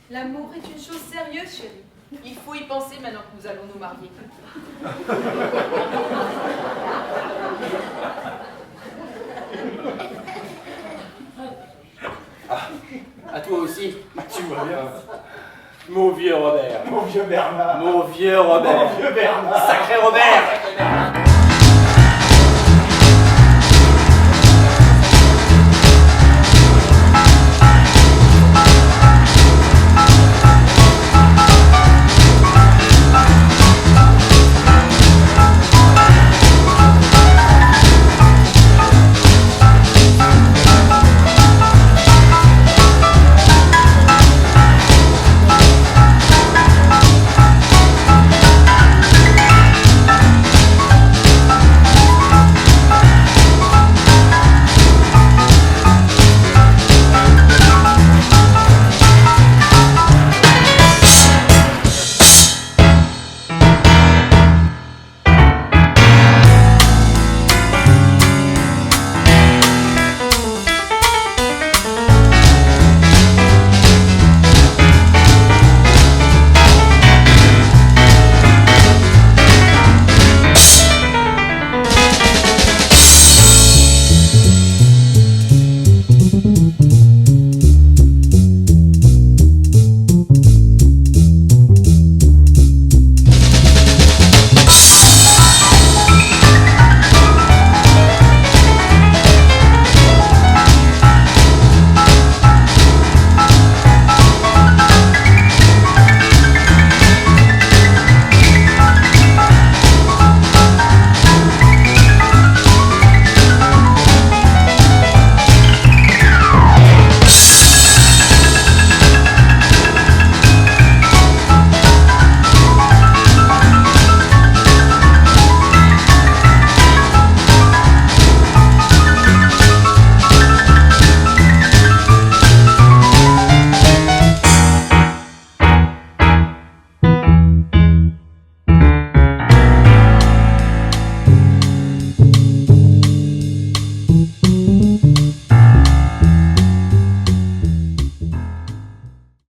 E: L'amour est une chose sérieuse, chérie. Il faut y penser maintenant que nous allons nous marier.
G: À toi aussi.
B: Tu vois bien. Mon vieux Robert.
F: Mon vieux Bernard.
G: Mon vieux Robert.
F: Mon vieux Bernard.
G: Sacré Robert.